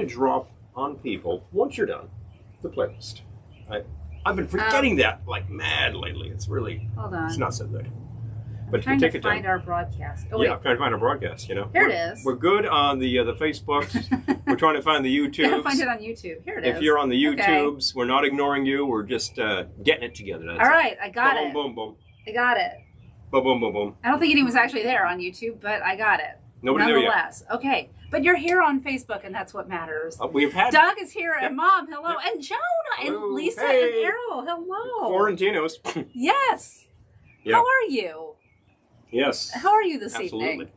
to drop on people, once you're done, the playlist. I've been forgetting that like mad lately. It's really, hold on. It's not so good. But trying take to it find down. our broadcast. Oh, yeah, wait. I'm trying to find our broadcast, Here it is. We're good on the Facebooks. We're trying to find the YouTubes. Yeah, find it on YouTube. Here it is. If you're on the YouTubes, we're not ignoring you. We're just getting it together. That's all right, I got it. Boom, boom, boom. I got it. Boom, boom, boom, boom. I don't think anyone's actually there on YouTube, but I got it. Nobody there yet. Nonetheless. Okay. But you're here on Facebook, and that's what matters. We've had Doug is here, and Mom, hello. And Jonah, Hello. and Lisa, Hey. and Errol, hello. Quarantinos. Yes. Yeah. How are you? Yes. How are you this Absolutely. evening?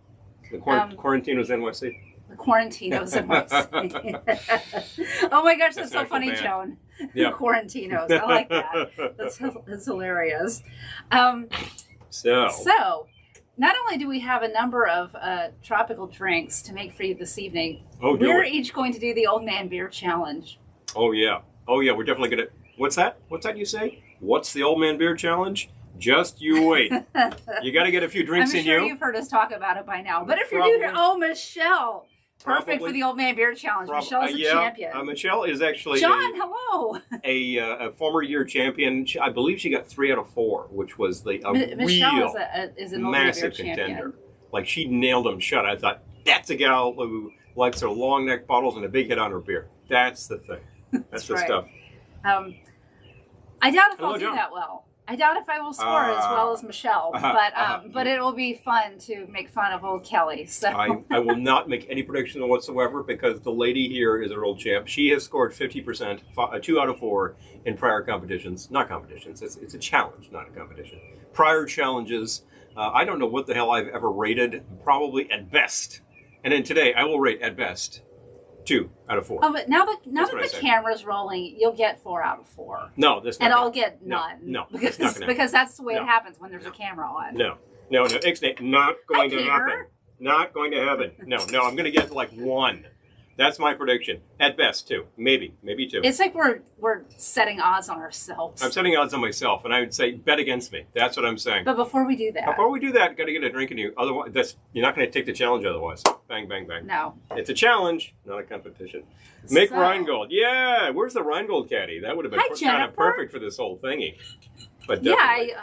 The Quarantinos NYC. The Quarantinos and my Oh my gosh, that's so funny, band. Joan. Yeah. The Quarantinos. I like that. That's hilarious. So, not only do we have a number of tropical drinks to make for you this evening, we're each going to do the Old Man Beer Challenge. Oh, yeah. Oh, yeah. We're definitely going to... What's that? What's that you say? What's the Old Man Beer Challenge? Just you wait. You got to get a few drinks in you. I'm sure you've heard us talk about it by now. But if you're new here, oh, Michelle. Perfect for the Old Man Beer Challenge. Michelle's a champion. Michelle is actually John, hello. A former year champion. I believe she got 3 out of 4, which was Michelle real is an Old Man massive Beer contender. champion. Like she nailed them shut. I thought that's a gal who likes her long neck bottles and a big hit on her beer. That's the thing. That's the right. stuff. I doubt if Hello, I'll do John. that well. I doubt if I will score as well as Michelle, but it will be fun to make fun of old Kelly. So I will not make any prediction whatsoever because the lady here is our old champ. She has scored 50%, 2 out of 4 in prior competitions. Not competitions. It's a challenge, not a competition. Prior challenges. I don't know what the hell I've ever rated. Probably at best. And then today I will rate at best 2 out of 4. Oh, but now that the camera's rolling, you'll get 4 out of 4. No, this. And I'll get none. No, because that's the way it happens when there's a camera on. No. Ixnay, not going to happen. Not going to happen. No. I'm going to get like 1. That's my prediction. At best, 2. Maybe 2. It's like we're setting odds on ourselves. I'm setting odds on myself, and I would say bet against me. That's what I'm saying. But before we do that, got to get a drink in you. Otherwise, you're not going to take the challenge. Otherwise, bang, bang, bang. No, it's a challenge, not a competition. Make Rheingold. Yeah, where's the Rheingold caddy? That would have been kind of perfect for this whole thingy. But definitely.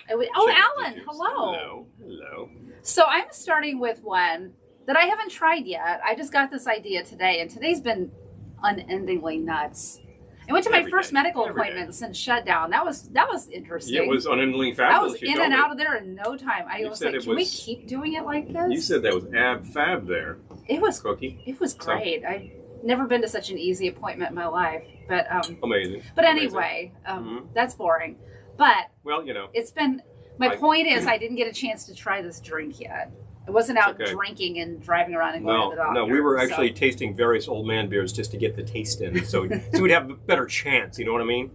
Alan, hello. Hello. So I'm starting with one that I haven't tried yet. I just got this idea today, and today's been unendingly nuts. I went to my first medical appointment since shutdown. That was interesting. Yeah, it was unendingly fabulous. I was in and out of there in no time. I was like, can we keep doing it like this? You said that was ab-fab there. It was Cookie. It was great. I've never been to such an easy appointment in my life. But amazing. But anyway, that's boring. But it's been. My point is, I didn't get a chance to try this drink yet. I wasn't out drinking and driving around and going to the doctor. No, we were actually tasting various old man beers just to get the taste in, so we'd have a better chance. You know what I mean?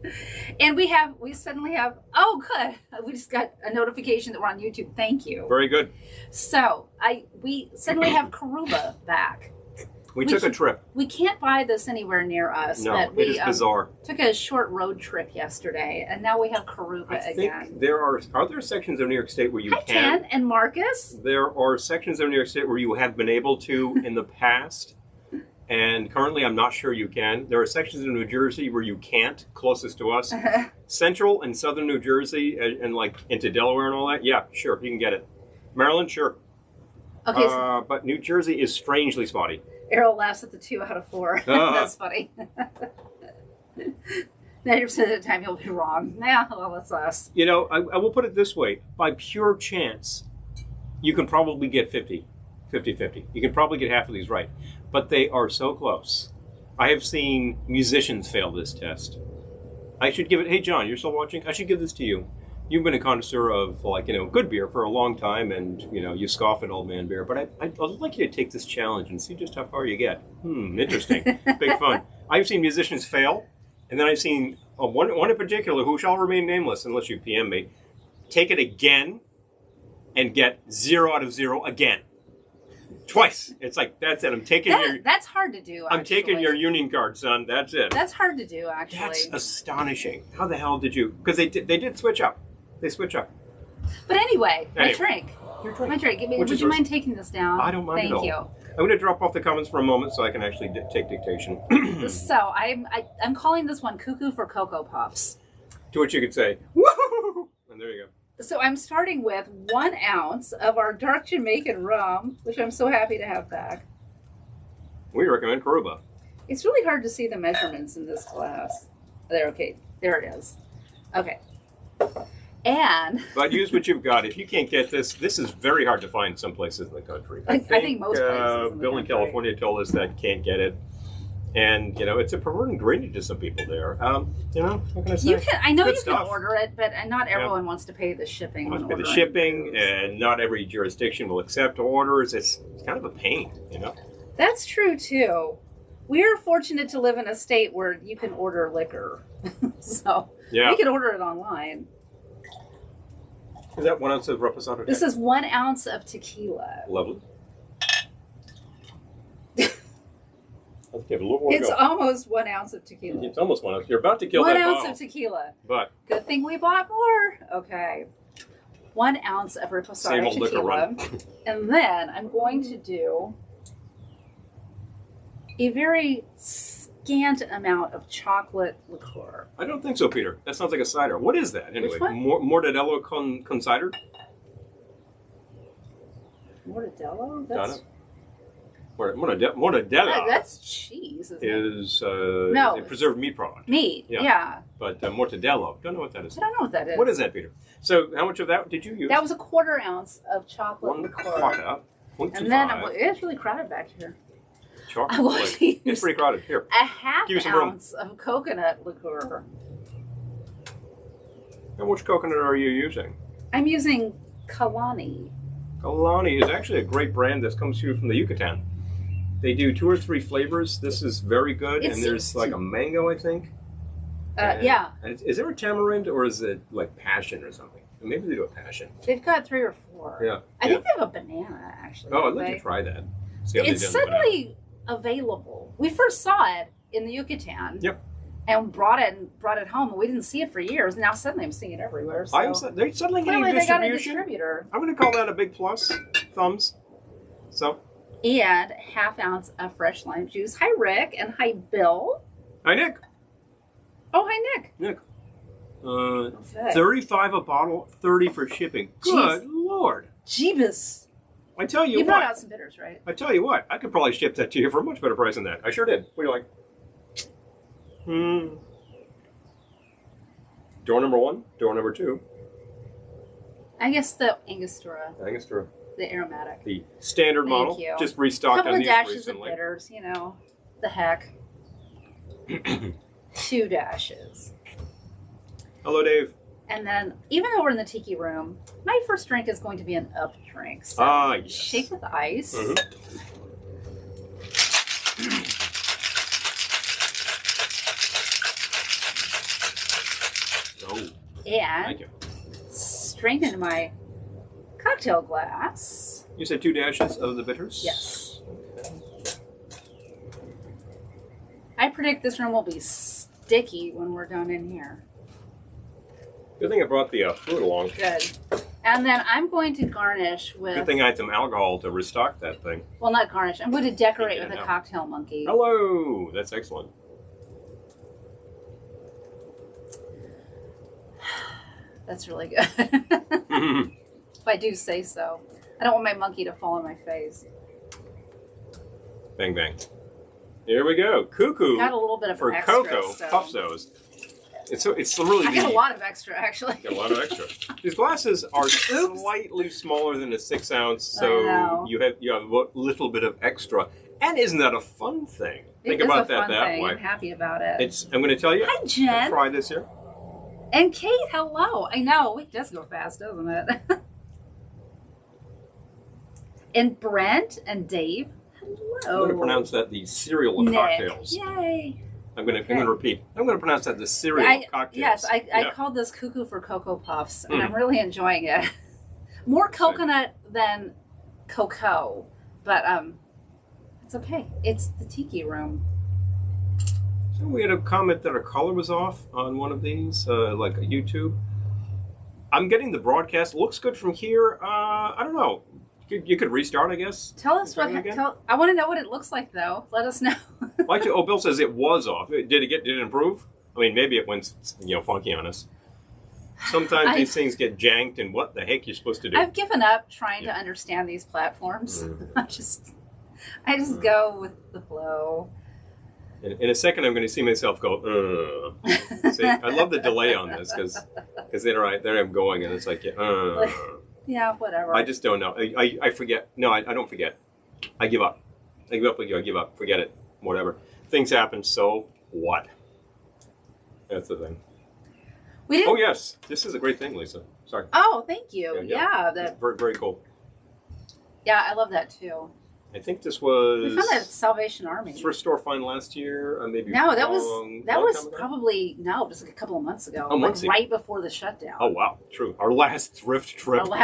And we suddenly have. Oh, good! We just got a notification that we're on YouTube. Thank you. Very good. So we suddenly have Karuba back. We took a trip. We can't buy this anywhere near us. No, but it is bizarre. Took a short road trip yesterday, and now we have Karuba again. I think are there sections of New York State where you can? And Marcus? There are sections of New York State where you have been able to in the past, and currently I'm not sure you can. There are sections in New Jersey where you can't, closest to us. Central and southern New Jersey and like into Delaware and all that, yeah, sure, you can get it. Maryland, sure. Okay. But New Jersey is strangely spotty. Errol laughs at the 2 out of 4. That's funny. 90% of the time you'll be wrong. Yeah, well, that's us. I will put it this way. By pure chance, you can probably get 50-50. You can probably get half of these right. But they are so close. I have seen musicians fail this test. I should give it... Hey, John, you're still watching? I should give this to you. You've been a connoisseur of, good beer for a long time, and, you scoff at old man beer. But I'd like you to take this challenge and see just how far you get. Interesting. Big fun. I've seen musicians fail, and then I've seen one in particular, who shall remain nameless unless you PM me, take it again and get 0 out of 0 again. Twice. It's like, that's it. I'm taking That's hard to do, actually. I'm taking your union card, son. That's it. That's hard to do, actually. That's astonishing. How the hell did you... Because they did switch up. They switch up. But anyway, my drink. My drink. Would you mind taking this down? I don't mind Thank at all. you. I'm going to drop off the comments for a moment so I can actually take dictation. So I'm calling this one Cuckoo for Cocoa Puffs. To which you could say, woo! And there you go. So I'm starting with 1 ounce of our dark Jamaican rum, which I'm so happy to have back. We recommend Karuba. It's really hard to see the measurements in this glass. There, okay. There it is. Okay. And but use what you've got. If you can't get this, this is very hard to find some places in the country. I think most places. Bill in California told us that can't get it, and it's a preferred ingredient to some people there. What can I say? You can. I know Good you stuff. can order it, but not everyone wants to pay the shipping. Must pay the shipping, and not every jurisdiction will accept orders. It's kind of a pain, That's true too. We are fortunate to live in a state where you can order liquor, so we can order it online. Is that 1 ounce of reposado? This is 1 ounce of tequila. Lovely. Let's give it a little more to It's go. almost 1 ounce of tequila. It's almost 1 ounce. You're about to kill 1 that ounce bottle. of tequila. But Good thing we bought more. Okay. 1 ounce of same reposado old liquor tequila. run. And then I'm going to do a very scant amount of chocolate liqueur. I don't think so, Peter. That sounds like a cider. What is that, anyway? Which one? Mortadelo con cider? Mortadelo? Donna? Mortadella That's cheese, isn't it? is No, a preserved meat product. Meat, yeah. But mortadello, don't know what that is. I don't know what that is. What is that, Peter? So how much of that did you use? That was a 1/4 ounce of chocolate 1 liqueur. quarter. 0.25. And then it's really crowded back here. Chocolate. I'm going to It's pretty crowded. Here. A half Give me some room. ounce of coconut liqueur. And which coconut are you using? I'm using Kalani. Kalani is actually a great brand that comes to you from the Yucatan. They do 2 or 3 flavors. This is very good. It And there's seems like to- a mango, I think. Yeah. And is there a tamarind or is it like passion or something? Maybe they do a passion. They've got 3 or 4. Yeah. I think they have a banana, actually. Oh, I'd don't like they? to try that. See how they It's do on the banana. suddenly available. We first saw it in the Yucatan. Yep. And brought it home, and we didn't see it for years. Now suddenly I'm seeing it everywhere. So They're suddenly getting clearly they got a distribution. distributor. I'm going to call that a big plus. Thumbs. So, And half ounce of fresh lime juice. Hi, Rick, and hi, Bill. hi, Nick. Oh, hi, Nick. Nick. Okay. 35 a bottle, 30 for shipping. Good Lord. Jeebus. I tell you You brought what. out some bitters, right? I tell you what. I could probably ship that to you for a much better price than that. I sure did. What do you like? Door number 1. Door number 2. I guess the Angostura, I think it's true. the aromatic. The standard Thank model. you. Just A restocked couple on of these dashes recently. of bitters, the heck. 2 dashes. Hello, Dave. And then, even though we're in the tiki room, my first drink is going to be an up drink. So Yes. shake with ice. Oh, And thank you. straight into my cocktail glass. You said 2 dashes of the bitters? Yes. I predict this room will be sticky when we're done in here. Good thing I brought the fruit along. Good. And then I'm going to garnish with... Good thing I had some alcohol to restock that thing. Well, not garnish. I'm going to decorate Yeah, with a no. cocktail monkey. Hello! That's excellent. That's really good. If I do say so. I don't want my monkey to fall on my face. Bang, bang. Here we go. Cuckoo Got a little bit of for extra, Cocoa so. Puff So's. It's really I got a lot of extra, actually. Got a lot of extra. These glasses are slightly smaller than a 6 ounce, I so know. you have a little bit of extra. And isn't that a fun thing? Think It is about a that fun that thing. way. I'm happy about it. I'm going to tell you. Hi, Jen. Try this here. And Kate, hello. I know. It does go fast, doesn't it? And Brent and Dave, hello. I'm going to pronounce that the cereal of Nick. cocktails. Yay. I'm going to repeat. I'm going to pronounce that the cereal of cocktails. Yes, I Yeah. called this Cuckoo for Cocoa Puffs, and I'm really enjoying it. More coconut than cocoa, but it's okay. It's the tiki room. So we had a comment that our color was off on one of these, like YouTube. I'm getting the broadcast. Looks good from here. I don't know. You could restart, I guess. Tell us what. I want to know what it looks like, though. Let us know. Actually, Bill says it was off. Did it improve? I mean, maybe it went funky on us. Sometimes these things get janked, and what the heck you're supposed to do? I've given up trying to understand these platforms. I just go with the flow. In a second, I'm going to see myself go. See, I love the delay on this because there I'm going, and it's like yeah, whatever. I just don't know. I forget. No, I don't forget. I give up. I give up with you. I give up. Forget it. Whatever. Things happen. So what? That's the thing. Oh yes, this is a great thing, Lisa. Sorry. Oh, thank you. Yeah, that's very, very cool. Yeah, I love that too. I think this was. We found that at Salvation Army. First store find last year. Maybe. No, that was probably just like a couple of months ago. Oh, like right before the shutdown. Oh wow, true. Our last thrift trip. What?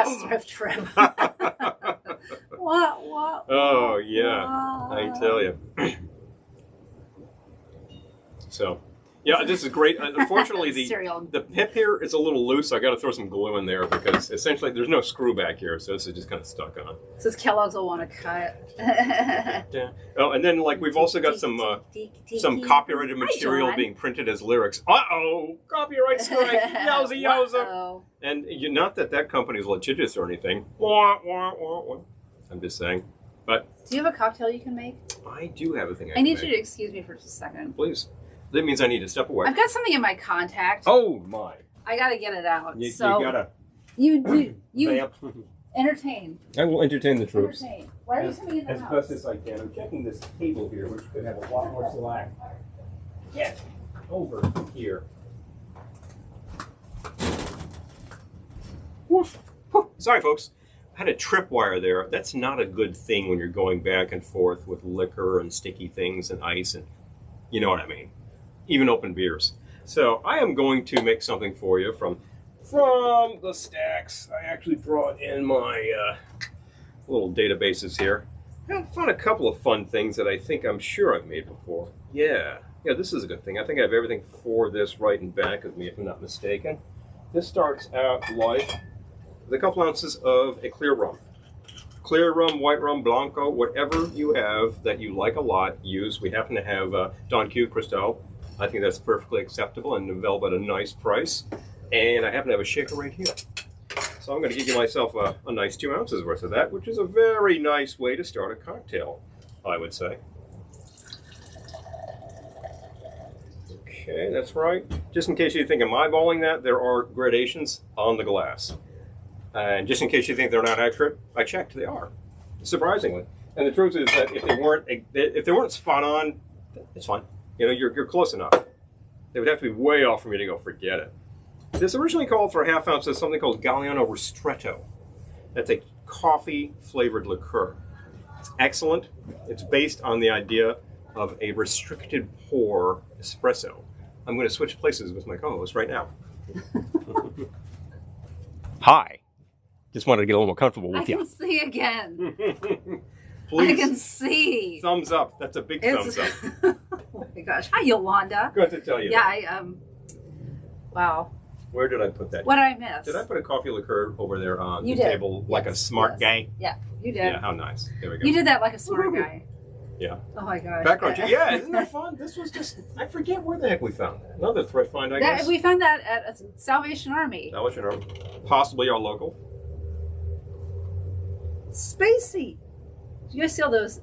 Oh yeah, I tell you. So. Yeah, this is great. Unfortunately, the pip here is a little loose. I got to throw some glue in there because essentially there's no screw back here, so this is just kind of stuck on. Says Kellogg's will want to cut. Oh, and then we've also got some copyrighted material being printed as lyrics. Copyright strike! Yowza yowza! And not that company is litigious or anything. I'm just saying. But do you have a cocktail you can make? I do have a thing. I need you to excuse me for just a second, please. That means I need to step away. I've got something in my contact. Oh my! I gotta get it out. You gotta. You entertain. I will entertain the troops. Why are you coming in the house? As best as I can. I'm checking this table here, which could have a lot more slack. Get over here. Woof. Sorry, folks. I had a tripwire there. That's not a good thing when you're going back and forth with liquor and sticky things and ice and you know what I mean. Even open beers. So I am going to make something for you from the stacks. I actually brought in my little databases here. I found a couple of fun things that I'm sure I've made before. Yeah, this is a good thing. I think I have everything for this right in back of me, if I'm not mistaken. This starts out with a couple ounces of a clear rum. Clear rum, white rum, blanco, whatever you have that you like a lot, use. We happen to have Don Q Cristal. I think that's perfectly acceptable and available at a nice price. And I happen to have a shaker right here. So I'm going to give myself a nice 2 ounces worth of that, which is a very nice way to start a cocktail, I would say. Okay, that's right. Just in case you think I'm eyeballing that, there are gradations on the glass. And just in case you think they're not accurate, I checked, they are, surprisingly. And the truth is that if they weren't spot on, it's fine. You're close enough. They would have to be way off for me to go, forget it. This originally called for a half ounce of something called Galliano Ristretto. That's a coffee-flavored liqueur. It's excellent. It's based on the idea of a restricted pour espresso. I'm going to switch places with my co-host right now. Hi. Just wanted to get a little more comfortable with you. I can see again. Please. I can see. Thumbs up. That's a big thumbs up. Oh my gosh. Hi, Yolanda. Good to tell you. Yeah, wow. Where did I put that? What did I miss? Did I put a coffee liqueur over there on the table like a smart guy? Yeah, you did. Yeah, how nice. There we go. You did that like a smart guy. Yeah. Oh my gosh. Background check. Yeah, isn't that fun? This was just, I forget where the heck we found that. Another thrift find, I guess. We found that at a Salvation Army. Salvation Army. Possibly our local. Spacey. Did you guys see all those?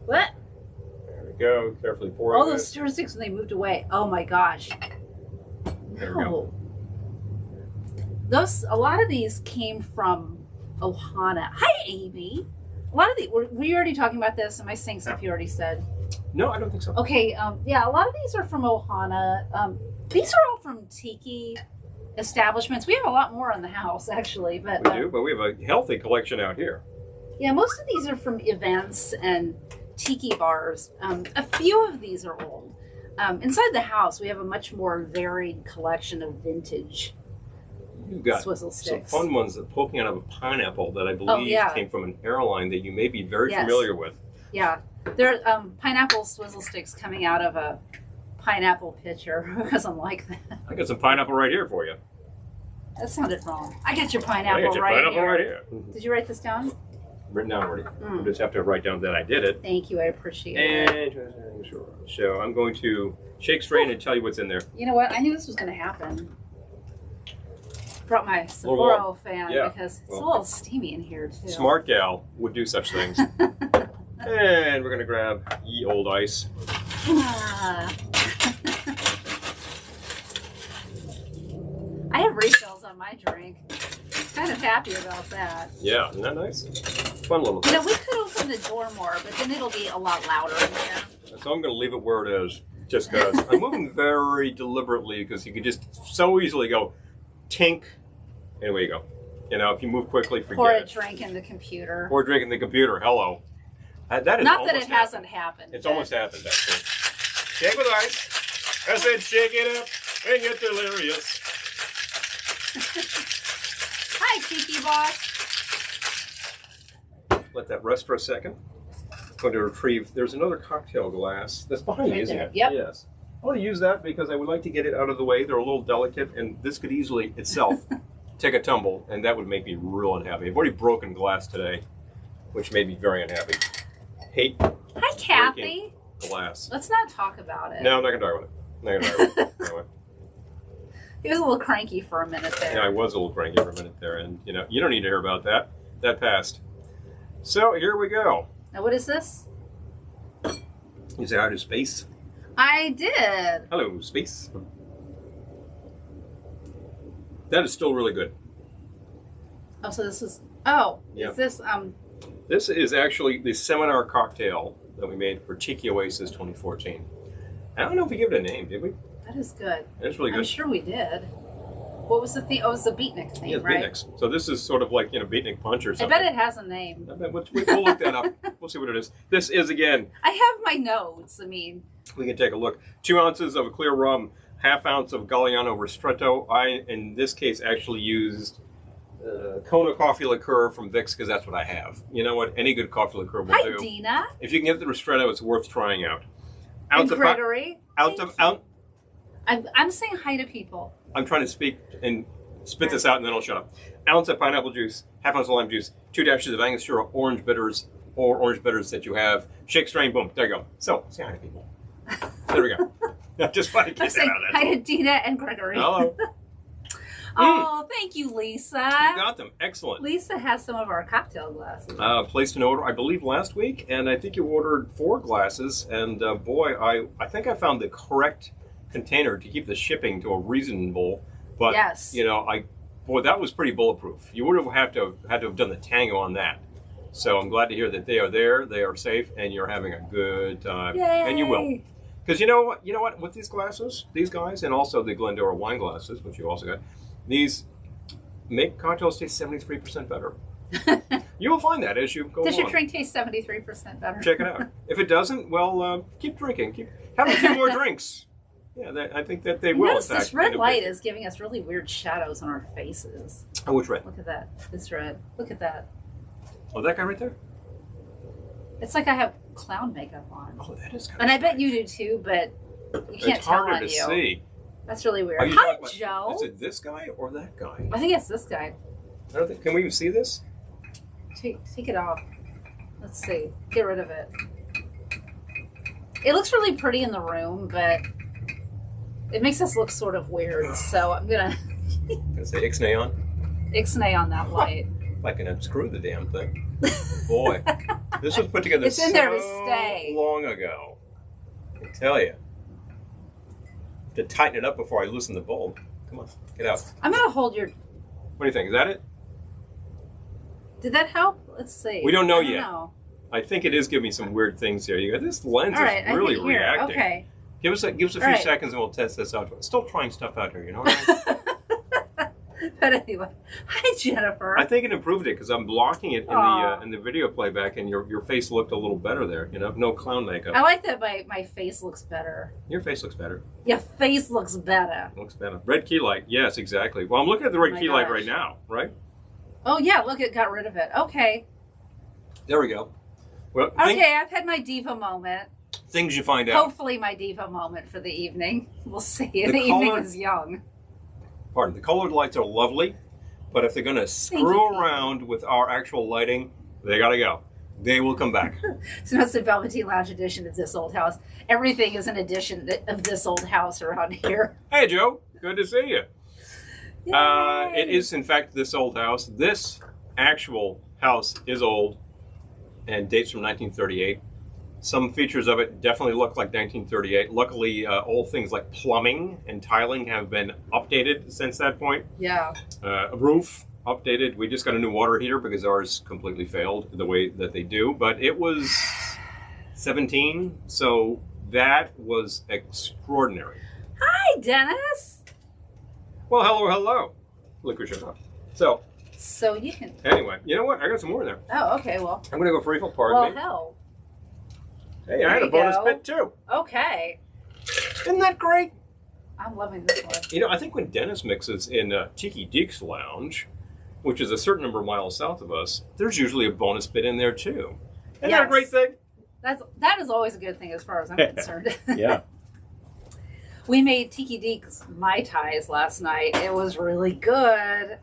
What? There we go. Carefully pouring all those stir sticks when they moved away. Oh my gosh. There we go. A lot of these came from Ohana. Hi, Amy. A lot of these, were you already talking about this? Am I saying stuff you already said? No, I don't think so. Okay, yeah, a lot of these are from Ohana. These are all from tiki establishments. We have a lot more in the house, actually. But we do, but we have a healthy collection out here. Yeah, most of these are from events and tiki bars. A few of these are old. Inside the house, we have a much more varied collection of vintage You've got swizzle some sticks. fun ones that poking out of a pineapple that I believe came from an airline that you may be very familiar with. Yeah, there are pineapple swizzle sticks coming out of a pineapple pitcher because I'm like that. I got some pineapple right here for you. That sounded wrong. I got your I pineapple, got your right, pineapple here. right here. Did you write this down? Written down already. I just have to write down that I did it. Thank you. I appreciate it. And so I'm going to shake, strain, and tell you what's in there. You know what? I knew this was going to happen. Brought my Sapporo fan because it's a little steamy in here too. Smart gal would do such things. And we're going to grab ye old ice. I have refills on my drink. Kind of happy about that. Yeah, isn't that nice? Fun little thing. You know, we could open the door more, but then it'll be a lot louder in here. So I'm going to leave it where it is, just because. I'm moving very deliberately because you could just so easily go tink, and away you go. You know, if you move quickly, forget Pour a it. drink in the computer. Pour a drink in the computer. Hello. That is Not that it hasn't happened. It's almost happened, actually. Shake with ice. I said shake it up and get delirious. Hi, Kiki Boss. Let that rest for a second. I'm going to retrieve. There's another cocktail glass that's behind me, Right isn't there. it? Yep. Yes. I want to use that because I would like to get it out of the way. They're a little delicate, and this could easily itself take a tumble, and that would make me real unhappy. I've already broken glass today, which made me very unhappy. Hate Hi, Kathy. glass. Let's not talk about it. No, I'm not going to talk about it. I'm not going to talk about it. Anyway. He was a little cranky for a minute there. Yeah, I was a little cranky for a minute there, and you know, you don't need to hear about that. That passed. So here we go. Now, what is this? You say hi to space. I did. Hello, space. That is still really good. Oh, so this is. Oh, Yeah. is this This is actually the seminar cocktail that we made for Tiki Oasis 2014. I don't know if we gave it a name, did we? That is good. It's really good. I'm sure we did. What was the theme? Oh, it was the beatnik theme, Yeah, it's right? Beatniks. So this is sort of like, you know, Beatnik Punch or I something. bet it has a name. I bet we'll look that up. We'll see what it is. This is, again, I have my notes. I mean, we can take a look. 2 ounces of clear rum, ½ ounce of Galliano Ristretto. I, in this case, actually used Kona coffee liqueur from Vicks because that's what I have. You know what? Any good coffee liqueur will hi, do. Dina. If you can get the Ristretto, it's worth trying out. And Gregory. I'm saying hi to people. I'm trying to speak and spit this out, and then I'll shut up. Ounce of pineapple juice, ½ ounce of lime juice, 2 dashes of Angostura orange bitters or orange bitters that you have. Shake, strain, boom. There you go. So, say hi to people. There we go. I just want to I'm get that saying out. hi to Dina and Gregory. Hello. Oh, thank you, Lisa. You got them. Excellent. Lisa has some of our cocktail glasses. Placed an order, I believe, last week, and I think you ordered 4 glasses. And boy, I think I found the correct container to keep the shipping to a reasonable. But Yes. you know, that was pretty bulletproof. You would have had to have done the tango on that. So I'm glad to hear that they are there, they are safe, and you're having a good time. Yay. And you will. Because you know what? With these glasses, these guys, and also the Glendora wine glasses, which you also got, these make cocktails taste 73% better. You will find that as you go Does along. your drink taste 73% better? Check it out. If it doesn't, well, keep drinking. Have a few more drinks. Yeah, I think that they will. Notice in fact, this red end up light drinking. is giving us really weird shadows on our faces. Oh, which red? Look at that. This red. Look at that. Oh, that guy right there? It's like I have clown makeup on. Oh, that is kind And of I bet you do too, but you can't it's tell harder on to you. see. That's really weird. Are you Hi, talking about- Joe. Is it this guy or that guy? I think it's this guy. I don't think. Can we even see this? Take it off. Let's see. Get rid of it. It looks really pretty in the room, but it makes us look sort of weird. So I'm gonna Gonna say ixnay on. ixnay on that light. If I can unscrew the damn thing. Boy, this was put together It's in there to stay. long ago. I tell you. To tighten it up before I loosen the bulb. Come on, get out. I'm gonna hold your. What do you think? Is that it? Did that help? Let's see. We don't know I yet. know. I think it is giving me some weird things here. You got this lens All right. is really I think here. reacting. Okay. Give us a few All right. seconds and we'll test this out. Still trying stuff out here, you know what I mean? But anyway, hi Jennifer. I think it improved it because I'm blocking it Aw. in the video playback, and your face looked a little better there. You know, no clown makeup. I like that my face looks better. Your face looks better. Your face looks better. Looks better. Red key light. Yes, exactly. Well, I'm looking at the red Oh my key light gosh. right now. Right Oh yeah, look, it got rid of it. Okay. there we go. Well, Okay, I've had my diva moment. things you find out. Hopefully my diva moment for the evening. We'll see. The The evening color- is young. Pardon. The colored lights are lovely, but if they're going to screw around with our actual lighting, they got to go. They will come back. So that's the Velveteen Lounge edition of This Old House. Everything is an edition of This Old House around here. Hey, Joe. Good to see you. Yay. It is, in fact, This Old House. This actual house is old and dates from 1938. Some features of it definitely look like 1938. Luckily, all things like plumbing and tiling have been updated since that point. Yeah. Roof updated. We just got a new water heater because ours completely failed the way that they do. But it was 17, so that was extraordinary. Hi, Dennis. Well, hello. Look who showed up. So you can. anyway, you know what? I got some more in there. Oh, okay. Well. I'm going to go for refill. Pardon me. Hell. Hey, I had a bonus bit too. Okay. Isn't that great? I'm loving this one. You know, I think when Dennis mixes in Tiki Deek's Lounge, which is a certain number of miles south of us, there's usually a bonus bit in there too. Isn't that a great thing? That is always a good thing as far as I'm concerned. Yeah. We made Tiki Deek's Mai Tais last night. It was really good.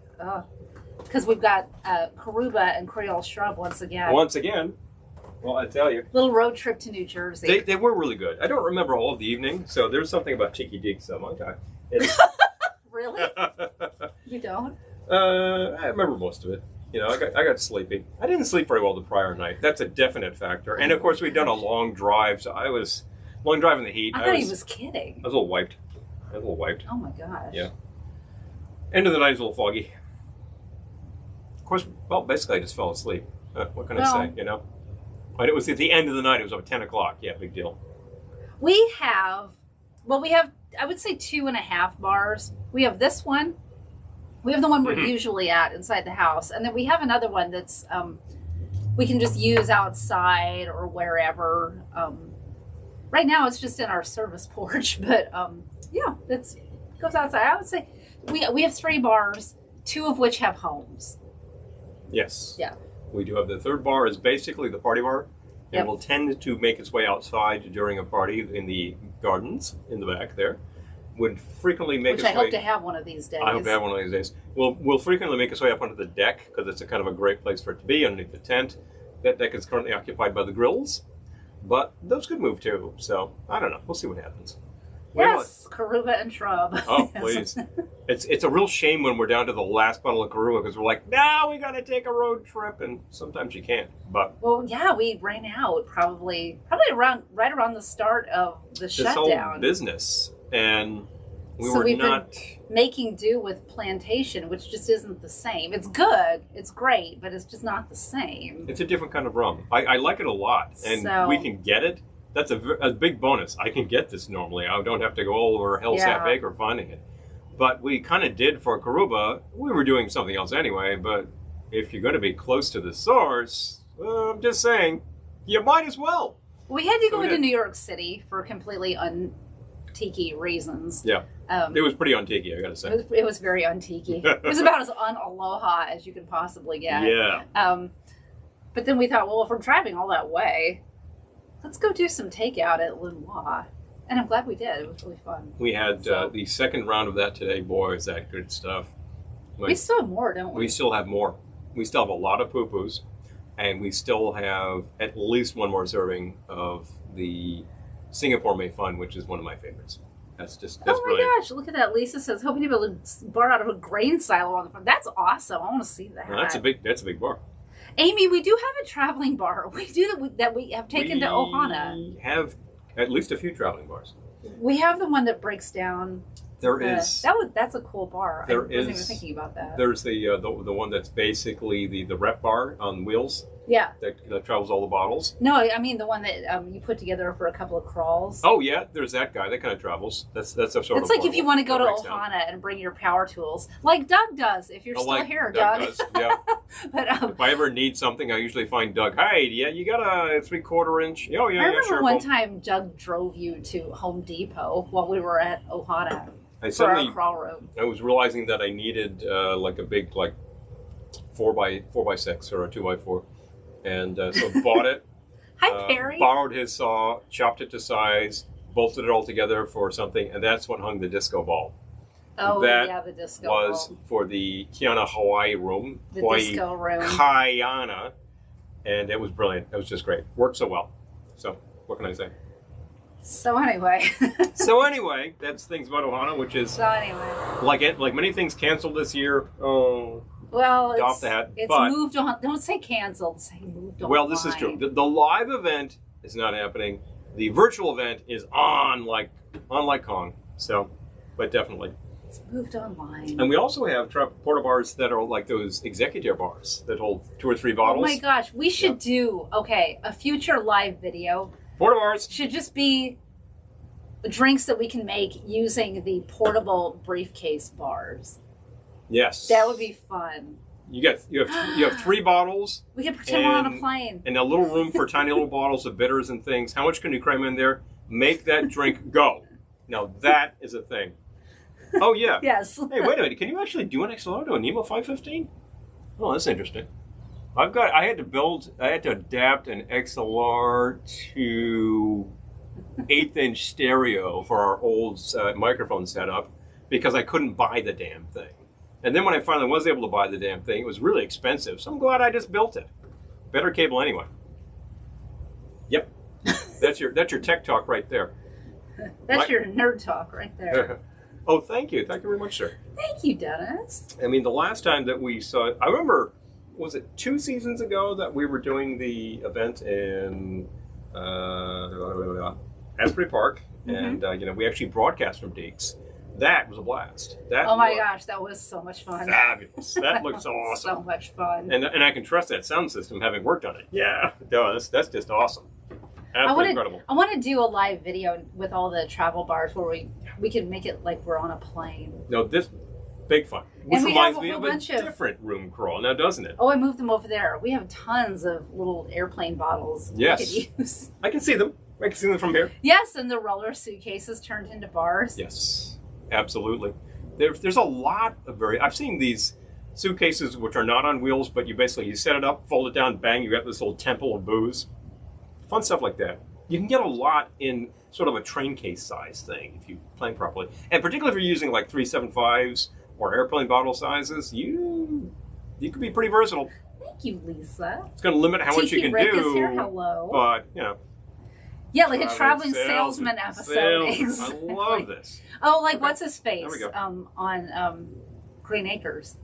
Because we've got Karuba and Creole Shrub once again. Once again. Well, I tell you. Little road trip to New Jersey. They were really good. I don't remember all of the evening, so there's something about Tiki Deek's Mai Tai. Really? You don't? I remember most of it. You know, I got sleepy. I didn't sleep very well the prior night. That's a definite factor. And of course, we'd done a long drive, so long drive in the heat. I thought he was kidding. I was a little wiped. Oh my gosh. Yeah. End of the night was a little foggy. Of course, well, basically I just fell asleep. What can I say, you know? But it was at the end of the night. It was about 10 o'clock. Yeah, big deal. We have, I would say 2.5 bars. We have this one. We have the one we're usually at inside the house. And then we have another one that's, we can just use outside or wherever. Right now it's just in our service porch, but yeah, it goes outside. I would say we have 3 bars, 2 of which have homes. Yes. Yeah. We do have the third bar is basically the party bar. And will tend to make its way outside during a party in the gardens in the back there. Would frequently make its way... Which I hope to have one of these days. I hope to have one of these days. We'll frequently make its way up onto the deck because it's a kind of a great place for it to be underneath the tent. That deck is currently occupied by the grills. But those could move too. So, I don't know. We'll see what happens. Yes, Karuba and Shrub. Oh, please. It's a real shame when we're down to the last bottle of Karuba because we're like, now we got to take a road trip, and sometimes you can't. But well, yeah, we ran out probably right around the start of the shutdown. This whole business, and we've been making do with Plantation, which just isn't the same. It's good, it's great, but it's just not the same. It's a different kind of rum. I like it a lot, and we can get it. That's a big bonus. I can get this normally. I don't have to go all over Hell's Half Acre finding it. But we kind of did for Karuba. We were doing something else anyway, but if you're going to be close to the source, I'm just saying, you might as well. We had to go into New York City for completely un-tiki reasons. Yeah. It was pretty un-tiki, I got to say. It was very un-tiki. It was about as un-aloha as you could possibly get. Yeah. But then we thought, well, if we're driving all that way, let's go do some takeout at Lenoir. And I'm glad we did. It was really fun. We had the second round of that today. Boy, is that good stuff. We still have more, don't we? We still have more. We still have a lot of poo-poos. And we still have at least one more serving of the Singapore May Fun, which is one of my favorites. That's brilliant. Gosh, look at that. Lisa says, hoping to be able to bar out of a grain silo on the front. That's awesome. I want to see that. Well, that's a big bar. Amy, we do have a traveling bar. We do that we have taken to Ohana. We have at least a few traveling bars. We have the one that breaks down. That's a cool bar. I wasn't even thinking about that. There's the one that's basically the rep bar on wheels. Yeah. That travels all the bottles. No, I mean the one that you put together for a couple of crawls. Oh yeah, there's that guy that kind of travels. That's a sort of. It's like if you want to go to Ohana and bring your power tools, like Doug does. If you're still here, Doug. Does, yeah. But if I ever need something, I usually find Doug. Hey, yeah, you got a 3/4 inch? Oh yeah, I remember sure. one time Doug drove you to Home Depot while we were at Ohana. For our crawl room. I was realizing that I needed like a big 4x6 or a 2x4, and so bought it. Hi, Perry. Borrowed his saw, chopped it to size, bolted it all together for something, and that's what hung the disco ball. Oh, that yeah, the disco was room. for the Kiana Hawaii room. The Hawaii disco room. Kiana. And it was brilliant. It was just great. Worked so well. So, what can I say? So anyway. So anyway, that's things about Ohana, which is So anyway. like many things canceled this year. Oh, Well, off the hat. it's But moved on. Don't say canceled. Say moved on. well, this is true. The live event is not happening. The virtual event is on like Kong. So, but definitely. It's moved online. And we also have porta bars that are like those executive bars that hold 2 or 3 bottles. Oh my gosh, we should do a future live video. Porta bars Should just be drinks that we can make using the portable briefcase bars. Yes. That would be fun. You have 3 bottles. We could pretend we're on a plane. And a little room for tiny little bottles of bitters and things. How much can you cram in there? Make that drink go. Now that is a thing. Oh yeah. Yes. Hey, wait a minute. Can you actually do an XLR to a Nemo 515? Oh, that's interesting. I had to adapt an XLR to 1/8-inch stereo for our old microphone setup because I couldn't buy the damn thing. And then when I finally was able to buy the damn thing, it was really expensive. So I'm glad I just built it. Better cable anyway. Yep. That's your tech talk right there. That's your nerd talk right there. Oh, thank you. Thank you very much, sir. Thank you, Dennis. I mean, the last time that we saw, I remember, was it 2 seasons ago that we were doing the event in Asbury Park, and we actually broadcast from Deeks. That was a blast. Oh my gosh, that was so much fun. Fabulous. That looks awesome. So much fun. And I can trust that sound system having worked on it. Yeah, it does. That's just awesome. Absolutely incredible. I want to do a live video with all the travel bars where we can make it like we're on a plane. No, this big fun. Which and we reminds have a me whole of a bunch of different room crawl now, doesn't it? Oh, I moved them over there. We have tons of little airplane bottles Yes. we could use. I can see them. I can see them from here. Yes, and the roller suitcases turned into bars. Yes, absolutely. There's a lot of I've seen these suitcases which are not on wheels, but you set it up, fold it down, bang, you got this little temple of booze. Fun stuff like that. You can get a lot in sort of a train case size thing if you plan properly. And particularly if you're using like 375s or airplane bottle sizes, you could be pretty versatile. Thank you, Lisa. It's going to limit how much you can Rick do. Is here. Hello. But, Yeah, like a traveling salesman episode. I love this. Oh, like what's his face? There we go. On Green Acres.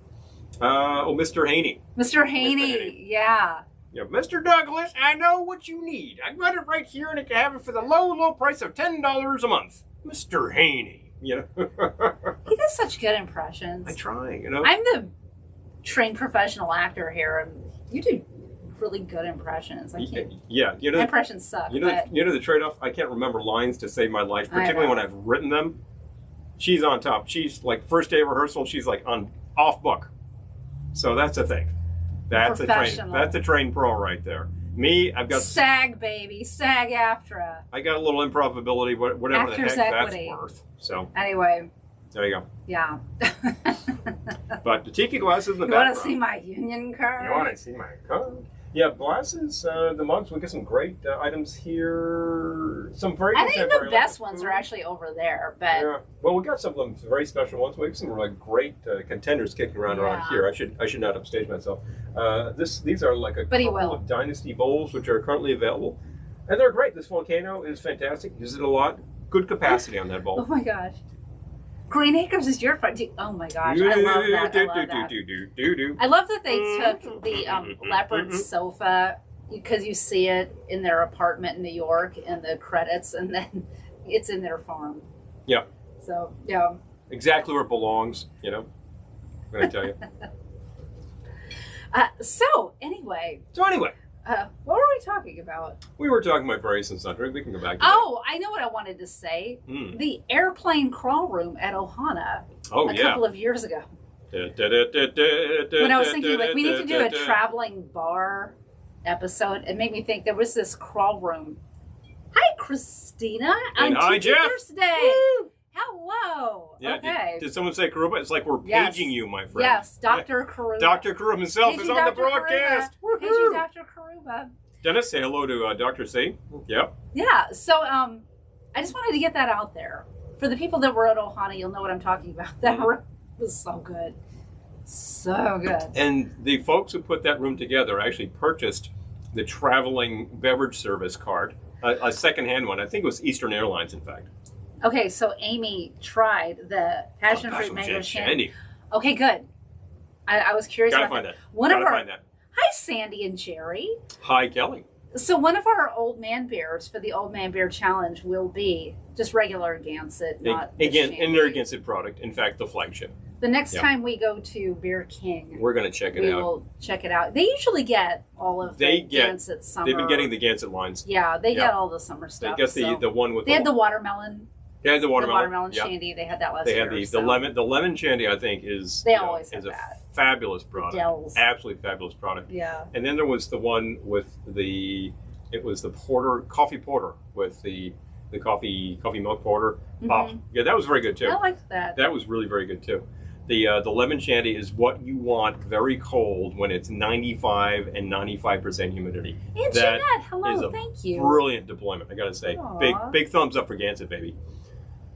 Mr. Haney. Mr. Haney, yeah. Yeah, Mr. Douglas, I know what you need. I got it right here, and I can have it for the low price of $10 a month. Mr. Haney, He does such good impressions. I try, I'm the trained professional actor here, and you do really good impressions. I can't. Yeah, my impressions suck. The trade-off. I can't remember lines to save my life, particularly when I've written them. She's on top. She's like first day of rehearsal. She's like off book. So that's a thing. That's a trained pro right there. Me, I've got SAG baby, SAG-AFTRA. I got a little improv ability, whatever Actors the heck equity. that's worth. So anyway, there you go. Yeah. But the tiki glasses in the background. You want to see my union card? You want to see my card? Yeah, glasses, the mugs. We get some great items here. Some very. I think the best ones are actually over there, but yeah. Well, we got some of them very special ones. We have some like great contenders kicking around here. I should not upstage myself. These are like a couple of Dynasty bowls which are currently available, and they're great. This volcano is fantastic. Use it a lot. Good capacity on that bowl. Oh my gosh. Green Acres is your friend. Oh my gosh, I love that. I love that they took the leopard sofa because you see it in their apartment in New York in the credits, and then it's in their farm. Yeah. So yeah. Exactly where it belongs. I'm going to tell you. So anyway. What were we talking about? We were talking about various and sundry. We can go back to that. I know what I wanted to say. The airplane crawl room at Ohana a couple of years ago. When I was thinking, we need to do a traveling bar episode, it made me think there was this crawl room. Hi, Christina. And hi, Jeff. Thursday. Hello. Yeah, okay. Did someone say Karuba? It's like we're paging you, my friend. Yes, Dr. Karuba. Dr. Karuba himself is on the broadcast. Paging Dr. Karuba. Dennis, say hello to Dr. C. Yep. Yeah, so I just wanted to get that out there. For the people that were at Ohana, you'll know what I'm talking about. That room was so good. So good. And the folks who put that room together actually purchased the traveling beverage service card, a secondhand one. I think it was Eastern Airlines, in fact. Okay, so Amy tried the passion fruit mango shandy. Okay, good. I was curious Gotta about find that. Gotta find that. Hi, Sandy and Jerry. Hi, Kelly. So one of our old man bears for the Old Man Bear Challenge will be just regular Gansett, not again, shandy. and their Gansett product. In fact, the flagship. The next time we go to Bear King, we're going to check it out. We will check it out. They usually get all of the Gansett summer. They've been getting the Gansett lines. Yeah, they get all the summer stuff. They get the one with. They had the watermelon. They had the watermelon. The watermelon shandy. They had that last year. They had the lemon. The lemon shandy, I think, is always is have a that. Fabulous product. Dells. Absolutely fabulous product. Yeah. And then there was the one with the. It was the coffee porter with the coffee milk porter. Mm-hmm. Oh, yeah, that was very good too. I liked that. That was really very good too. The lemon shandy is what you want very cold when it's 95 and 95% humidity. And Jeanette, hello, thank you. Brilliant deployment, I gotta say. Aww. Big thumbs up for Gansett, baby.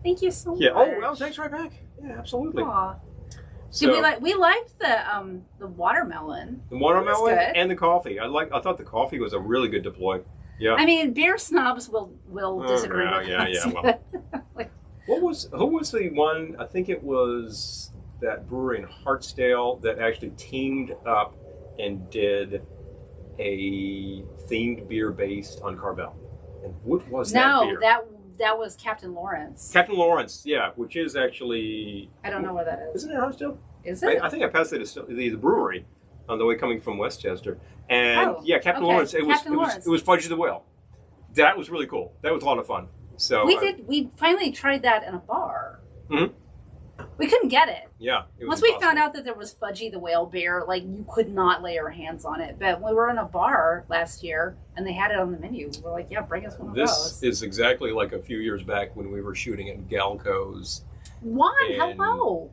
Thank you so much. Yeah. Oh well, thanks right back. Yeah, absolutely. Aww. So, we liked the watermelon. The watermelon and the coffee. I thought the coffee was a really good deploy. Yeah. I mean, beer snobs will disagree with us. Yeah. Well, who was the one? I think it was that brewery in Hartsdale that actually teamed up and did a themed beer based on Carvel. And what was that beer? No, that was Captain Lawrence. Captain Lawrence, yeah, which is actually... I don't know where that is. Isn't it Hartsdale? Is it? I think I passed it at the brewery on the way coming from Westchester. And Captain Lawrence, it was Fudge the Whale. That was really cool. That was a lot of fun. So we finally tried that in a bar. Mm-hmm. We couldn't get it. Yeah. Once we found out that there was Fudgy the Whale Bear, like you could not lay your hands on it. But we were in a bar last year and they had it on the menu. We're like, yeah, bring us one of those. This is exactly like a few years back when we were shooting at Galco's. Why? Hello.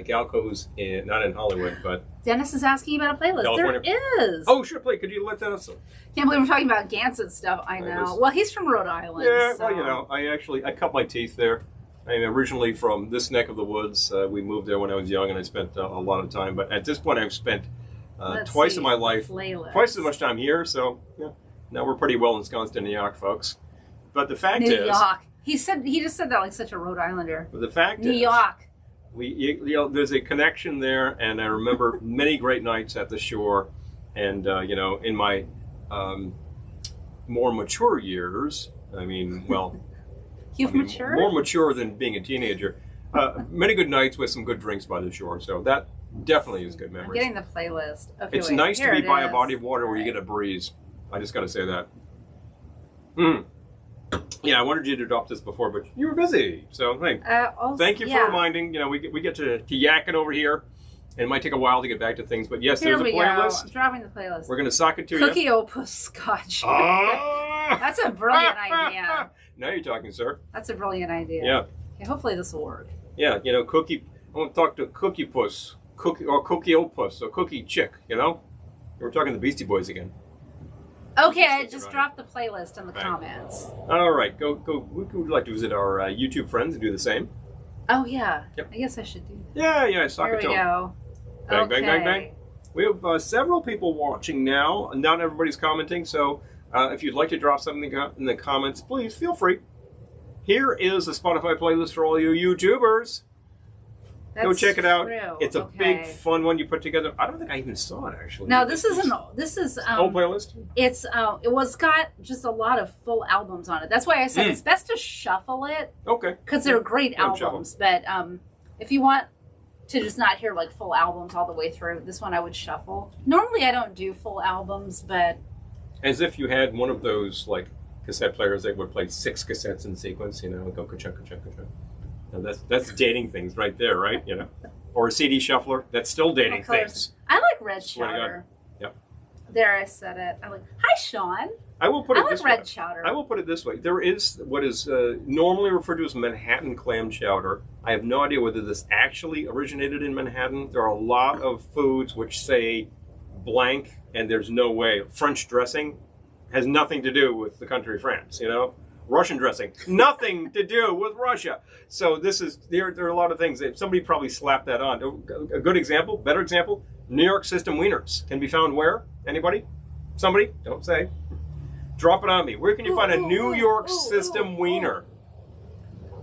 Galco's not in Hollywood, but Dennis is asking about a playlist. California. There is. Oh, sure, play. Could you let that us? Can't believe we're talking about Gansett stuff. I know. Well, he's from Rhode Island. Yeah, so. well, I cut my teeth there. I'm originally from this neck of the woods. We moved there when I was young, and I spent a lot of time. But at this point, I've spent twice in my life, twice as much time here. So yeah, now we're pretty well ensconced in New York, folks. But the fact is, New York. He just said that like such a Rhode Islander. But the fact New York. There's a connection there, and I remember many great nights at the shore. And in my more mature years, Matured? More mature than being a teenager. Many good nights with some good drinks by the shore. So that definitely is good memories. I'm getting the playlist. Okay, it's nice to be by a body of water where you get a breeze. I just got to say that. Yeah, I wanted you to adopt this before, but you were busy. So hey, thank you for reminding. We get to yakking over here. And it might take a while to get back to things, but yes, there's a playlist. I'm dropping the playlist. We're going to sock it to you. Cookie Opus Scotch. That's a brilliant idea. Now you're talking, sir. That's a brilliant idea. Yeah. Okay, hopefully this will work. Yeah, Cookie. I want to talk to Cookie Puss, Cookie Opus, or Cookie Chick. We're talking the Beastie Boys again. Okay, I just dropped the playlist in the comments. All right, go. We'd like to visit our YouTube friends and do the same. Oh yeah. Yep. I guess I should do that. Yeah. Sock it to them. Here we go. Bang, bang, bang, bang. We have several people watching now. Not everybody's commenting, so if you'd like to drop something in the comments, please feel free. Here is a Spotify playlist for all you YouTubers. Go check it out. True. It's a big, fun one you put together. I don't think I even saw it actually. No, this is old playlist. It's it was got just a lot of full albums on it. That's why I said it's best to shuffle it. Okay. Because they're great albums, but if you want to just not hear like full albums all the way through, this one I would shuffle. Normally I don't do full albums, but as if you had one of those like cassette players that would play 6 cassettes in sequence, go ka-chunk, ka-chunk, ka-chunk. Now that's dating things right there, right? Or a CD shuffler, that's still dating things. I like Red Chowder. Yep. There, I said it. Hi, Sean. I will put it this way. Red Chowder. I will put it this way. There is what is normally referred to as Manhattan clam chowder. I have no idea whether this actually originated in Manhattan. There are a lot of foods which say blank, and there's no way. French dressing has nothing to do with the country France, Russian dressing. Nothing to do with Russia. So there are a lot of things that somebody probably slapped that on. A good example, better example, New York system wieners can be found where? Anybody? Somebody? Don't say. Drop it on me. Where can you find a New York system wiener?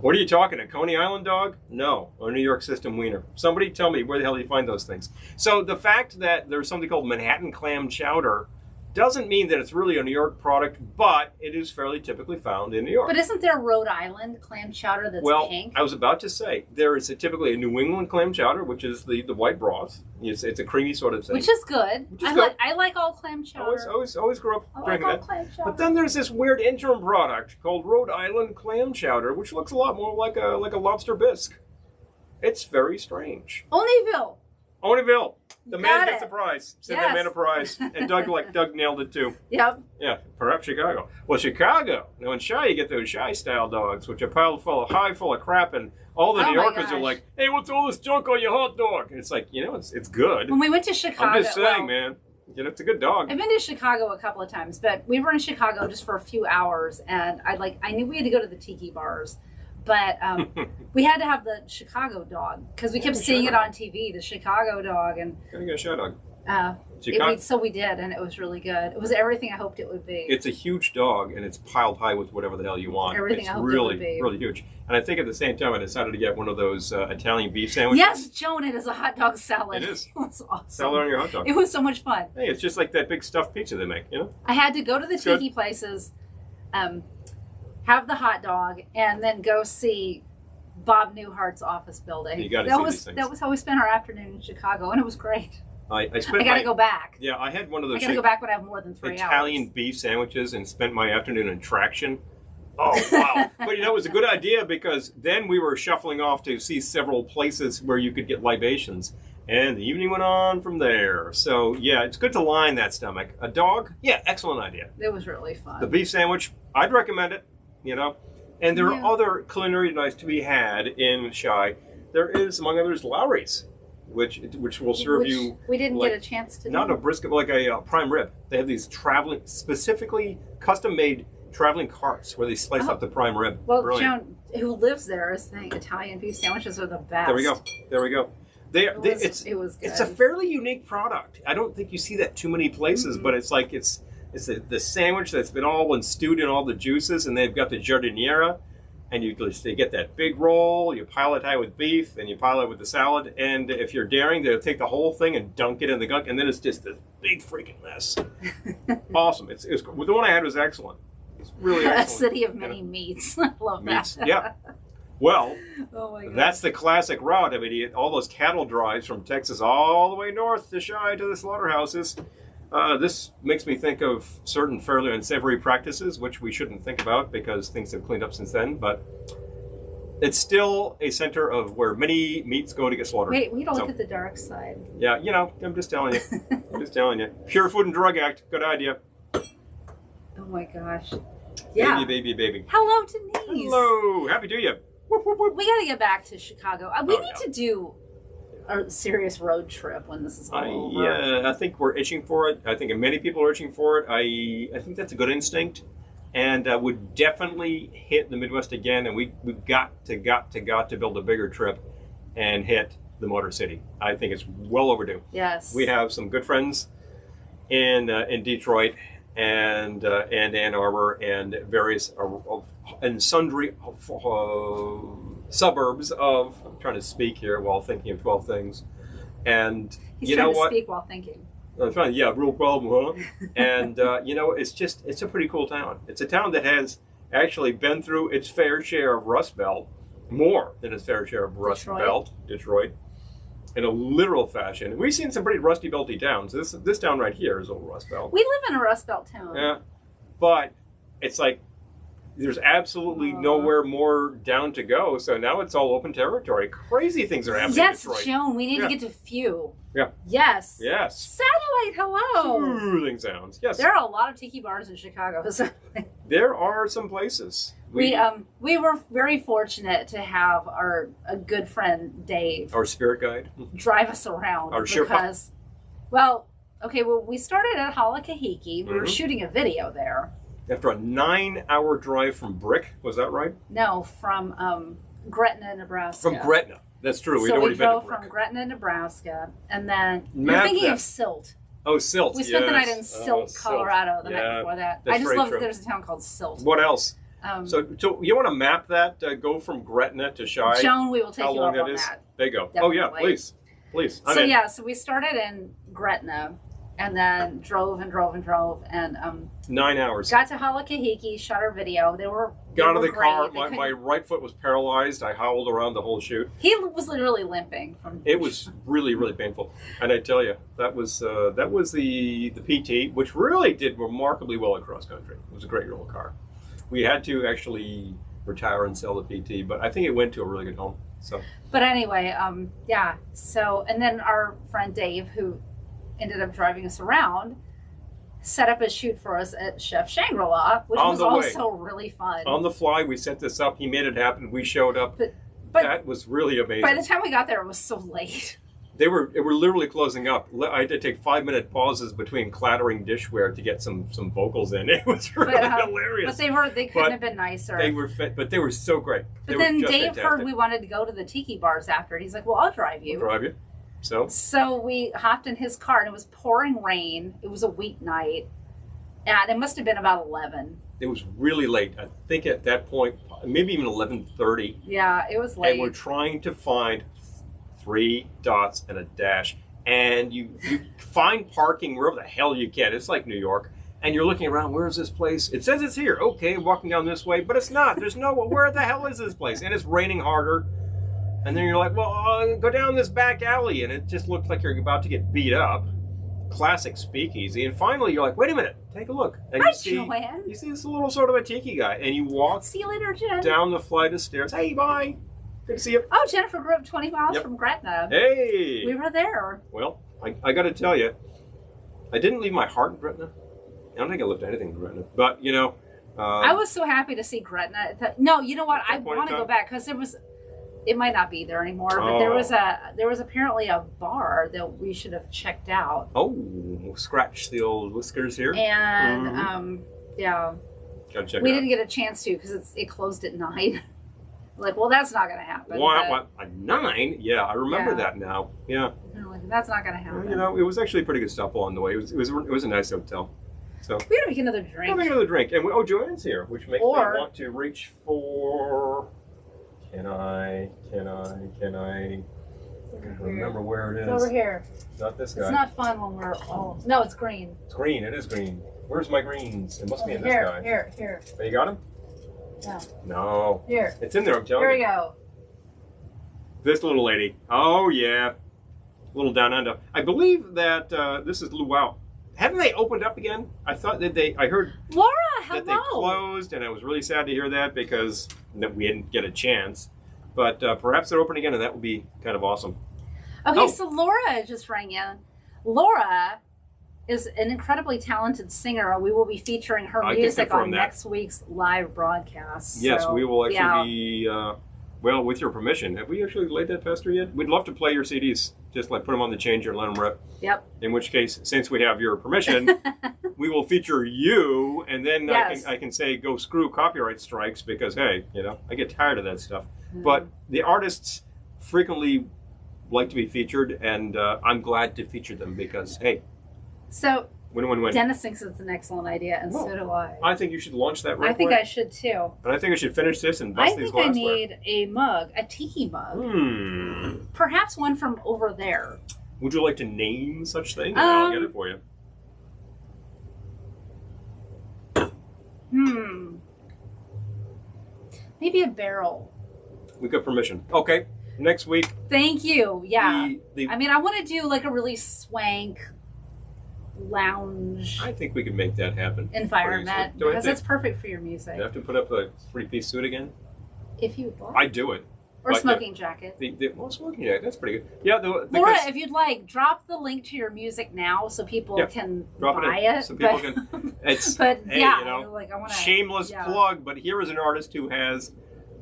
What are you talking, a Coney Island dog? No, a New York system wiener. Somebody tell me where the hell do you find those things? So the fact that there's something called Manhattan clam chowder doesn't mean that it's really a New York product, but it is fairly typically found in New York. But isn't there Rhode Island clam chowder that's pink? I was about to say, there is typically a New England clam chowder, which is the white broth. It's a creamy sort of thing. Which is good. I like all clam chowder. Always grew up drinking that. Clam chowder. But then there's this weird interim product called Rhode Island clam chowder, which looks a lot more like a lobster bisque. It's very strange. Onlyville. The man gets a prize. Send that man a prize. And Doug nailed it too. Yep. Yeah, perhaps Chicago. Well, Chicago. Now in Chi, you get those Chi style dogs, which are full of crap, and all the New Yorkers are like, "Hey, what's all this junk on your hot dog?" And it's like, it's good. When we went to Chicago, I'm just saying, man. It's a good dog. I've been to Chicago a couple of times, but we were in Chicago just for a few hours, and I knew we had to go to the tiki bars. But we had to have the Chicago dog because we kept seeing it on TV, the Chicago dog. And gotta get a show dog. So we did, and it was really good. It was everything I hoped it would be. It's a huge dog, and it's piled high with whatever the hell you want. Everything it's I hoped really, it would be. really huge. And I think at the same time, I decided to get one of those Italian beef sandwiches. Yes, Joan, it is a hot dog salad. It is. It was awesome. Salad on your hot dog. It was so much fun. Hey, it's just like that big stuffed pizza they make, I had to go to the tiki places, have the hot dog, and then go see Bob Newhart's office building. You gotta see these things. That was how we spent our afternoon in Chicago, and it was great. I gotta go back. Yeah, I had one of those. I gotta go back when I have more than 3 hours. Italian beef sandwiches and spent my afternoon in Traction. Oh wow! But it was a good idea because then we were shuffling off to see several places where you could get libations, and the evening went on from there. So yeah, it's good to line that stomach. A dog, yeah, excellent idea. It was really fun. The beef sandwich, I'd recommend it. And there are other culinary delights to be had in Chi. There is, among others, Lowry's, which will serve you. We didn't get a chance to. Not a brisket, like a prime rib. They have these specifically custom-made traveling carts where they slice up the prime rib. Well, Joan, who lives there, is saying Italian beef sandwiches are the best. There we go. It was good. It's a fairly unique product. I don't think you see that too many places, but it's like it's the sandwich that's been all stewed in all the juices, and they've got the giardiniera, and they get that big roll, you pile it high with beef, and you pile it with the salad, and if you're daring, they'll take the whole thing and dunk it in the gunk, and then it's just this big freaking mess. Awesome. It's the one I had was excellent. It's really excellent. A city of many meats. I love that. Yeah. Well, oh my God. That's the classic route. I mean, all those cattle drives from Texas all the way north to Chi to the slaughterhouses. This makes me think of certain fairly unsavory practices, which we shouldn't think about because things have cleaned up since then. But it's still a center of where many meats go to get slaughtered. Wait, we don't look at the dark side. Yeah, I'm just telling you. Pure Food and Drug Act, good idea. Oh my gosh. Yeah. Baby. Hello, Denise. Hello. Happy to you. We got to get back to Chicago. We need to do a serious road trip when this is all over. Yeah, I think we're itching for it. I think many people are itching for it. I think that's a good instinct, and would definitely hit the Midwest again. And we've got to build a bigger trip and hit the Motor City. I think it's well overdue. Yes, we have some good friends in Detroit and Ann Arbor and various and sundry suburbs of. I'm trying to speak here while thinking of 12 things, and he's you know trying what? to speak while thinking. I'm trying. Yeah, real problem, huh? And it's a pretty cool town. It's a town that has actually been through its fair share of Rust Belt, more than its fair share of Rust Belt, Detroit, in a literal fashion. We've seen some pretty rusty belty towns. This town right here is old Rust Belt. We live in a Rust Belt town. Yeah, but it's like there's absolutely nowhere more down to go. So now it's all open territory. Crazy things are happening in Detroit. Yes, Joan, we need to get to Few. Yeah. Yes. Yes. Satellite, hello. Soothing sounds. Yes. There are a lot of tiki bars in Chicago. So there are some places. We were very fortunate to have a good friend Dave, our spirit guide, drive us around we started at Halakahiki. We were shooting a video there, After a 9-hour drive from Brick, was that right? No, from Gretna, Nebraska. From Gretna. That's true. We'd So already we been to drove Brick. from Gretna, Nebraska, and then Map you're thinking that. of Silt. Oh, Silt. We spent the night in yes. Silt, Silt. Colorado, the Yeah, night before that. that's I just very love true. that there's a town called Silt. What else? So, So you want to map that? Go from Gretna to Shai? Joan, we will take How you long up that on is? that. There you go. Oh, yeah, Definitely. please. So yeah, so we started in Gretna, and then drove, and 9 hours. got to Halakahiki, shot our video. They were Got out of they the were car. great. They My right foot was paralyzed. I howled around the whole shoot. He was literally limping. It was really, really painful. And I tell you, that was the PT, which really did remarkably well in cross country. It was a great little car. We had to actually retire and sell the PT, but I think it went to a really good home. So. But anyway, yeah. So, and then our friend Dave, who ended up driving us around, set up a shoot for us at Chef Shangri-La, which On was the way. also really fun. On the fly, we set this up. He made it happen. We showed up. But That was really amazing. by the time we got there, it was so late. They were literally closing up. I had to take 5-minute pauses between clattering dishware to get some vocals in. It was really hilarious. But they couldn't But have been nicer. They were fit, but they were so great. They But were then just Dave fantastic. heard we wanted to go to the tiki bars after. He's like, "Well, I'll drive you." Drive you. So we hopped in his car, and it was pouring rain. It was a weeknight, and it must have been about 11. it was really late. I think at that point, maybe even 11:30. Yeah, it was late. And we're trying to find 3 dots and a dash. And you find parking wherever the hell you can. It's like New York. And you're looking around, where's this place? It says it's here. Okay, walking down this way, but it's not. There's no, where the hell is this place? And it's raining harder. And then you're like, well, go down this back alley. And it just looks like you're about to get beat up. Classic speakeasy. And finally you're like, wait a minute, take a look. And Hi, you see, Joanne. you see this little sort of a tiki guy. And you walk See you later, Jen. down the flight of stairs. Hey, bye. Good to see you. Oh, Jennifer grew up 20 miles Yep. from Gretna. Hey. We were there. Well, I got to tell you, I didn't leave my heart in Gretna. I don't think I left anything in Gretna. But, you know. I was so happy to see Gretna. No, you know what? I At that point in want to go time? back because it might not be there anymore, but there was apparently a bar that we should have checked out. Oh, scratch the old whiskers here. And, yeah, Gotta check we it out. didn't get a chance to because it closed at 9. Like, well, that's not going to happen. What? At 9? Yeah, I remember Yeah. that now. Yeah. But, like, that's not going to happen. You know, it was actually a pretty good stop along the way. It was a nice hotel. So. We gotta make another I'll drink. make another drink. And Joanne's here, which makes Or- me want to reach for. Can I remember where it is? It's over here. Not this guy. It's not fun when we're all. No, it's green. It's green. It is green. Where's my greens? It must be in this Here, guy. here. Oh, you got him? No. No. Here. It's in there, I'm telling Here you. we go. This little lady. Oh, yeah. Little down under. I believe that this is Luau. Haven't they opened up again? I thought that I heard Laura, that they hello. closed, and I was really sad to hear that because we didn't get a chance. But perhaps they're open again, and that would be kind of awesome. Okay, Oh. so Laura just rang in. Laura is an incredibly talented singer, and we will be featuring her I can music confirm on that. next week's live broadcast. Yes, So, we will actually yeah. be, well, with your permission. Have we actually laid that past her yet? We'd love to play your CDs, just like put them on the changer and let them rip. Yep. In which case, since we have your permission, we will feature you, and then Yes. I can say go screw copyright strikes because, hey, you know, I get tired of that stuff. Mm. But the artists frequently like to be featured, and I'm glad to feature them because, hey, So win-win-win. Dennis thinks it's an excellent idea, and so do I. I think you should launch that right I think away. I should too. And I think I should finish this and I bust these think I glassware. need a mug, a tiki mug. Perhaps one from over there. Would you like to name such thing? And I'll get it for you. Maybe a barrel. We got permission. Okay. Next week. Thank you. Yeah. the I mean, I want to do like a really swank lounge I think we could make that happen. environment Do I have because to- it's perfect for your music. Do I have to put up a 3-piece suit again? If you'd like. I'd do it. Or Like smoking jacket. Well, smoking jacket, that's pretty good. Yeah, Laura, because if you'd like, drop the link to your music now so people Yeah, can drop buy it in it. so people but, can. It's but hey, yeah, you know, like I want to. shameless plug. But here is an artist who has.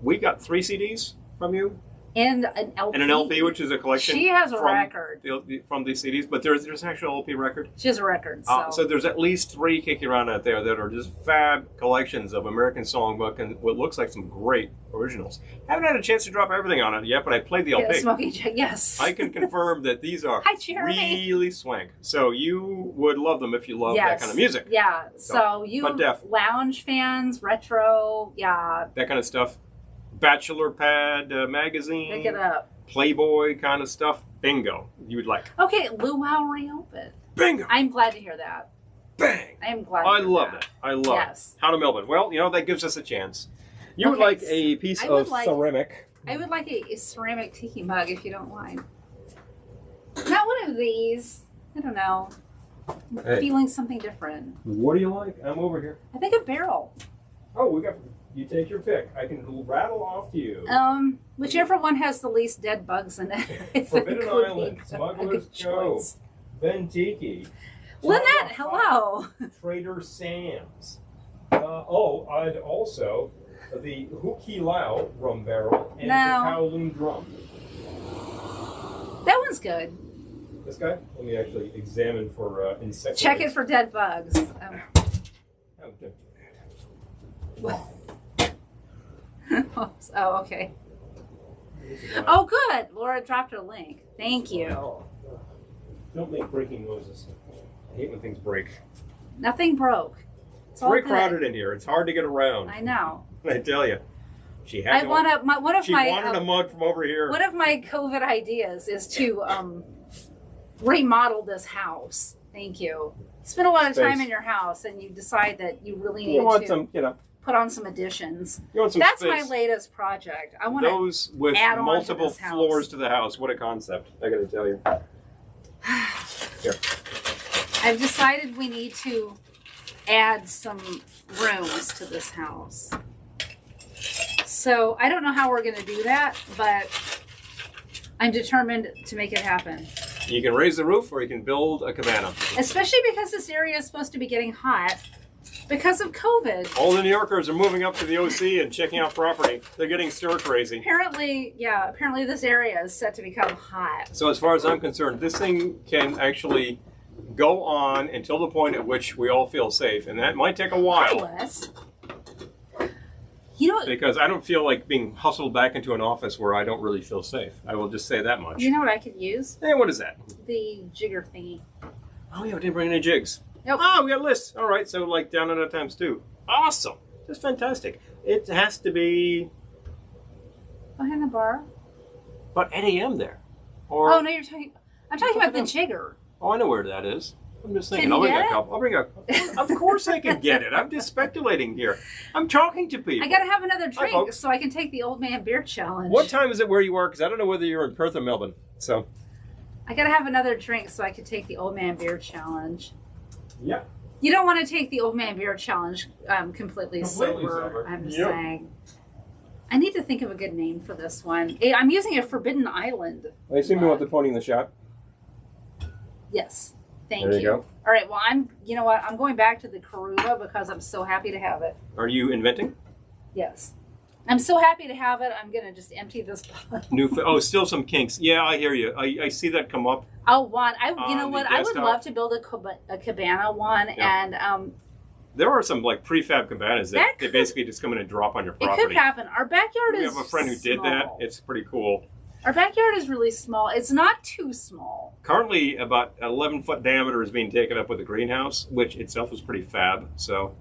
We got 3 CDs from you, And an LP. And an LP, which is a collection. She has a from record. From these CDs, but there's an actual LP record. She has a record. So there's at least 3 kicking around out there that are just fab collections of American songbook and what looks like some great originals. Haven't had a chance to drop everything on it yet, but I played the LP. Yeah, Smoking Jack, yes. I can confirm that these are Hi, Jeremy. really swank. So you would love them if you love that kind of music. Yeah. So you lounge fans, retro, yeah. That kind of stuff. Bachelor Pad magazine. Pick it up. Playboy kind of stuff. Bingo. You would like. Okay, Luau reopened. Bingo. I'm glad to hear that. Bang. I am glad I love that. I love it. How to Melbourne. Well, that gives us a chance. You would like a piece of ceramic. I would like a ceramic tiki mug if you don't mind. Not one of these. I don't know. I'm feeling something different. What do you like? I'm over here. I think a barrel. Oh, you take your pick. I can rattle off to you. Whichever one has the least dead bugs in it. Forbidden Island, Smuggler's Cove, Velvetiki. Lynette, hello. Trader Sam's. I'd also the Huki Lao rum barrel and the Kowloon drum. That one's good. This guy? Let me actually examine for insects. Check it for dead bugs. Oh, okay. Oh, good. Laura dropped her link. Thank you. Don't make breaking noises. I hate when things break. Nothing broke. It's very crowded in here. It's hard to get around. I know. I tell you. She wanted a mug from over here. One of my COVID ideas is to remodel this house. Thank you. You spend a lot of time in your house, and you decide that you really need to put on some additions. That's my latest project. I want those with multiple floors to the house. What a concept! I got to tell you. Here. I've decided we need to add some rooms to this house. So I don't know how we're going to do that, but I'm determined to make it happen. You can raise the roof or you can build a cabana. Especially because this area is supposed to be getting hot because of COVID. All the New Yorkers are moving up to the OC and checking out property. They're getting stir crazy. Apparently this area is set to become hot. So as far as I'm concerned, this thing can actually go on until the point at which we all feel safe. And that might take a while. Hi, Wes. Because I don't feel like being hustled back into an office where I don't really feel safe. I will just say that much. You know what I could use? Hey, what is that? The jigger thingy. Oh, yeah, we didn't bring any jigs. Nope. Oh, we got lists. All right, so like down and out times 2. Awesome. Just fantastic. It has to be... Behind the bar? About 8 a.m. there. Or... Oh, no, I'm talking about the jigger. Oh, I know where that is. I'm just thinking. Can you I'll get bring a couple. I'll bring a... Of course I can get it. I'm just speculating here. I'm talking to people. I got to have another drink so I can take the old man beer challenge. What time is it where you are? Because I don't know whether you're in Perth or Melbourne. So... I got to have another drink so I can take the old man beer challenge. Yeah. You don't want to take the old man beer challenge completely sober. I'm just saying. I need to think of a good name for this one. I'm using a Forbidden Island. I assume you want the pony in the shot. Yes. Thank you. There you go. All right. Well, you know what? I'm going back to the Karuba because I'm so happy to have it. Are you inventing? Yes. I'm so happy to have it. I'm going to just empty this bottle. Still some kinks. Yeah, I hear you. I see that come up. You know what? I would love to build a cabana one, and there are some like prefab cabanas that they basically just come in and drop on your property. It could happen. Our backyard is We have a friend who did that. It's pretty cool. Our backyard is really small. It's not too small. Currently, about 11-foot diameter is being taken up with a greenhouse, which itself is pretty fab. So,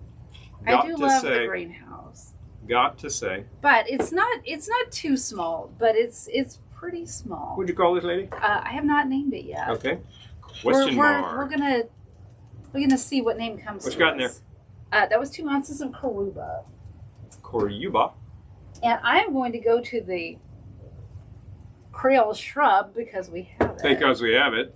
I do love the greenhouse. Got to say, but it's not too small, but it's pretty small. What'd you call this lady? I have not named it yet. Okay. Question mark. We're gonna see what name comes. What you got in there? That was 2 ounces of Karuba. Karuba. And I'm going to go to the Creole shrub because we have it. Because we have it.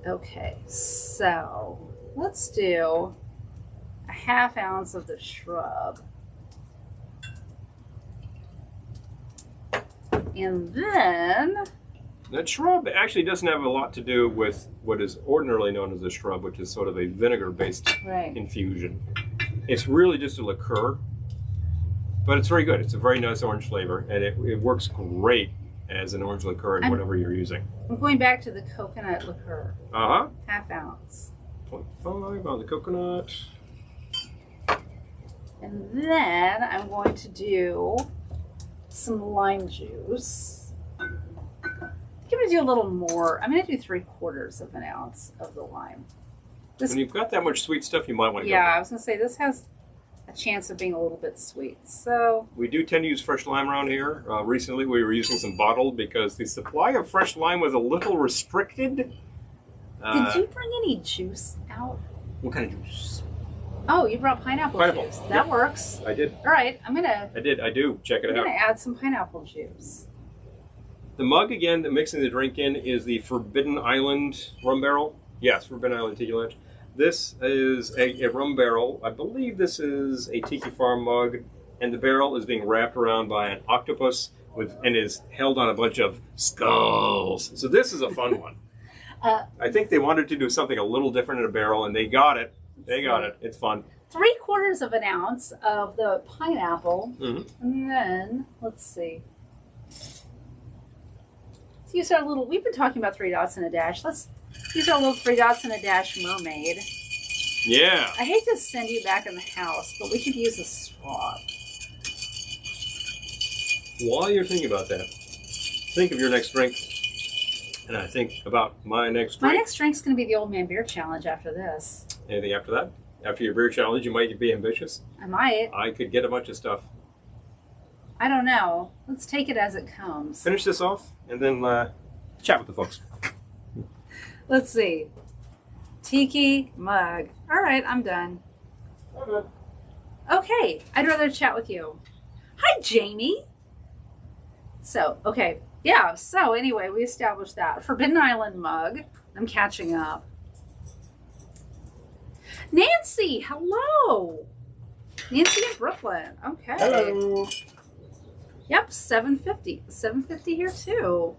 Okay, so let's do a ½ ounce of the shrub. And then... That shrub actually doesn't have a lot to do with what is ordinarily known as a shrub, which is sort of a vinegar-based infusion. It's really just a liqueur. But it's very good. It's a very nice orange flavor, and it works great as an orange liqueur in whatever you're using. I'm going back to the coconut liqueur. Uh-huh. Half ounce. 0.5 on the coconut. And then I'm going to do some lime juice. I'm going to do a little more. I'm going to do 3/4 of an ounce of the lime. When you've got that much sweet stuff, you might want to go. Yeah, I was going to say this has a chance of being a little bit sweet. So we do tend to use fresh lime around here. Recently, we were using some bottled because the supply of fresh lime was a little restricted. did you bring any juice out? What kind of juice? Oh, you brought pineapple juice. That works. I did. All right, I do. Check it out. I'm gonna add some pineapple juice. The mug again that mixing the drink in is the Forbidden Island rum barrel. Yes, Forbidden Island Tiki Lounge. This is a rum barrel. I believe this is a Tiki Farm mug, and the barrel is being wrapped around by an octopus and is held on a bunch of skulls. So this is a fun one. I think they wanted to do something a little different in a barrel, and they got it. They got it. It's fun. 3/4 of an ounce of the pineapple, and then let's see. Let's use our little. We've been talking about 3 dots and a dash. Let's use our little 3 dots and a dash mermaid. Yeah. I hate to send you back in the house, but we could use a straw. While you're thinking about that, think of your next drink, and I think about my next drink. My next drink's going to be the Old Man Beer Challenge after this. Anything after that? After your beer challenge, you might be ambitious. I might. I could get a bunch of stuff. I don't know. Let's take it as it comes. Finish this off, and then chat with the folks. Let's see. Tiki mug. All right, I'm done. Okay. Okay, I'd rather chat with you. Hi, Jamie. So, okay. Yeah, so anyway, we established that. Forbidden Island mug. I'm catching up. Nancy, hello. Nancy in Brooklyn. Okay. Hello. Yep, $7.50. $7.50 here too. Oh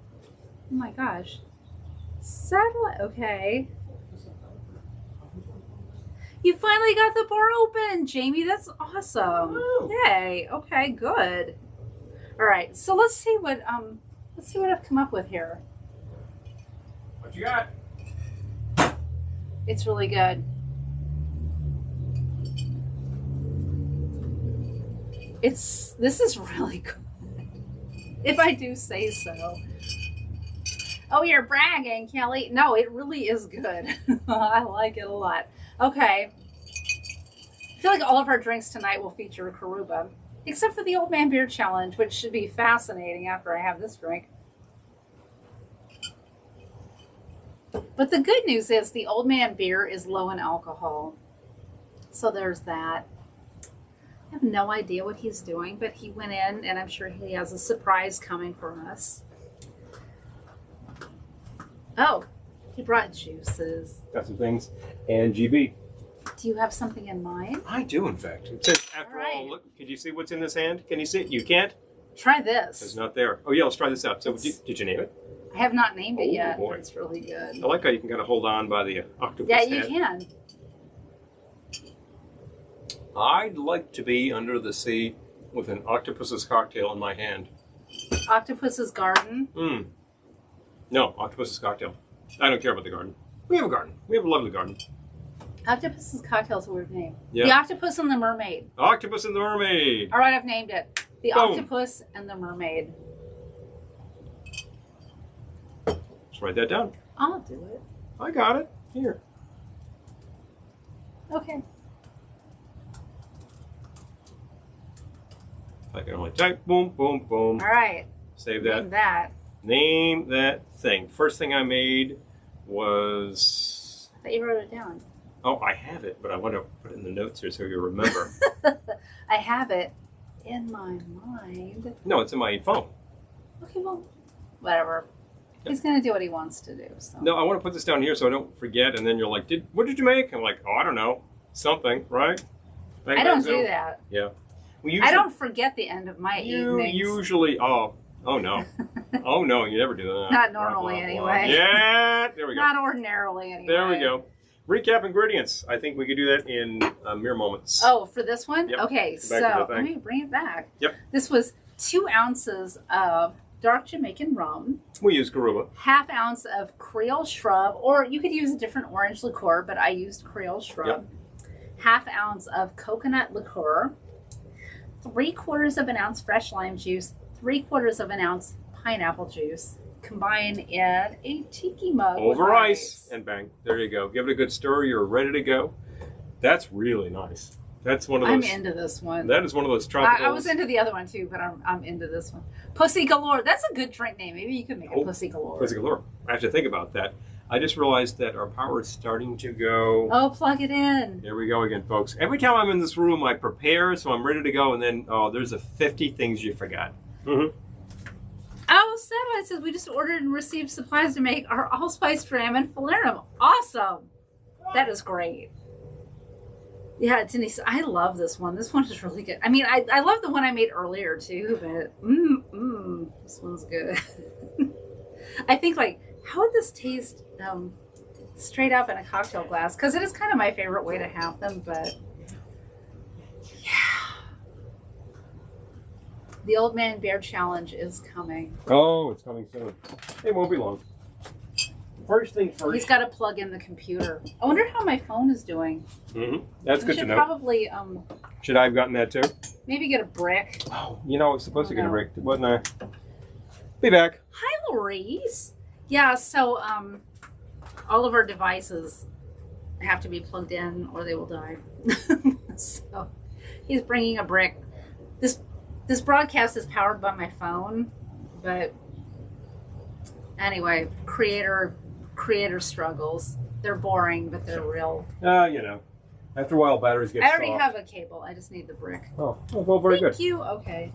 my gosh. Satellite. Okay. You finally got the bar open, Jamie. That's awesome. Woo. Yay. Okay, good. All right. So let's see what I've come up with here. What you got? It's really good. This is really good. If I do say so. Oh, you're bragging, Kelly. No, it really is good. I like it a lot. Okay. I feel like all of our drinks tonight will feature a Karuba, except for the Old Man Beer Challenge, which should be fascinating after I have this drink. But the good news is the Old Man Beer is low in alcohol. So there's that. I have no idea what he's doing, but he went in, and I'm sure he has a surprise coming for us. Oh, he brought juices. Got some things. And GB. Do you have something in mind? I do, in fact. It says, after all, look, can you see what's in this hand? Can you see it? You can't? Try this. It's not there. Oh, yeah, let's try this out. So, did you name it? I have not named it yet. Boy. But it's really good. I like how you can kind of hold on by the octopus Yeah, head. you can. I'd like to be under the sea with an octopus's cocktail in my hand. Octopus's garden. No, octopus's cocktail. I don't care about the garden. We have a garden. We have a lovely garden. Octopus's cocktail is a weird name. Yeah. The Octopus and the Mermaid. Octopus and the Mermaid. All right, I've named it. The Boom. Octopus and the Mermaid. Let's write that down. I'll do it. I got it. Here. Okay. I can only type. Boom, boom, boom. All right. Save that. Name that. Name that thing. First thing I made was... I thought you wrote it down. Oh, I have it, but I want to put it in the notes here so you remember. I have it in my mind. No, it's in my phone. Okay, well, whatever. He's going to do what he wants to do. So. No, I want to put this down here so I don't forget, and then you're like, what did you make? I'm like, oh, I don't know. Something, right? Bang, I don't bang, do that. Yeah. I don't forget the end of my evenings. Usually, oh no. Oh no, you never do that. Not normally, anyway. Yeah, there we go. Not ordinarily, anyway. There we go. Recap ingredients. I think we could do that in mere moments. Oh, for this one? Yep. Okay, so let me bring it back. Yep. This was 2 ounces of dark Jamaican rum. We use Garuba. 1/2 ounce of Creole shrub, or you could use a different orange liqueur, but I used Creole shrub. Yep. 1/2 ounce of coconut liqueur. 3/4 of an ounce fresh lime juice. 3/4 of an ounce pineapple juice. Combine in a tiki mug over ice, and bang, there you go. Give it a good stir. You're ready to go. That's really nice. That's one of those. I'm into this one. That is one of those tropical. I was into the other one too, but I'm into this one. Pussy Galore. That's a good drink name. Maybe you could make it Pussy Galore. Pussy Galore. I have to think about that. I just realized that our power is starting to go. Oh, plug it in. There we go again, folks. Every time I'm in this room, I prepare, so I'm ready to go, and then, there's 50 things you forgot. Mm-hmm. Oh, Satellite says we just ordered and received supplies to make our allspice dram and falernum. Awesome. That is great. Yeah, Denise, I love this one. This one is really good. I mean, I love the one I made earlier too, but this one's good. I think, like, how would this taste straight up in a cocktail glass? Because it is kind of my favorite way to have them, but yeah. The Old Man Bear Challenge is coming. Oh, it's coming soon. It won't be long. First thing first. He's got to plug in the computer. I wonder how my phone is doing. Mm-hmm. That's good to know. Probably. Should I have gotten that too? Maybe get a brick. Oh, I was supposed to get a brick, wasn't I? Be back. Hi, Louise. Yeah. So, all of our devices have to be plugged in, or they will die. So, he's bringing a brick. This broadcast is powered by my phone, but anyway, creator struggles. They're boring, but they're real. After a while, batteries get soft. I already have a cable. I just need the brick. Oh, well, very good. Thank you. Okay.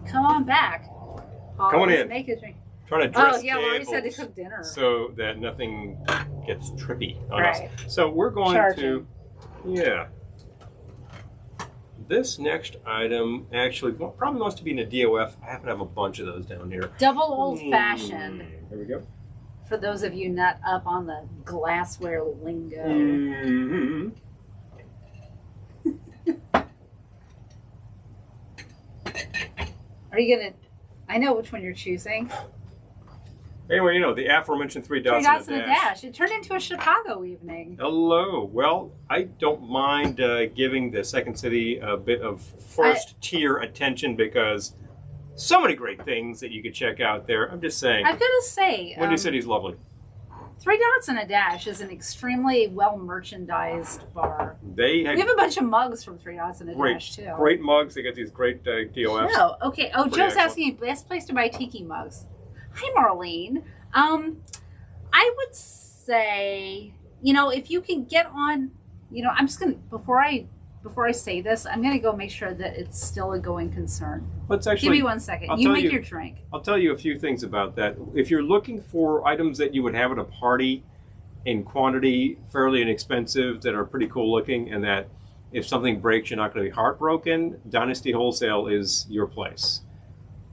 Come on back. Come on in. Make a drink. Trying to dress Laurie said to cook dinner. So that nothing gets trippy on right. us. So we're going to... Yeah. This next item actually probably wants to be in a DOF. I happen to have a bunch of those down here. Double old fashioned. There we go. For those of you not up on the glassware lingo. Mm-hmm. Are you gonna? I know which one you're choosing. Anyway, the aforementioned 3 dots and a dash. It turned into a Chicago evening. Hello. Well, I don't mind giving the Second City a bit of first-tier attention because so many great things that you could check out there. I'm just saying. I've got to say, Windy City's lovely. 3 Dots and a Dash is an extremely well-merchandised bar. We have a bunch of mugs from 3 Dots and a Dash, too. Great mugs. They got these great DOFs. Oh, okay. Oh, Joe's asking, best place to buy tiki mugs. Hi, Marlene. I would say, if you can get on, I'm just going to, before I say this, I'm going to go make sure that it's still a going concern. Give me 1 second. You make your drink. I'll tell you a few things about that. If you're looking for items that you would have at a party in quantity, fairly inexpensive, that are pretty cool looking, and that if something breaks, you're not going to be heartbroken, Dynasty Wholesale is your place.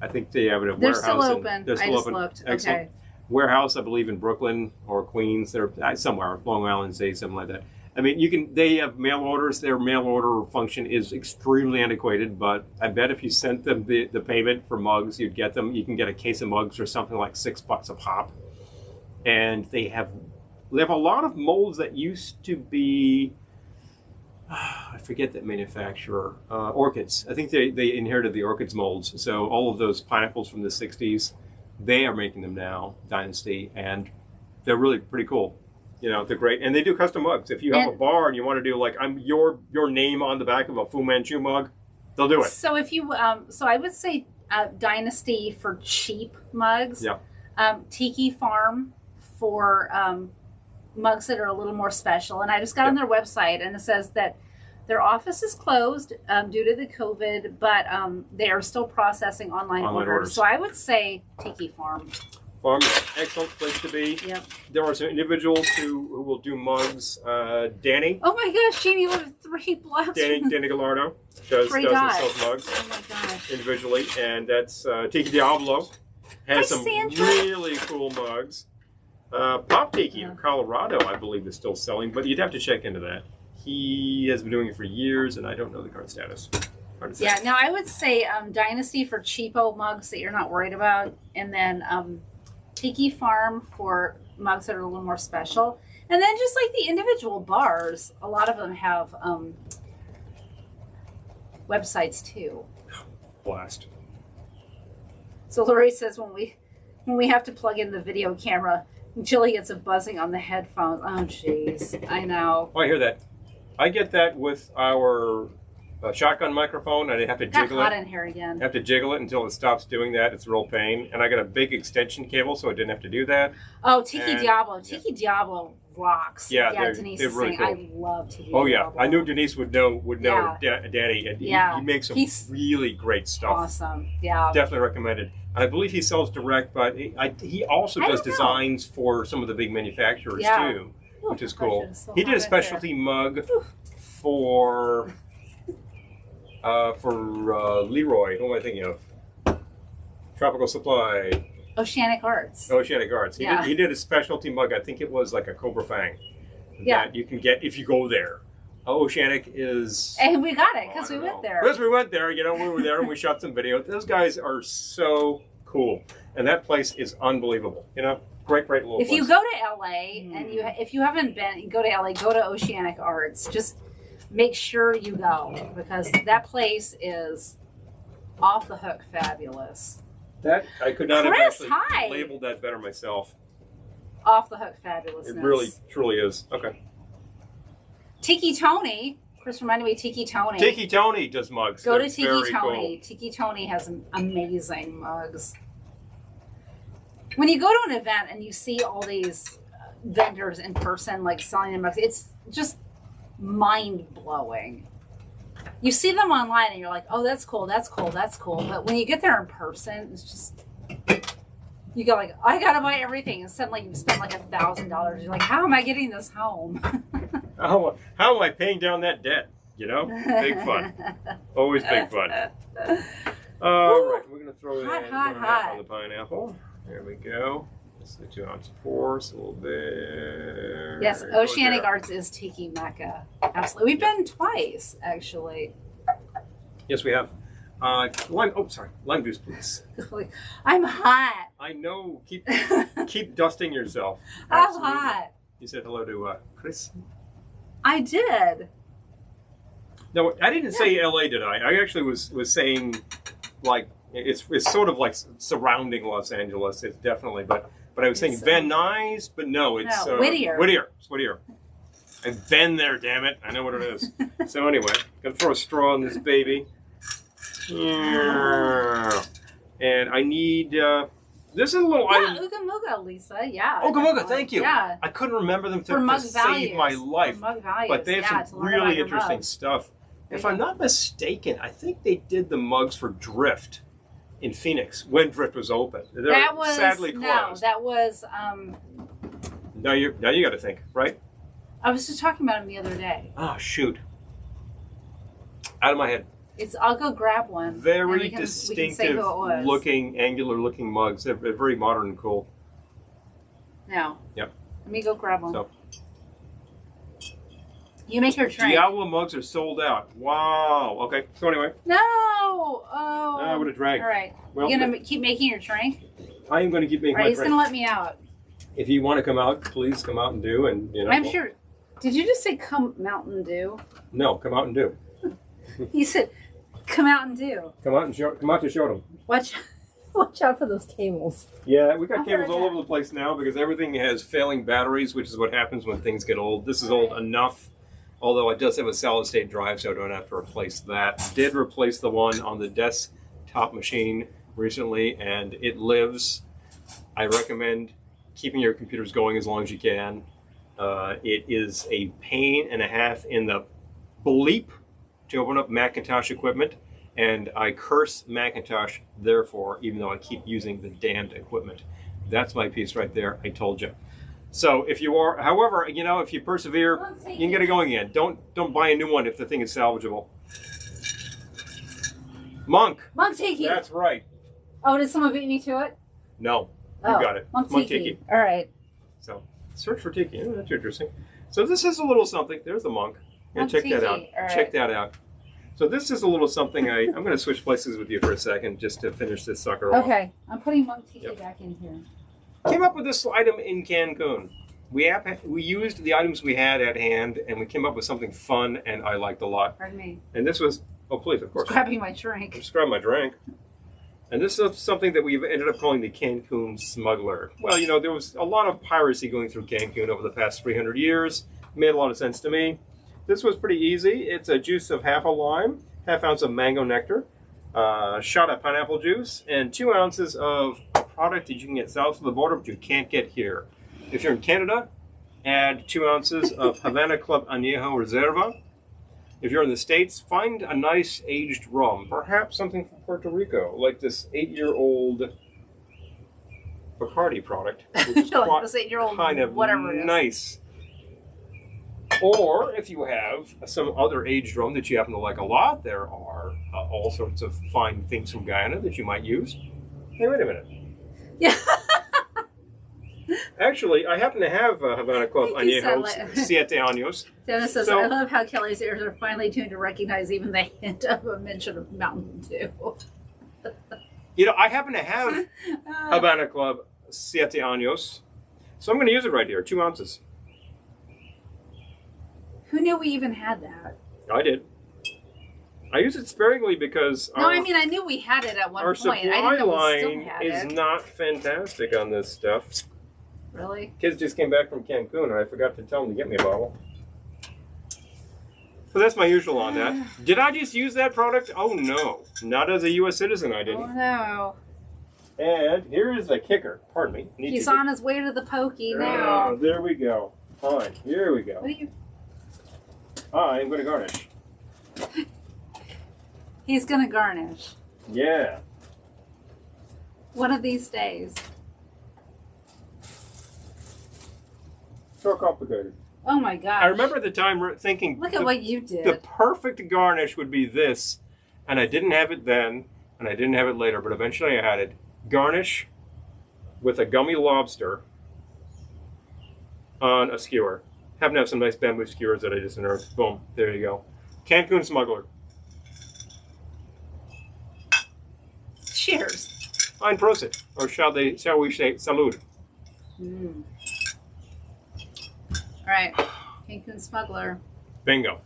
I think they have it at Warehouse. They're still open. They're still I just open. looked. Excellent. Okay. Warehouse, I believe, in Brooklyn or Queens. They're somewhere, Long Island State, something like that. I mean, they have mail orders. Their mail order function is extremely antiquated, but I bet if you sent them the payment for mugs, you'd get them. You can get a case of mugs for something like $6 a pop. And they have a lot of molds that used to be, I forget that manufacturer, Orchids. I think they inherited the Orchids molds. So all of those pineapples from the 60s, they are making them now, Dynasty, and they're really pretty cool. They're great. And they do custom mugs. If you have a bar and you want to do your name on the back of a Fu Manchu mug, they'll do it. So if you, so I would say Dynasty for cheap mugs. Yeah. Tiki Farm for mugs that are a little more special. And I just got on their website and it says that their office is closed due to the COVID, but they are still processing online orders. So I would say Tiki Farm. Farm, excellent place to be. Yep. There are some individuals who will do mugs. Danny. Oh my gosh, Jamie, with 3 blocks. Danny Gallardo does himself mugs. Oh my gosh. Individually, and that's Tiki Diablo has some really cool mugs. Pop Tiki in Colorado, I believe, is still selling, but you'd have to check into that. He has been doing it for years, and I don't know the current status. Yeah, now I would say Dynasty for cheapo mugs that you're not worried about, and then Tiki Farm for mugs that are a little more special. And then just like the individual bars, a lot of them have websites too. Blast. So Lori says when we have to plug in the video camera, Jilly gets a buzzing on the headphones. Oh, jeez. I know. Oh, I hear that. I get that with our shotgun microphone. I have to jiggle hot it. in here again. I have to jiggle it until it stops doing that. It's a real pain. And I got a big extension cable, so I didn't have to do that. Oh, Tiki Diablo. Tiki Diablo rocks. Yeah, Denise they're is really saying, cool. I love Tiki Oh, Diablo. yeah. I knew Denise would know Yeah. Danny. And Yeah. he makes some He's really great stuff. awesome. Yeah. Definitely recommended. I believe he sells direct, but he also I does don't know. desigons for some of the big manufacturers Yeah. too, Ooh, which is gosh, cool. it's so He did hot a in specialty mug for Leroy. Who am I thinking of? Tropical Supply. Oceanic Arts. Oceanic Arts. Yeah. He did a specialty mug. I think it was like a Cobra Fang. Yeah. That you can get if you go there. Oceanic is. And we got it because we went there. Because we went there, we were there and we shot some video. Those guys are so cool, and that place is unbelievable. Great little If place. you go to LA and if you haven't been, you go to LA, go to Oceanic Arts. Just make sure you go because that place is off the hook fabulous. That I could not Chris, have actually hi. labeled that better myself. Off the hook fabulousness. It really, truly is. Okay. Tiki Tony. Chris reminded me of Tiki Tony. Tiki Tony does mugs. Go They're to Tiki very Tony. cool. Tiki Tony has amazing mugs. When you go to an event and you see all these vendors in person, like selling their mugs, it's just mind blowing. You see them online and you're like, oh, that's cool, that's cool, that's cool. But when you get there in person, it's just, you go like, I gotta buy everything. And suddenly you spend like $1,000. You're like, how am I getting this home? How am I paying down that debt? Big fun. Always big fun. All right, we're gonna throw in Hot. on the pineapple. There we go. Just the 2 ounce pour, so a little bit. Yes, Right Oceanic there. Arts is Tiki Mecca. Absolutely. We've been twice, actually. Yes, we have. Lime juice, please. I'm hot. I know. Keep dusting yourself. I'm Absolutely. hot. You said hello to Chris. I did. No, I didn't say L.A. Did I? I actually was saying like it's sort of like surrounding Los Angeles. It's definitely, but I was saying Van Nuys, but no, it's Whittier. Whittier. It's Whittier. I've been there. Damn it! I know what it is. So anyway, gonna throw a straw in this baby. Yeah. And I need. This is a little item. Ooga Mooga, Lisa. Yeah. Ooga Mooga, thank you. Yeah. I couldn't remember them For to mug save values. my life. For mug values. But they have yeah, some really interesting stuff. There If you I'm go. not mistaken, I think they did the mugs for Drift in Phoenix when Drift was open. They're That was sadly no. closed. That was. Now you got to think, right? I was just talking about him the other day. Oh shoot! Out of my head. I'll go grab one. and Very we can distinctive say who it was. looking, angular looking mugs. They're very modern and cool. No. Yep. Let me go grab one. So You make your drink. Diablo mugs are sold out. Wow. Okay. So anyway, No. Oh. what a drag. All right. Well, You gonna keep making your drink? I am going to keep making All right. my He's drink. gonna let me out. If you want to come out, please come out and do. And I'm sure. Did you just say come Mountain Dew? No, come out and do. He said, "Come out and do." Come out and show. Come out to show them. Watch out for those cables. Yeah, we got I've cables heard all that. over the place now because everything has failing batteries, which is what happens when things get old. This is old enough, although it does have a solid state drive, so I don't have to replace that. Did replace the one on the desktop machine recently, and it lives. I recommend keeping your computers going as long as you can. It is a pain and a half in the bleep to open up Macintosh equipment, and I curse Macintosh, therefore, even though I keep using the damned equipment. That's my piece right there. I told you. So if you are, however, if you persevere, you can get it going again. Don't buy a new one if the thing is salvageable. Monk. Monk Tiki. That's right. Oh, did someone beat me to it? No, you got it. Monk Monk Tiki. Tiki. All right. So Search for tiki. Oh, that's interesting. So this is a little something. There's the monk. Yeah, Monk check that tiki. out. All Check right. that out. So this is a little something. I'm going to switch places with you for a second just to finish this sucker off. Okay, I'm putting monk tiki Yep. back in here. Came up with this item in Cancun. We used the items we had at hand, and we came up with something fun, and I liked a lot. Pardon me. And this was, oh please, of course. Grabbing my I'm drink. just grabbing my drink. And this is something that we've ended up calling the Cancun smuggler. Well, you know, there was a lot of piracy going through Cancun over the past 300 years. It made a lot of sense to me. This was pretty easy. It's a juice of half a lime, half ounce of mango nectar, a shot of pineapple juice, and 2 ounces of a product that you can get south of the border, but you can't get here. If you're in Canada, add 2 ounces of Havana Club Añejo Reserva. If you're in the States, find a nice aged rum, perhaps something from Puerto Rico, like this 8-year-old Bacardi product, which is Like quite this 8-year-old kind of whatever it is. nice. Or if you have some other aged rum that you happen to like a lot, there are all sorts of fine things from Guyana that you might use. Hey, wait a minute. Yeah. Actually, I happen to have Havana Club Thank you, Añejo Sally. Siete Años. Dennis says, So- I love how Kelly's ears are finely tuned to recognize even the hint of a mention of Mountain Dew. You know, I happen to have Havana Club Siete Años, so I'm going to use it right here, 2 ounces. Who knew we even had that? I did. I use it sparingly because No, I mean, I knew we had it at one our point. I supply didn't know we still line had is it. not fantastic on this stuff. Really? Kids just came back from Cancun, and I forgot to tell them to get me a bottle. So that's my usual on that. Did I just use that product? Oh no, not as a U.S. citizen, I Oh, didn't. no. And here is the kicker. Pardon me. Need He's to on his way to the pokey now. Oh, there we go. Fine. Here we go. What are you... I'm going to garnish. He's going to garnish. Yeah. One of these days. So complicated. Oh, my gosh. I remember at the time thinking Look at what you did. the perfect garnish would be this, and I didn't have it then, and I didn't have it later, but eventually I had it. Garnish with a gummy lobster on a skewer. Happen to have some nice bamboo skewers that I just unearthed. Boom, there you go. Cancun smuggler. Cheers. Ein Prosit, or shall we say salud? Mm. All right. Cancun smuggler. Bingo.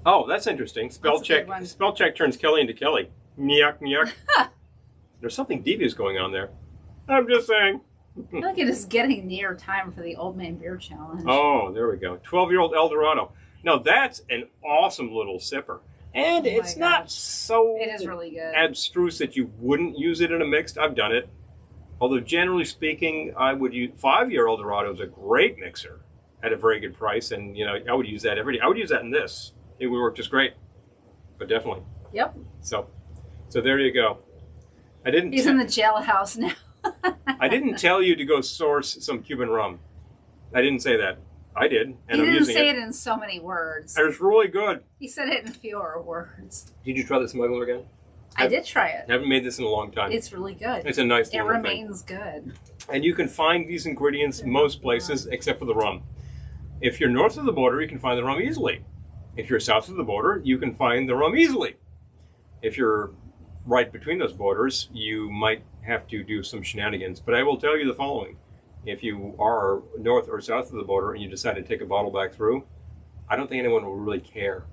Oh, that's interesting. Spell That's a good check. one. Spell check turns Kelly into Kelly. Nyuk nyuk. There's something devious going on there. I'm just saying. I feel like it is getting near time for the Old Man Beer Challenge. Oh, there we go. 12-year-old El Dorado. Now that's an awesome little sipper, and Oh my it's not gosh. so It is really good. abstruse that you wouldn't use it in a mixed. I've done it. Although generally speaking, I would use 5-year El Dorado is a great mixer at a very good price, and you know I would use that every day. I would use that in this. It would work just great. But definitely. Yep. So there you go. I didn't. He's in the jailhouse now. I didn't tell you to go source some Cuban rum. I didn't say that. I did, and He I'm didn't using say it. it in so many words. It was really good. He said it in fewer words. Did you try the smuggler again? I did try it. I haven't made this in a long time. It's really good. It's a nice It little thing. remains good. And you can find these ingredients most places except for the rum. If you're north of the border, you can find the rum easily. If you're south of the border, you can find the rum easily. If you're right between those borders, you might have to do some shenanigans. But I will tell you the following. If you are north or south of the border and you decide to take a bottle back through, I don't think anyone will really care.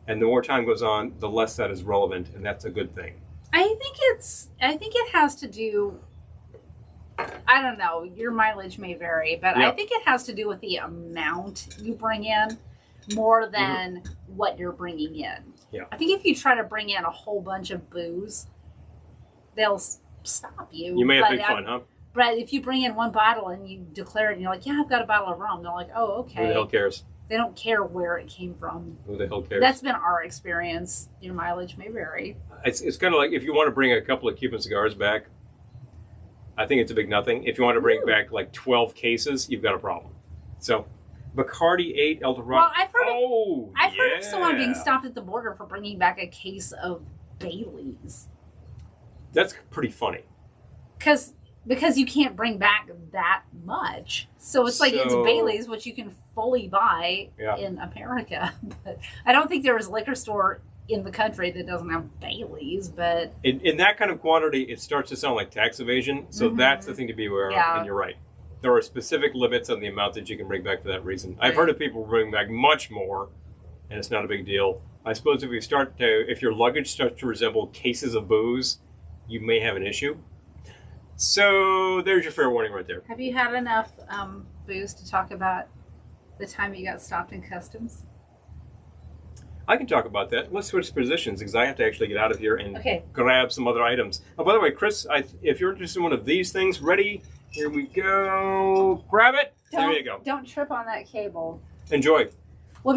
And the more time goes on, the less that is relevant, and that's a good thing. I think it has to do, I don't know, your mileage may vary, but I Yep. think it has to do with the amount you bring in more than what you're bringing in. Yeah. I think if you try to bring in a whole bunch of booze, they'll stop you. You may have But big fun, huh? But if you bring in one bottle and you declare it and you're like, yeah, I've got a bottle of rum, they're like, oh, Who the hell okay. cares? They don't care where it came from. Who the hell cares? That's been our experience. Your mileage may vary. It's kind of like if you want to bring a couple of Cuban cigars back, I think it's a big nothing. If you want to bring Ooh. back like 12 cases, you've got a problem. So, Bacardi 8 El Dorado. Well, I've heard of someone being yeah. stopped at the border for bringing back a case of Baileys. That's pretty funny. Because because you can't bring back that much. So it's like it's Bailey's, which you can fully buy in America. But I don't think there is a liquor store in the country that doesn't have Bailey's. But in that kind of quantity, it starts to sound like tax evasion. So that's the thing to be aware of. And you're right. There are specific limits on the amount that you can bring back for that reason. I've heard of people bring back much more, and it's not a big deal. I suppose if your luggage starts to resemble cases of booze, you may have an issue. So there's your fair warning right there. Have you had enough booze to talk about the time you got stopped in customs? I can talk about that. Let's switch positions because I have to actually get out of here and grab some other items. Oh, by the way, Chris, if you're interested in one of these things, ready? Here we go. Grab it. There you go. Don't trip on that cable. Enjoy. We'll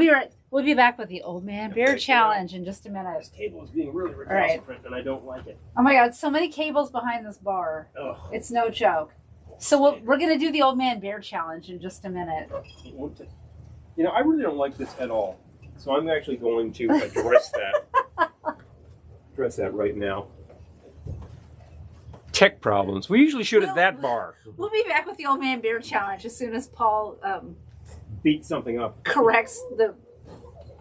be back with the Old Man Beer Challenge in just a minute. This cable is being really recalcitrant, and I don't like it. Oh my God, so many cables behind this bar. Ugh. It's no joke. So we're going to do the Old Man Beer Challenge in just a minute. You know, I really don't like this at all. So I'm actually going to address that. Address that right now. Tech problems. We usually shoot at that bar. We'll be back with the Old Man Beer Challenge as soon as Paul beats something up. Corrects the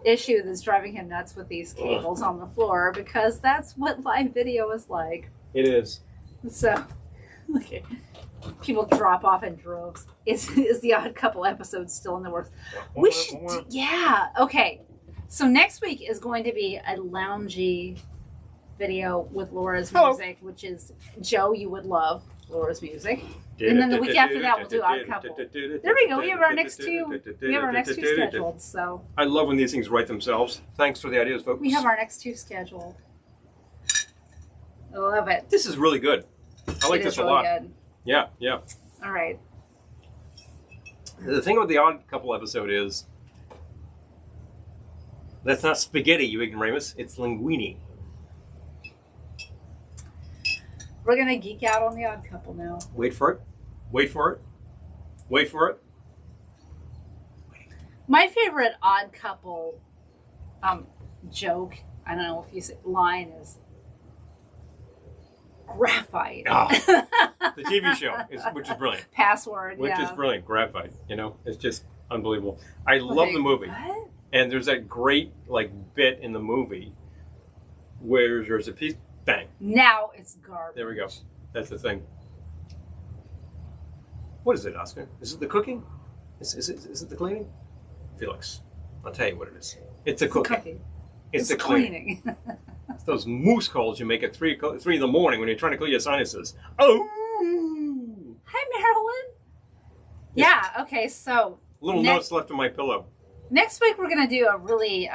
issue that's driving him nuts with these cables on the floor, because that's what live video is like. It is. So, okay. People drop off in droves. Is the Odd Couple episode still in the works? We should, okay. So next week is going to be a loungy video with Laura's music, which is, Joe, you would love Laura's music. And then the week after that, we'll do Odd Couple. There we go. We have our next two. We have our next two scheduled. So I love when these things write themselves. Thanks for the ideas, folks. We have our next two scheduled. I love it. This is really good. I like this a lot. Good. Yeah. All right. The thing with the Odd Couple episode is that's not spaghetti, you ignoramus. It's linguine. We're going to geek out on the Odd Couple now. Wait for it. My favorite Odd Couple joke, I don't know if you say line, is graphite. Oh, the TV show, which is brilliant. Password, which is brilliant. Graphite, it's just unbelievable. I love the movie. What? And there's that great bit in the movie where there's a piece, bang. Now it's garbage. There we go. That's the thing. What is it, Oscar? Is it the cooking? Is it the cleaning? Felix, I'll tell you what it is. It's the cooking. It's the cleaning. It's those moose calls you make at 3 in the morning when you're trying to clear your sinuses. Oh! Hi, Marilyn. Yeah, okay, so... Little notes left on my pillow. Next week we're going to do a really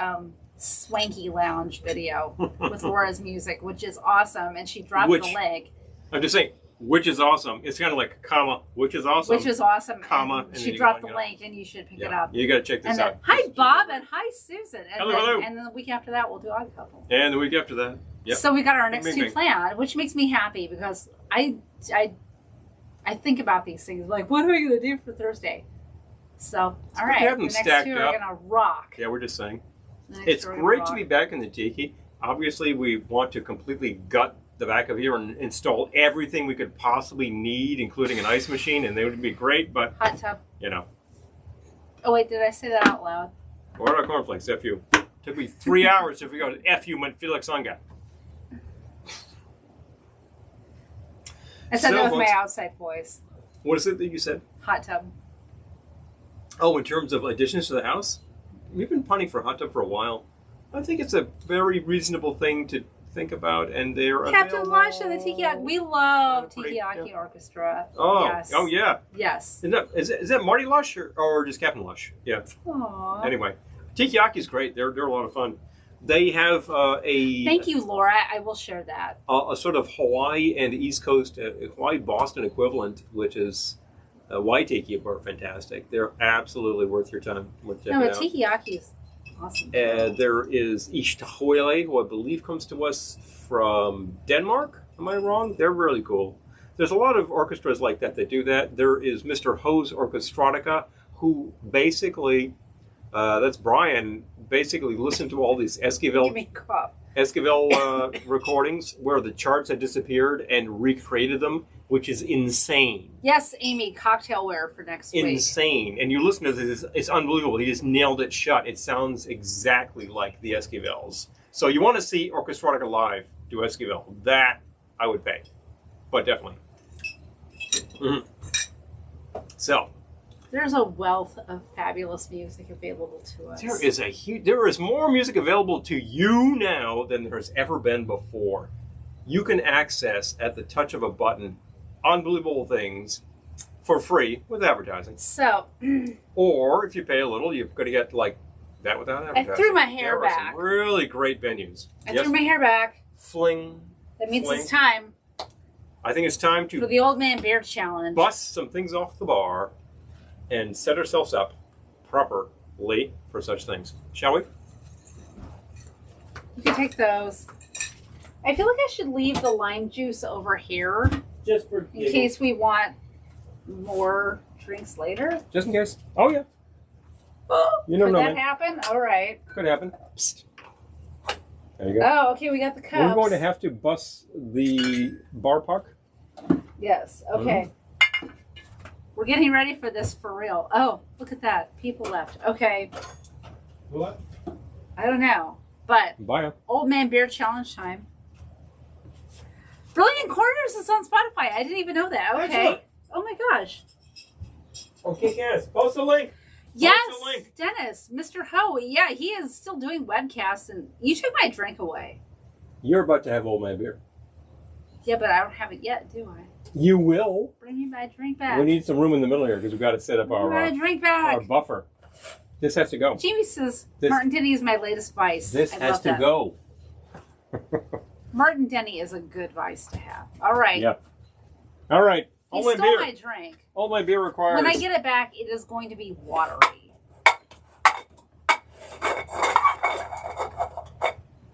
swanky lounge video with Laura's music, which is awesome, and she dropped the link. I'm just saying, which is awesome. It's kind of like comma, which is awesome. Which is awesome. Comma. And she dropped the link, and you should pick it up. You got to check this out. Hi, Bob, and hi, Susan. And hello. And then the week after that, we'll do Odd Couple. And the week after that. Yep. So we got our next two planned, which makes me happy because I think about these things. Like, what are we going to do for Thursday? So, all right. The next two are going to rock. Yeah, we're just saying. It's great to be back in the Tiki. Obviously, we want to completely gut the back of here and install everything we could possibly need, including an ice machine, and they would be great, but... Hot tub. Oh, wait, did I say that out loud? Or our cornflakes, F you. Took me 3 hours to figure out F you meant Felix Unga. I said that with my outside voice. What is it that you said? Hot tub. Oh, in terms of additions to the house? We've been punting for a hot tub for a while. I think it's a very reasonable thing to think about, and they're Captain Lush and the Tiki-Aki. We love Tiki-Aki Orchestra. Oh, yes. Oh yeah. Yes. Is that Marty Lush or just Captain Lush? Yeah. Aww. Anyway, Tiki-Aki's great. They're a lot of fun. They have a... Thank you, Laura. I will share that. A sort of Hawaii and East Coast, Hawaii-Boston equivalent, which is... Waitiki are fantastic. They're absolutely worth your time. Tiki-Aki is awesome. There is Ishtahoile, who I believe comes to us from Denmark. Am I wrong? They're really cool. There's a lot of orchestras like that do that. There is Mr. Ho's Orchestratica, who basically, that's Brian, basically listened to all these Esquivel. Give me a cough. Esquivel recordings where the charts had disappeared and recreated them, which is insane. Yes, Amy, cocktailware for next week. Insane. And you listen to this, it's unbelievable. He just nailed it shut. It sounds exactly like the Esquivels. So you want to see Orchestrotica live do Esquivel. That I would pay. But definitely. Mm-hmm. So. There's a wealth of fabulous music available to us. There is more music available to you now than there has ever been before. You can access at the touch of a button unbelievable things for free with advertising. So, or if you pay a little, you're going to get like that without advertising. I threw my hair there back. Are some really great venues. I threw my hair back. Fling. That means fling. It's time. I think it's time to for the Old Man Beard Challenge. Bust some things off the bar and set ourselves up properly for such things. Shall we? You can take those. I feel like I should leave the lime juice over here. Just for in case we want more drinks later. Just in case. Oh, yeah. You Could that happen? All right. Could happen. Psst. There you go. Oh, okay, we got the cups. We're going to have to bust the bar puck. Yes, okay. Mm-hmm. We're getting ready for this for real. Oh, look at that. People left. Okay. What? I don't know. But Bye. Old Man Beer Challenge time. Brilliant Corners is on Spotify. I didn't even know that. Okay. Excellent. Oh my gosh. Okay, yes. Post a link. Yes, Post a link. Dennis, Mr. Ho. Yeah, he is still doing webcasts, and you took my drink away. You're about to have Old Man Beer. Yeah, but I don't have it yet, do I? You will. Bring me my drink back. We need some room in the middle here because we've got to set up my drink back. our buffer. This has to go. Jamie says Martin Denny is my latest vice. This has to go. Martin Denny is a good vice to have. All right. Yep. All right. He stole my drink. All my beer requires. When I get it back, it is going to be watery.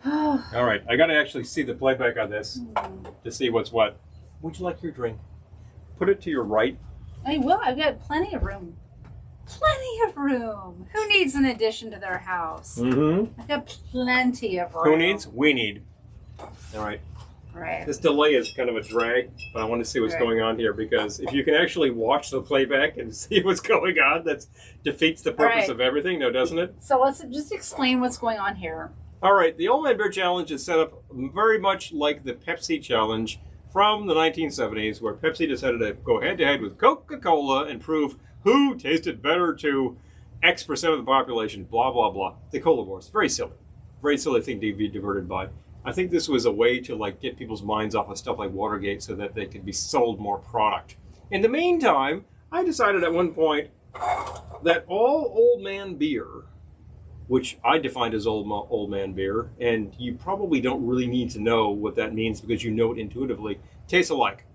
All right. I got to actually see the playback on this to see what's what. Would you like your drink? Put it to your right. I will. I've got plenty of room. Plenty of room. Who needs an addition to their house? Mm-hmm. I've got plenty of room. Who needs? We need. All right. Right. This delay is kind of a drag, but I want to see what's going on here because if you can actually watch the playback and see what's going on, that defeats the purpose of everything, no, doesn't it? So let's just explain what's going on here. All right. The Old Man Beer Challenge is set up very much like the Pepsi Challenge from the 1970s, where Pepsi decided to go head-to-head with Coca-Cola and prove who tasted better to X% of the population, blah, blah, blah. The Cola Wars. Very silly. Very silly thing to be diverted by. I think this was a way to get people's minds off of stuff like Watergate so that they could be sold more product. In the meantime, I decided at one point that all Old Man beer, which I defined as old man beer, and you probably don't really need to know what that means because you know it intuitively, tastes alike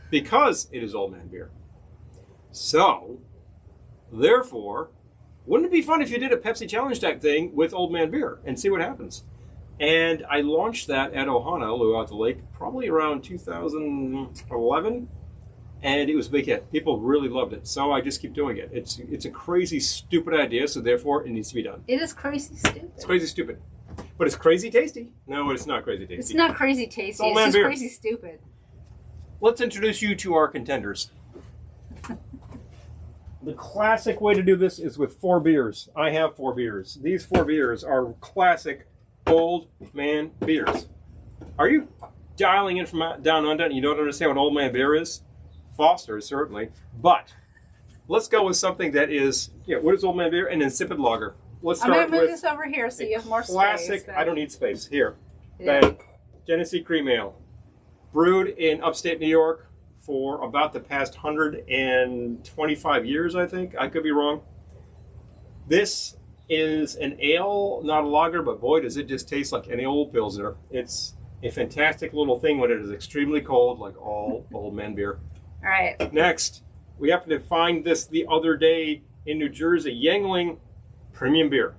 because it is old man beer. So, therefore, wouldn't it be fun if you did a Pepsi Challenge type thing with old man beer and see what happens? And I launched that at Ohana, out the lake, probably around 2011. And it was a big hit. People really loved it. So I just keep doing it. It's a crazy, stupid idea, so therefore it needs to be done. It is crazy stupid. It's crazy stupid. But it's crazy tasty. No, it's not crazy tasty. It's not crazy tasty. It's just crazy stupid. Let's introduce you to our contenders. The classic way to do this is with 4 beers. I have 4 beers. These 4 beers are classic old man beers. Are you dialing in from down under and you don't understand what old man beer is? Foster's, certainly. But let's go with something that is, what is old man beer? An insipid lager. Let's start with... I'm going to move this over here so you have more classic, space. I don't need space. Here. Yeah. Bang. Genesee Cream Ale. Brewed in upstate New York for about the past 125 years, I think. I could be wrong. This is an ale, not a lager, but boy, does it just taste like any old Pilsner. It's a fantastic little thing when it is extremely cold, like all old man beer. All right. Next, we happened to find this the other day in New Jersey. Yuengling Premium Beer.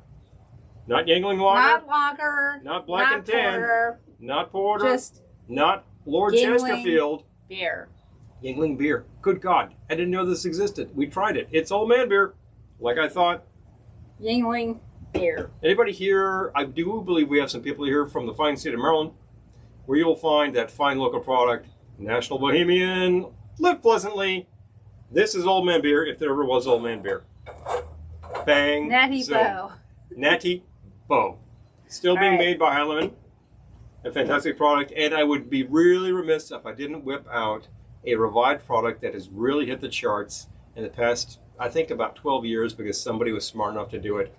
Not Yuengling Lager. Not lager. Not Black and Tan. Porter, not Porter. just not Lord Yuengling Chesterfield. Beer. Yuengling Beer. Good God. I didn't know this existed. We tried it. It's old man beer. Like I thought. Yuengling beer. Anybody here? I do believe we have some people here from the fine state of Maryland, where you'll find that fine local product, National Bohemian. Live pleasantly. This is Old Man beer, if there ever was Old Man beer. Bang. Natty Bow. Natty Bow. Still being made by Heilemann. A fantastic product, and I would be really remiss if I didn't whip out a revived product that has really hit the charts in the past, I think, about 12 years, because somebody was smart enough to do it.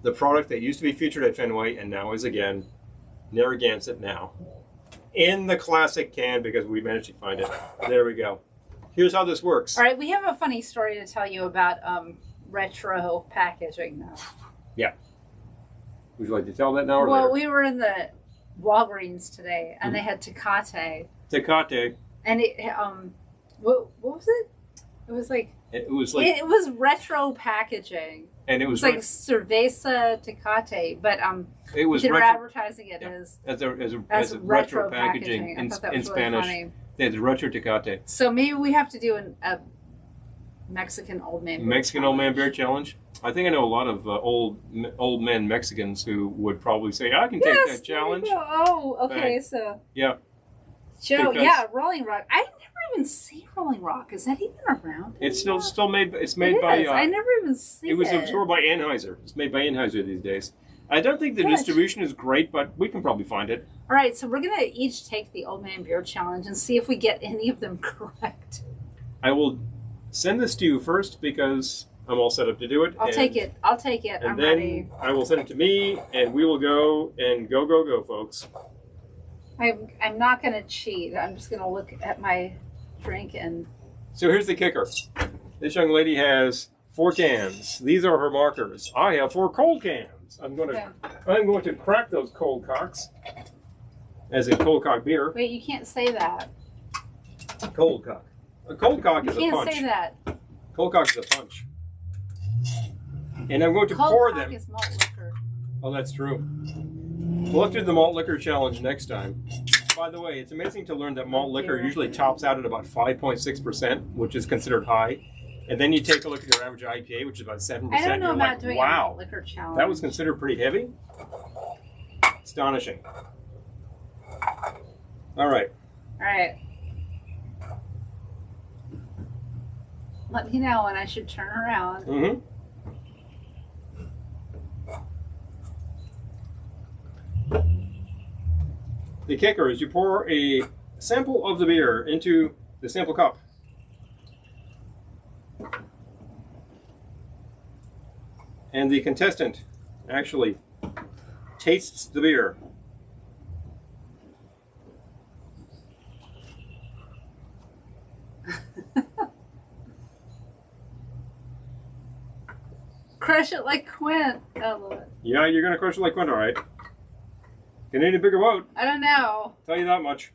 The product that used to be featured at Fenway and now is again, Narragansett now. In the classic can, because we managed to find it. There we go. Here's how this works. All right, we have a funny story to tell you about retro packaging now. Yeah. Would you like to tell that now or well, later? We were in the Walgreens today, and they had Tecate. Tecate. And it, what was it? It was like it was retro packaging. And it was like Cerveza Tecate, but it was they're advertising it as a retro packaging in Spanish. Funny. Yeah, the retro Tecate. So maybe we have to do a Mexican old man beer Old man beer challenge. I think I know a lot of old men Mexicans who would probably say, "I can take that challenge." Oh, okay. Bang. So yeah, Joe, Rolling Rock. I never even see Rolling Rock. Is that even around? It's still made. It's made by. I never even see it. It was absorbed by Anheuser. It's made by Anheuser these days. I don't think the distribution is great, but we can probably find it. All right, so we're gonna each take the Old Man Beer Challenge and see if we get any of them correct. I will send this to you first because I'm all set up to do it. I'll take it. And I'm then ready. I will send it to me, and we will go, folks. I'm not gonna cheat. I'm just gonna look at my drink and. So here's the kicker. This young lady has 4 cans. These are her markers. I have 4 cold cans. I'm going to crack those cold cocks, as in cold cock beer. Wait, you can't say that. Cold cock. A cold cock is a punch. You can't say that. Cold cock is a punch. And I'm going to cold pour cock them. Is malt liquor. Oh, that's true. We'll have to do the malt liquor challenge next time. By the way, it's amazing to learn that malt liquor usually tops out at about 5.6%, which is considered high. And then you take a look at your average IPA, which is about 7%. I don't know about like, doing a malt liquor challenge. That was considered pretty heavy. Astonishing. All right. Let me know when I should turn around. Mm-hmm. The kicker is you pour a sample of the beer into the sample cup. And the contestant actually tastes the beer. Crush it like Quint. I love it. Yeah, you're going to crush it like Quint, all right. You need a bigger boat. I don't know. Tell you that much.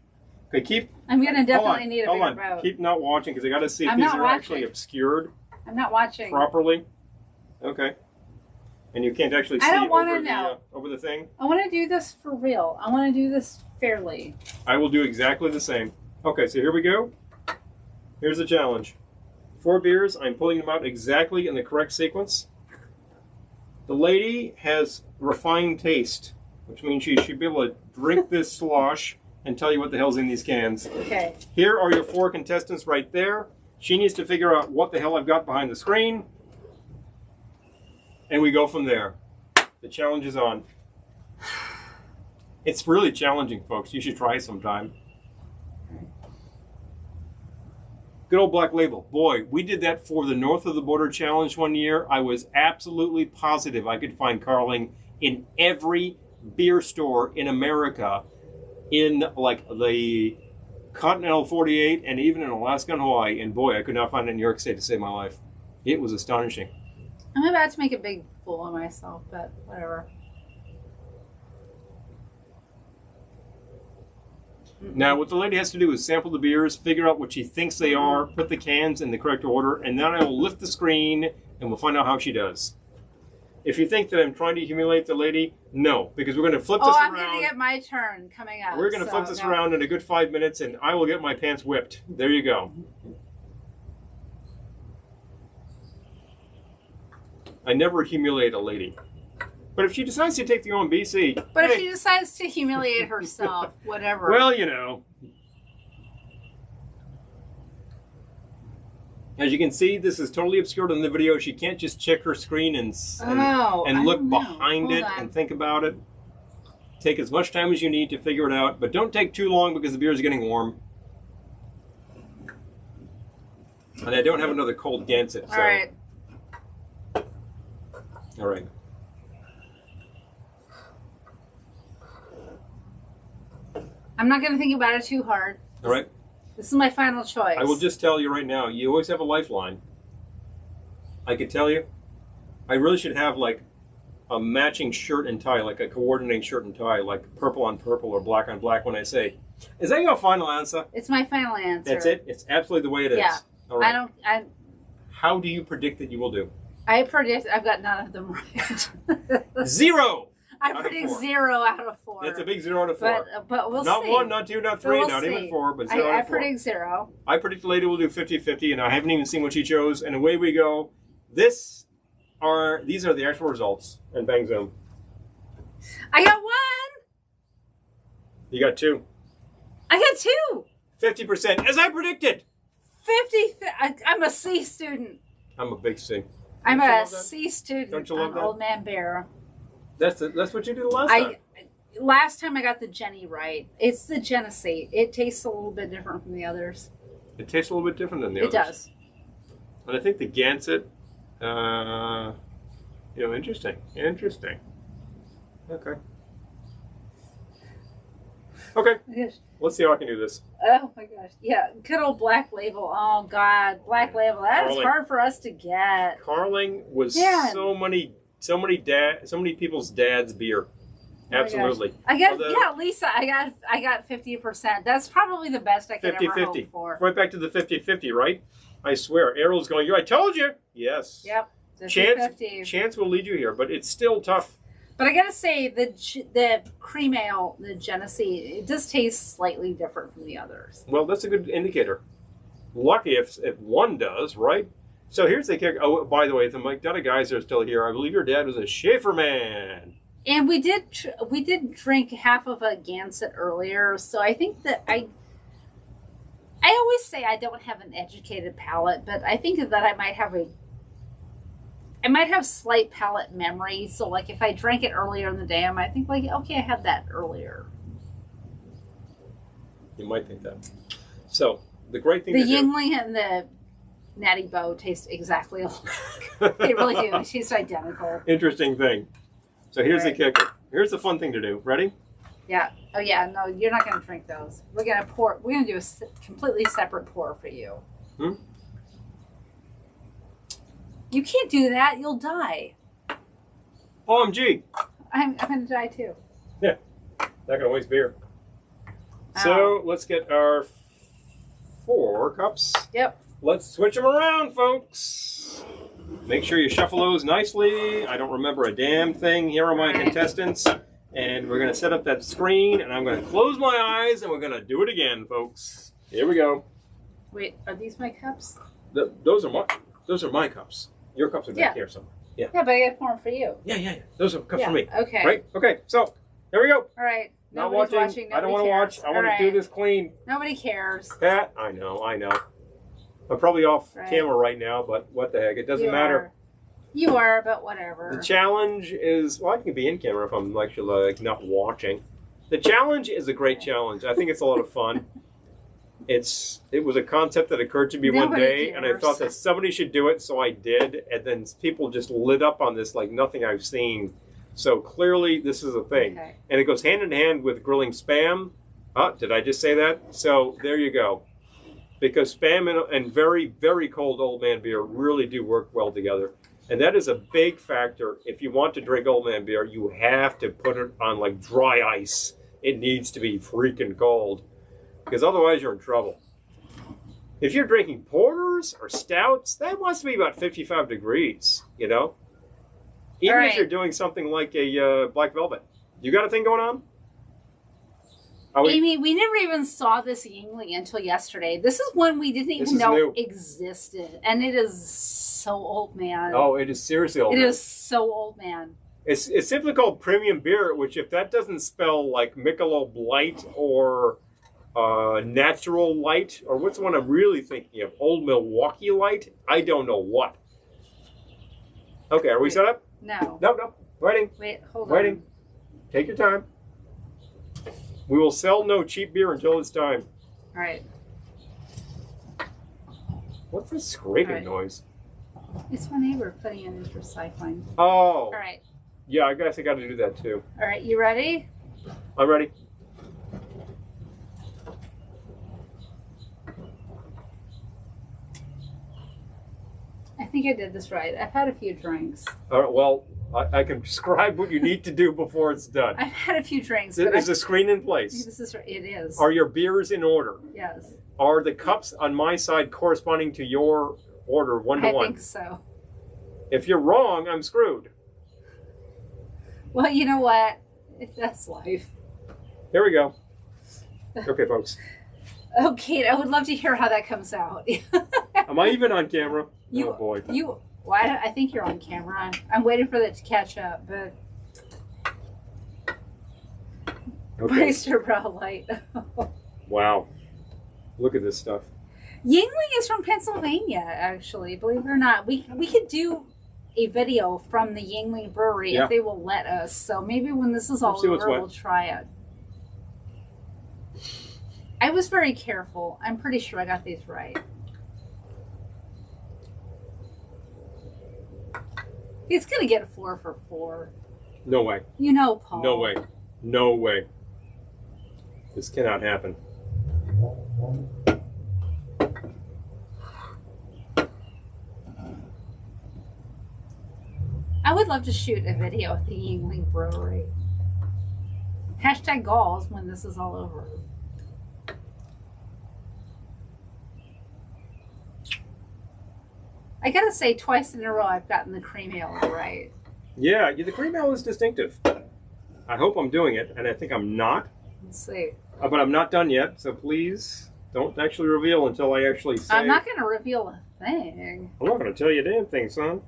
Okay, I'm going to definitely need a bigger hold on. boat. Keep not watching because I got to see if these are actually obscured. I'm not watching. Properly. Okay. And you can't actually see I don't want over to know. Over the thing? I want to do this for real. I want to do this fairly. I will do exactly the same. Okay, so here we go. Here's the challenge. 4 beers. I'm pulling them out exactly in the correct sequence. The lady has refined taste, which means she should be able to drink this slosh and tell you what the hell's in these cans. Okay. Here are your 4 contestants right there. She needs to figure out what the hell I've got behind the screen. And we go from there. The challenge is on. It's really challenging, folks. You should try it sometime. Good old Black Label. Boy, we did that for the North of the Border Challenge one year. I was absolutely positive I could find Carling in every beer store in America in like the continental 48 and even in Alaska and Hawaii. And boy, I could not find it in New York State to save my life. It was astonishing. I'm about to make a big fool of myself, but whatever. Now, what the lady has to do is sample the beers, figure out what she thinks they are, put the cans in the correct order, and then I will lift the screen and we'll find out how she does. If you think that I'm trying to humiliate the lady, no, because we're going to flip this around. I'm going to get my turn coming up. We're going to flip this around in a good 5 minutes, and I will get my pants whipped. There you go. I never humiliate a lady. But if she decides to take the OMBC... But hey, if she decides to humiliate herself, whatever. well, you know. As you can see, this is totally obscured in the video. She can't just check her screen and look behind it and think about it. Take as much time as you need to figure it out, but don't take too long because the beer is getting warm. And I don't have another cold Gansett. So. All right. All right. I'm not going to think about it too hard. All right. This is my final choice. I will just tell you right now, you always have a lifeline. I could tell you, I really should have like a matching shirt and tie, like a coordinating shirt and tie, like purple on purple or black on black when I say, is that your final answer? It's my final answer. That's it? It's absolutely the way it is. Yeah. All right. How do you predict that you will do? I predict I've got none of them right. 0! I predict 0 out of 4. It's a big 0 out of 4. But we'll not see. Not 1, not 2, not 3, we'll not see. even 4, but 0 out I of 4. predict 0. I predict the lady will do 50-50, and I haven't even seen what she chose. And away we go. These are the actual results. And bang zoom. I got 1. You got 2. I got 2. 50%, as I predicted. 50. I'm a C student. I'm a big C. I'm a C student. Don't you love that? Old Man Bear. That's what you did last time. Last time I got the Jenny right. It's the Genesee. It tastes a little bit different from the others. It tastes a little bit different than the others. It does. And I think the Gansett, interesting. Okay. Yes. Let's see how I can do this. Oh my gosh. Yeah. Good old Black Label. Oh God. Black Label. That is hard for us to get. Carling was so many people's dad's beer. Absolutely. I got Lisa, I got 50%. That's probably the best I could ever hope for. Right back to the 50-50, right? I swear. Errol's going, I told you. Yes. Yep. 50-50. Chance will lead you here, but it's still tough. But I gotta say, the cream ale, the Genesee, it does taste slightly different from the others. Well, that's a good indicator. Lucky if one does, right? So here's the kick. Oh, by the way, the Mike Dutta guys are still here. I believe your dad was a Schaefer man. And we did drink half of a Gansett earlier, so I think that I always say I don't have an educated palate, but I think that I might have slight palate memory. So like if I drank it earlier in the day, I might think like, okay, I had that earlier. You might think that. So the great thing the Yingling and the Natty Bow taste exactly alike. They really do. They taste identical. Interesting thing. So here's the kicker. Here's the fun thing to do. Ready? Yeah. Oh yeah. No, you're not going to drink those. We're going to pour. We're going to do a completely separate pour for you. You can't do that. You'll die. OMG. I'm going to die too. Yeah. Not going to waste beer. So let's get our 4 cups. Yep. Let's switch them around, folks. Make sure you shuffle those nicely. I don't remember a damn thing. Here are my contestants. And we're going to set up that screen, and I'm going to close my eyes, and we're going to do it again, folks. Here we go. Wait, are these my cups? Those are my cups. Your cups are back here somewhere. Yeah. Yeah, but I got to pour them for you. Yeah. Those are cups for me. Okay. Right? Okay, so here we go. All right. Not Nobody's watching. I don't want to watch. I want to do this clean. Nobody cares. Pat, I know. I'm probably off camera right now, but what the heck? It doesn't matter. You are, but whatever. The challenge is, well, I can be in camera if I'm actually like not watching. The challenge is a great challenge. I think it's a lot of fun. It was a concept that occurred to me one day, and I thought that somebody should do it, so I did. And then people just lit up on this like nothing I've seen. So clearly, this is a thing, and it goes hand in hand with grilling Spam. Did I just say that? So there you go. Because Spam and very, very cold Old Man beer really do work well together. And that is a big factor. If you want to drink Old Man beer, you have to put it on like dry ice. It needs to be freaking cold. Because otherwise you're in trouble. If you're drinking porters or stouts, that wants to be about 55 degrees, you know? Even if you're doing something like a Black Velvet. You got a thing going on? Amy, we never even saw this Yingling until yesterday. This is one we didn't even know existed. And it is so old man. Oh, it is seriously old man. It is so old man. It's simply called premium beer, which if that doesn't spell like Michelob Light or Natural Light, or what's the one I'm really thinking of? Old Milwaukee Light? I don't know what. Okay, are we set up? No. No. Waiting. Wait, hold Waiting. on. Take your time. We will sell no cheap beer until it's time. All right. What's this scraping Right. noise? It's my neighbor putting in his recycling. Oh. All right. Yeah, I guess I got to do that too. All right, you ready? I'm ready. I think I did this right. I've had a few drinks. All right, well, I can describe what you need to do before it's done. I've had a few drinks. Is the screen in place? It is. Are your beers in order? Yes. Are the cups on my side corresponding to your order 1 to I 1? think so. If you're wrong, I'm screwed. Well, you know what? That's life. Here we go. Okay, folks. Oh, Kate, I would love to hear how that comes out. Am I even on camera? You, oh, boy. I think you're on camera. I'm waiting for that to catch up, but Okay. Meister Brow Light. Wow. Look at this stuff. Yingling is from Pennsylvania, actually. Believe it or not, we could do a video from the Yingling Brewery Yeah. if they will let us. So maybe when this is all Let's see what's over, what. we'll try it. I was very careful. I'm pretty sure I got these right. It's gonna get 4 for 4. No way. You know, Paul. No way. No way. This cannot happen. I would love to shoot a video at the Yingling Brewery. Hashtag Galls when this is all over. I gotta say, twice in a row I've gotten the cream ale right. Yeah, the cream ale is distinctive. I hope I'm doing it, and I think I'm not. Let's see. But I'm not done yet, so please don't actually reveal until I actually say. I'm not gonna reveal a thing. I'm not going to tell you a damn thing, son.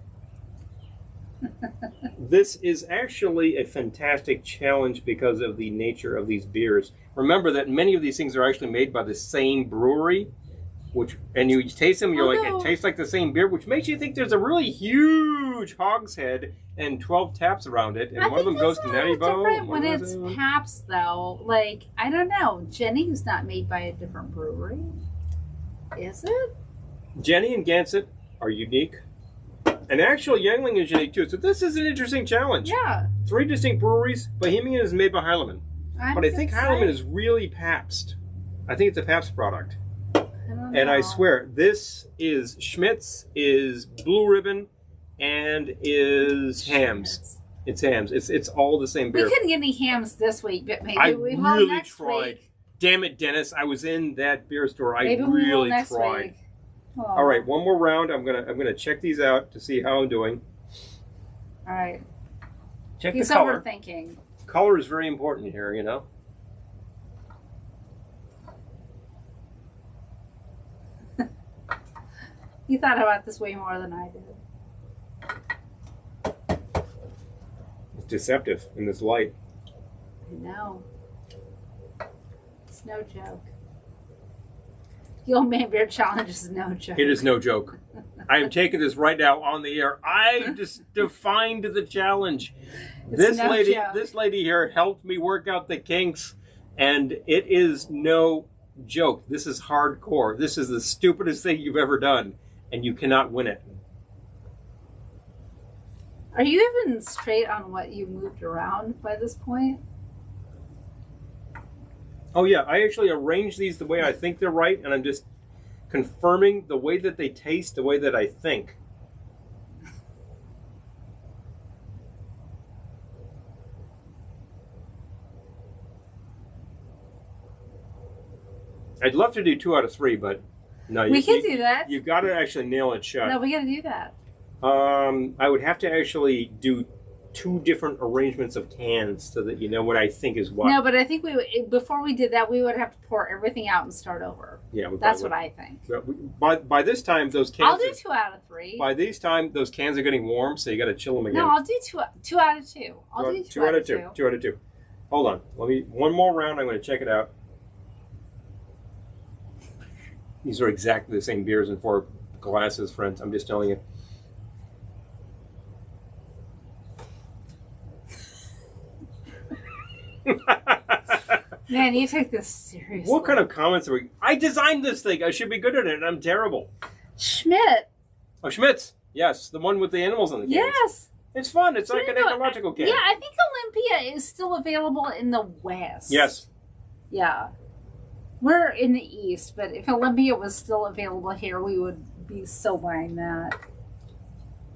This is actually a fantastic challenge because of the nature of these beers. Remember that many of these things are actually made by the same brewery, and you taste them, you're like, it tastes like the same beer, which makes you think there's a really huge hogshead and 12 taps around it, and one of them goes to Natty Boh. Different when it's Pabst, though. Like, I don't know. Jenny's not made by a different brewery, is it? Jenny and Gansett are unique. And actually, Yuengling is unique too. So this is an interesting challenge. Yeah. 3 distinct breweries. Bohemian is made by Heilemann. But I think Heilemann is really Pabst. I think it's a Pabst product. And I swear, this is Schmidt's, is Blue Ribbon, and is Hams. It's Hams. It's all the same beer. We couldn't get any hams this week, but maybe I we will really next tried. week. Damn it, Dennis! I was in that beer store. I Maybe we will really next tried. week. All right, one more round. I'm gonna check these out to see how I'm doing. All right. Check He's the color. overthinking. Color is very important here, you know. You thought about this way more than I did. It's deceptive in this light. I know. It's no joke. The old man beer challenge is no joke. It is no joke. I am taking this right now on the air. I just defined the challenge. It's no joke. This lady here helped me work out the kinks, and it is no joke. This is hardcore. This is the stupidest thing you've ever done, and you cannot win it. Are you even straight on what you moved around by this point? Oh yeah, I actually arranged these the way I think they're right, and I'm just confirming the way that they taste, the way that I think. I'd love to do 2 out of 3, but no. We can do that. You've got to actually nail it shut. No, we got to do that. I would have to actually do two different arrangements of cans so that you know what I think is what. No, but I think before we did that, we would have to pour everything out and start over. Yeah, that's what I think. By this time, those cans. I'll do 2 out of 3. By this time, those cans are getting warm, so you got to chill them again. No, I'll do two out of 2. I'll do 2 out of 2. 2 out of 2. Hold on. One more round. I'm going to check it out. These are exactly the same beers in 4 glasses, friends. I'm just telling you. Man, you take this seriously. What kind of comments are we? I designed this thing. I should be good at it, and I'm terrible. Schmidt. Oh, Schmidt's. Yes, the one with the animals on the cans. Yes. It's fun. It's like an ecological can. Yeah, I think Olympia is still available in the West. Yes. Yeah. We're in the East, but if Olympia was still available here, we would be so buying that.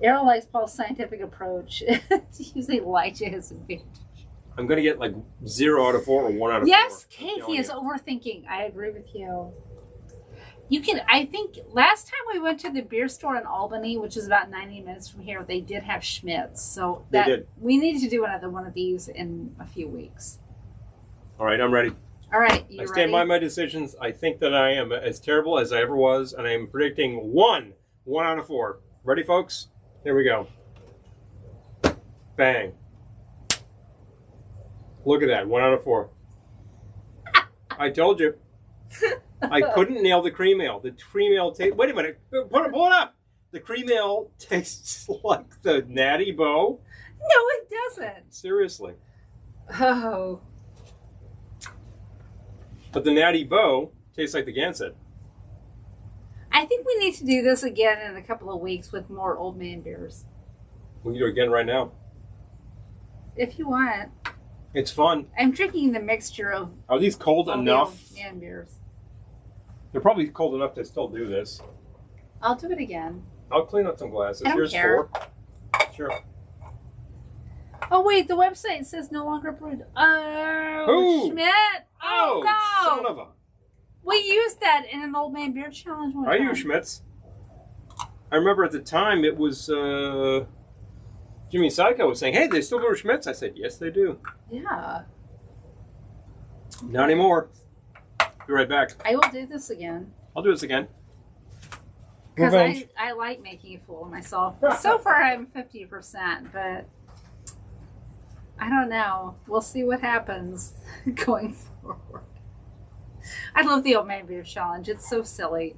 Errol likes Paul's scientific approach to using light to his advantage. I'm going to get like 0 out of 4 or 1 out of 4. Yes, Katie is overthinking. I agree with you. I think last time we went to the beer store in Albany, which is about 90 minutes from here, they did have Schmidt's. So we need to do another one of these in a few weeks. All right, I'm ready. All right, I stand by my decisions. I think that I am as terrible as I ever was, and I am predicting 1 out of 4. Ready, folks? Here we go. Bang. Look at that, 1 out of 4. I told you. I couldn't nail the cream ale. The cream ale tastes... Wait a minute. Pull it up. The cream ale tastes like the Natty Boh. No, it doesn't. Seriously. Oh. But the Natty Boh tastes like the Gansett. I think we need to do this again in a couple of weeks with more old man beers. We can do it again right now. If you want. It's fun. I'm drinking the mixture of... Are these cold enough? The old man beers. They're probably cold enough to still do this. I'll do it again. I'll clean up some glasses. I don't Here's care. 4. Sure. Oh, wait, the website says no longer brewed. Oh, Who? Schmidt. Oh, no. Son of a... We used that in an old man beer challenge one I time. use Schmidt's. I remember at the time it was Jimmy Psycho was saying, hey, they still go to Schmidt's? I said, yes, they do. Yeah. Not anymore. Be right back. I will do this again. I'll do this again. Because I like making a fool of myself. So far, I'm 50%, but I don't know. We'll see what happens going forward. I love the old man beer challenge. It's so silly.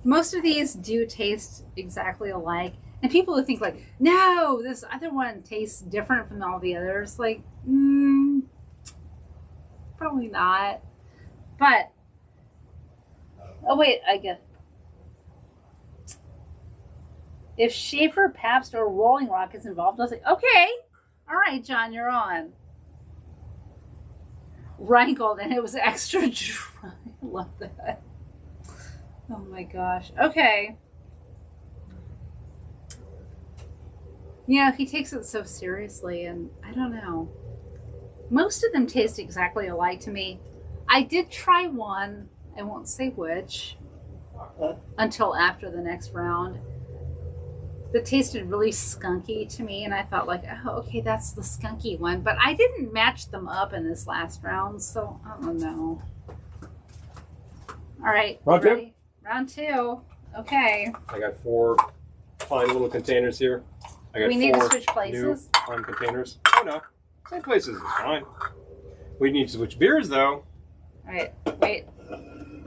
Most of these do taste exactly alike. And people who think like, no, this other one tastes different from all the others. Like, probably not. But, oh wait, I get. If Schaefer, Pabst, or Rolling Rock is involved, I was like, okay. All right, John, you're on. Rankled, and it was extra dry. I love that. Oh my gosh. Okay. Yeah, he takes it so seriously, and I don't know. Most of them taste exactly alike to me. I did try one, I won't say which, until after the next round, that tasted really skunky to me, and I thought like, oh, okay, that's the skunky one. But I didn't match them up in this last round, so I don't know. All right, Round ready? Round 2. Okay. I got 4 fine little containers here. I got We need to switch places? new fine containers. Oh no, same places is fine. We need to switch beers though. All right, wait.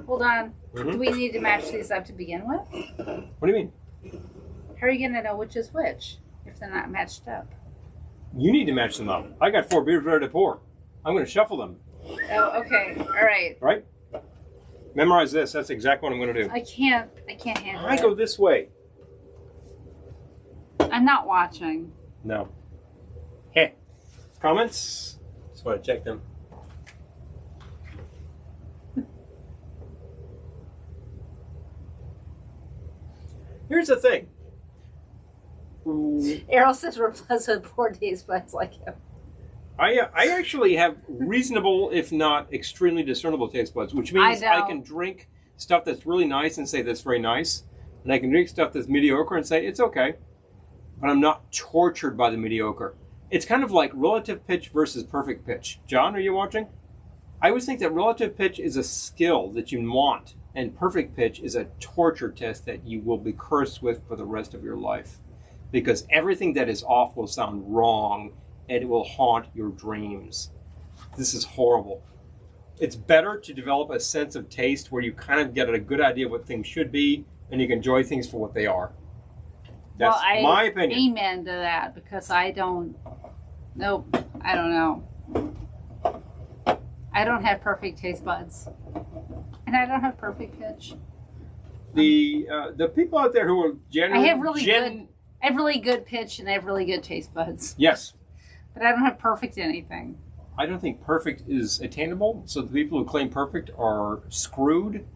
Hold on. Mm-hmm. Do we need to match these up to begin with? What do you mean? How are you going to know which is which if they're not matched up? You need to match them up. I got 4 beers ready to pour. I'm going to shuffle them. Oh, okay. All right. Right? Memorize this. That's exactly what I'm going to do. I can't handle it. I go this way. I'm not watching. No. Hey. Comments? Just want to check them. Here's the thing. Errol says we're pleasant poor taste buds like him. I actually have reasonable, if not extremely discernible taste buds, which means I can drink stuff that's really nice and say that's very nice, and I can drink stuff that's mediocre and say it's okay. but I'm not tortured by the mediocre. It's kind of like relative pitch versus perfect pitch. John, are you watching? I always think that relative pitch is a skill that you want, and perfect pitch is a torture test that you will be cursed with for the rest of your life. Because everything that is off will sound wrong, and it will haunt your dreams. This is horrible. It's better to develop a sense of taste where you kind of get a good idea of what things should be, and you can enjoy things for what they are. That's my opinion. Amen to that, because I don't know. I don't have perfect taste buds, and I don't have perfect pitch. The people out there who are I have really good pitch, and I have really good taste buds. Yes. But I don't have perfect anything. I don't think perfect is attainable, so the people who claim perfect are screwed,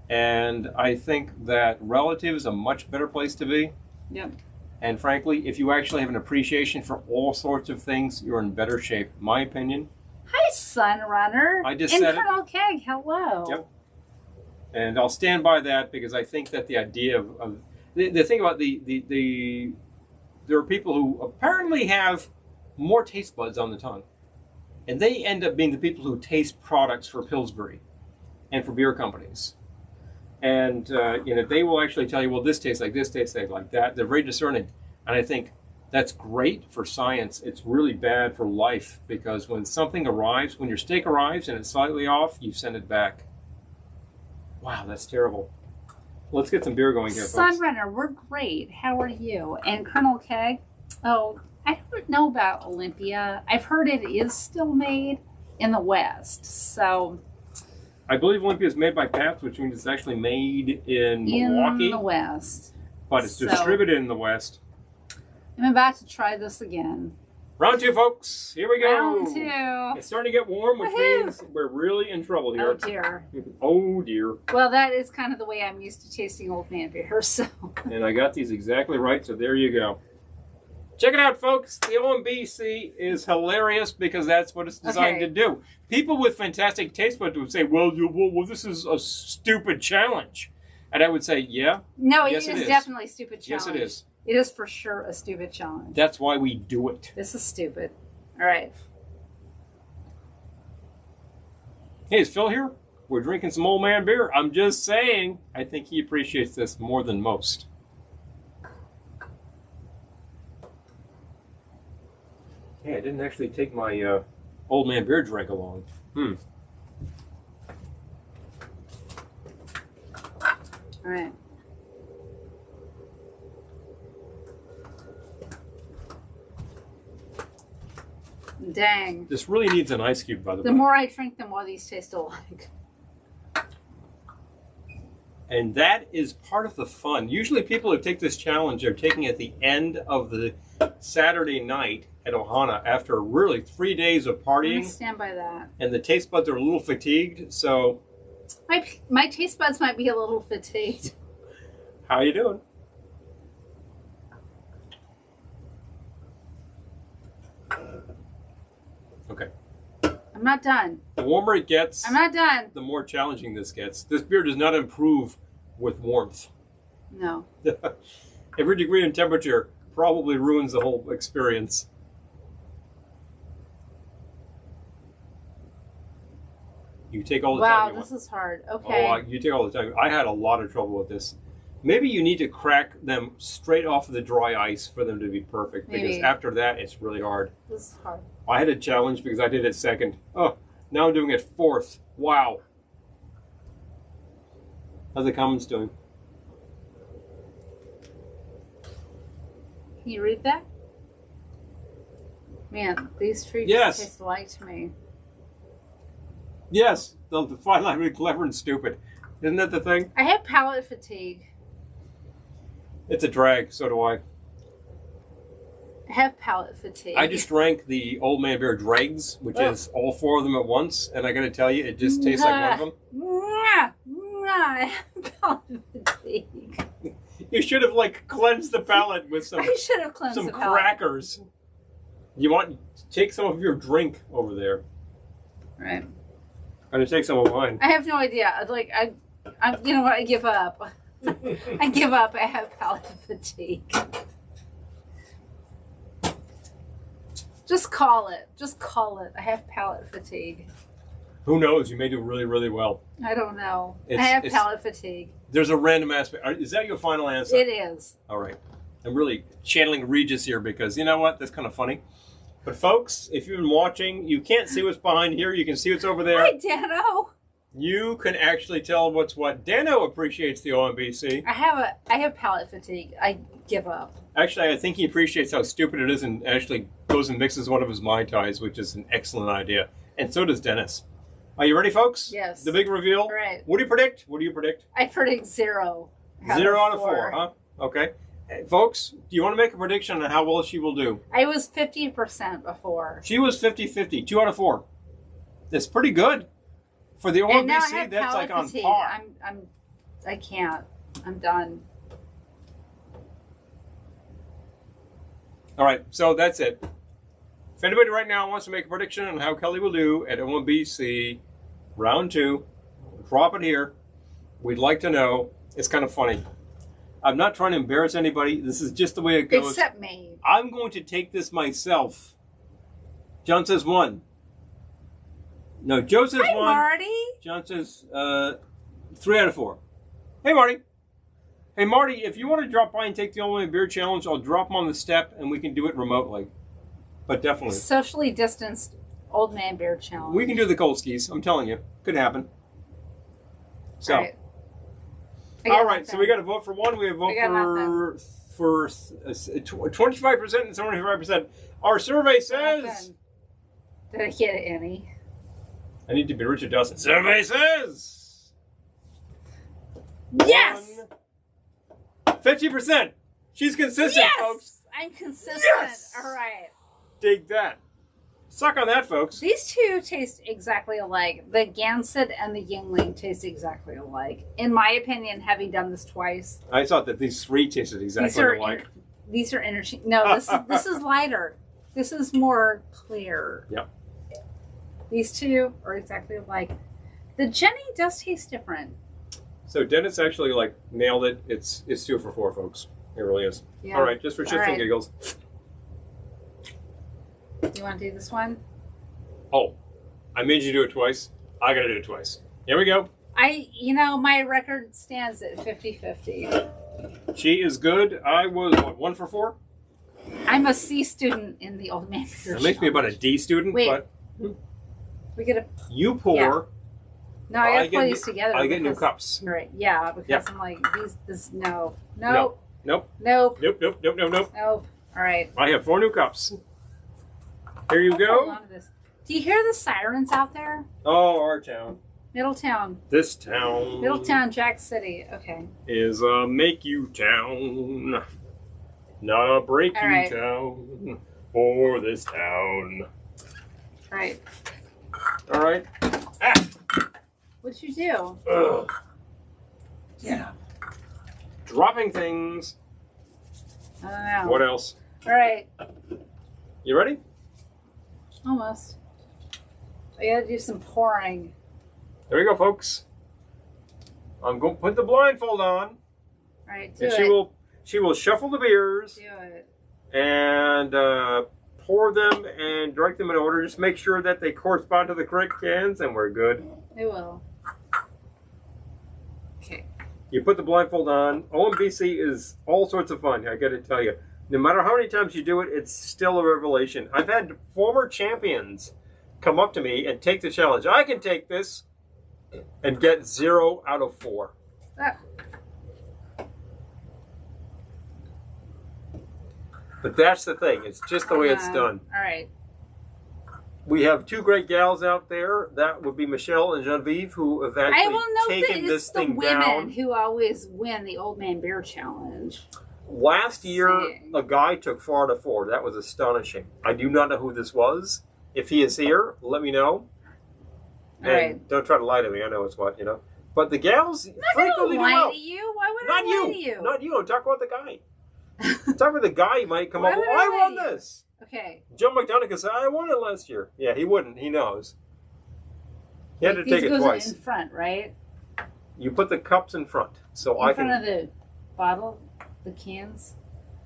and I think that relative is a much better place to be. Yep. And frankly, if you actually have an appreciation for all sorts of things, you're in better shape, my opinion. Hi, Sunrunner. I just and said Colonel Keg, hello. Yep. And I'll stand by that because I think that the idea of the thing about there are people who apparently have more taste buds on the tongue. And they end up being the people who taste products for Pillsbury and for beer companies. And they will actually tell you, well, this tastes like this, tastes like that. They're very discerning. And I think that's great for science. It's really bad for life because when something arrives, when your steak arrives and it's slightly off, you send it back. Wow, that's terrible. Let's get some beer going here, folks. Sunrunner, we're great. How are you? And Colonel Keg, I don't know about Olympia. I've heard it is still made in the West. So I believe Olympia is made by Pabst, which means it's actually made in Milwaukee. In the West. But it's distributed in the West. I'm about to try this again. Round two, folks. Here we go. Round two. It's starting to get warm, which means we're really in trouble here. Oh, dear. Oh, dear. Well, that is kind of the way I'm used to tasting Old Man beer, so. And I got these exactly right, so there you go. Check it out, folks. The OMBC is hilarious because that's what it's designed to do. People with fantastic taste buds would say, well, this is a stupid challenge. And I would say, yeah. No, yes, it is definitely a stupid challenge. Yes, it is. It is for sure a stupid challenge. That's why we do it. This is stupid. All right. Hey, is Phil here? We're drinking some Old Man beer. I'm just saying, I think he appreciates this more than most. Hey, I didn't actually take my Old Man beer drink along. All right. Dang. This really needs an ice cube, by the way. The more I drink, the more these taste alike. And that is part of the fun. Usually people who take this challenge are taking it at the end of the Saturday night at Ohana after really 3 days of I'm partying. gonna stand by that. And the taste buds are a little fatigued, so... My taste buds might be a little fatigued. How you doing? Okay. I'm not done. The warmer it gets, I'm not done. the more challenging this gets. This beer does not improve with warmth. No. Every degree in temperature probably ruins the whole experience. You take all the time you want. Wow, this is hard. Okay. Oh, you take all the time. I had a lot of trouble with this. Maybe you need to crack them straight off of the dry ice for them to be perfect. Maybe. Because after that, it's really hard. This is hard. I had a challenge because I did it second. Oh, now I'm doing it fourth. Wow. How's the comments doing? Can you read that? Man, these trees Yes. taste alike to me. Yes, the fine line between clever and stupid. Isn't that the thing? I have palate fatigue. It's a drag, so do I. I have palate fatigue. I just drank the Old Man Beer Dregs, which is all four of them at once, and I gotta tell you, it just tastes like one of them. I have palate fatigue. You should have, cleansed the palate with some I should have cleansed the palate. crackers. Take some of your drink over there. Right. I'm gonna take some of mine. I have no idea. You know what? I give up. I give up. I have palate fatigue. Just call it. Just call it. I have palate fatigue. Who knows? You may do really, really well. I don't know. I have palate fatigue. There's a random aspect. Is that your final answer? It is. All right. I'm really channeling Regis here because you know what? That's kind of funny. But folks, if you've been watching, you can't see what's behind here. You can see what's over there. Hi, Dano. You can actually tell what's what. Dano appreciates the OMBC. I have palate fatigue. I give up. Actually, I think he appreciates how stupid it is and actually goes and mixes one of his Mai Tais, which is an excellent idea. And so does Dennis. Are you ready, folks? Yes. The big reveal? All right. What do you predict? What do you predict? I predict 0. 0 out of 4, huh? Okay. Hey, folks, do you want to make a prediction on how well she will do? I was 50% before. She was 50-50, 2 out of 4. That's pretty good. For the And now I OMBC, have that's palate like on fatigue. par. I can't. I'm done. All right, so that's it. If anybody right now wants to make a prediction on how Kelly will do at OMBC round 2, drop it here. We'd like to know. It's kind of funny. I'm not trying to embarrass anybody. This is just the way it goes. Except me. I'm going to take this myself. John says 1. No, Joe says 1. Hi, Marty. John says 3 out of 4. Hey, Marty. Hey, Marty, if you want to drop by and take the Only Beer Challenge, I'll drop them on the step and we can do it remotely. But definitely. Socially distanced old man bear challenge. We can do the Kolskis. I'm telling you. Could happen. So. All right. So we got to vote for 1. We have to vote for 25% and 75%. Our survey says. Did I get any? I need to be Richard Dawson. Survey says. Yes! 50%. She's consistent, yes! folks. I'm consistent. Yes! All right. Dig that. Suck on that, folks. These two taste exactly alike. The Gansett and the Yingling taste exactly alike. In my opinion, having done this twice. I thought that these 3 tasted exactly alike. These are interchangeable. No, this is lighter. This is more clear. Yep. These two are exactly alike. The Jenny does taste different. So Dennis actually nailed it. It's 2 for 4, folks. It really is. Yeah. All right, just for shits and giggles. Do you want to do this one? Oh, I made you do it twice. I got to do it twice. Here we go. My record stands at 50-50. She is good. I was, 1 for 4? I'm a C student in the Old Man Beer That makes me about a D student. Wait. But we get a... You pour. Yeah. No, I got to put these together. I get new cups. Right. Yeah, because I'm like, no. Nope. Nope. Nope. Nope. All right. I have 4 new cups. Here you Hold go. on to this. Do you hear the sirens out there? Oh, our town. Middletown. This town. Middletown, Jack City. Okay. Is a make you town. Not a break you town. For this town. Right. All right. Ah. What'd you do? Ugh. Yeah. Dropping things. I don't know. What else? All right. You ready? Almost. I gotta do some pouring. There we go, folks. I'm going to put the blindfold on. All right, and she will shuffle the beers. Do it. And pour them and direct them in order. Just make sure that they correspond to the correct cans, and we're good. It will. Okay. You put the blindfold on. OMBC is all sorts of fun, I gotta tell you. No matter how many times you do it, it's still a revelation. I've had former champions come up to me and take the challenge. I can take this and get 0 out of 4. Ah. But that's the thing. It's just the way it's done. All right. We have 2 great gals out there. That would be Michelle and Genevieve, who have actually taken this thing down. It's the women who always win the Old Man Beer Challenge. Last year, a guy took 4 out of 4. That was astonishing. I do not know who this was. If he is here, let me know. And don't try to lie to me. I know it's what, But the gals frequently do well. Lie to you? Why would I lie to you? Not you. I'm talking about the guy. I'm talking about the guy who might come up. Well, I won this. Okay. Joe McDonough said, I won it last year. Yeah, he wouldn't. He knows. He had to take it twice. In front, right? You put the cups in front. So I can. In front of the bottle, the cans.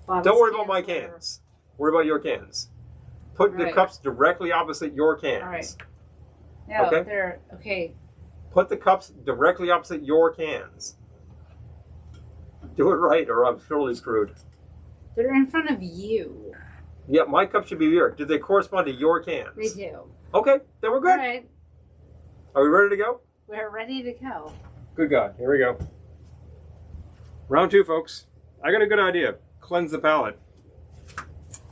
Don't worry about my cans. Worry about your cans. Put the cups directly opposite your cans. All right. No, okay. They're okay. Put the cups directly opposite your cans. Do it right, or I'm totally screwed. They're in front of you. Yeah, my cup should be here. Do they correspond to your cans? They do. Okay, then we're good. All right. Are we ready to go? We're ready to go. Good God. Here we go. Round 2, folks. I got a good idea. Cleanse the palate.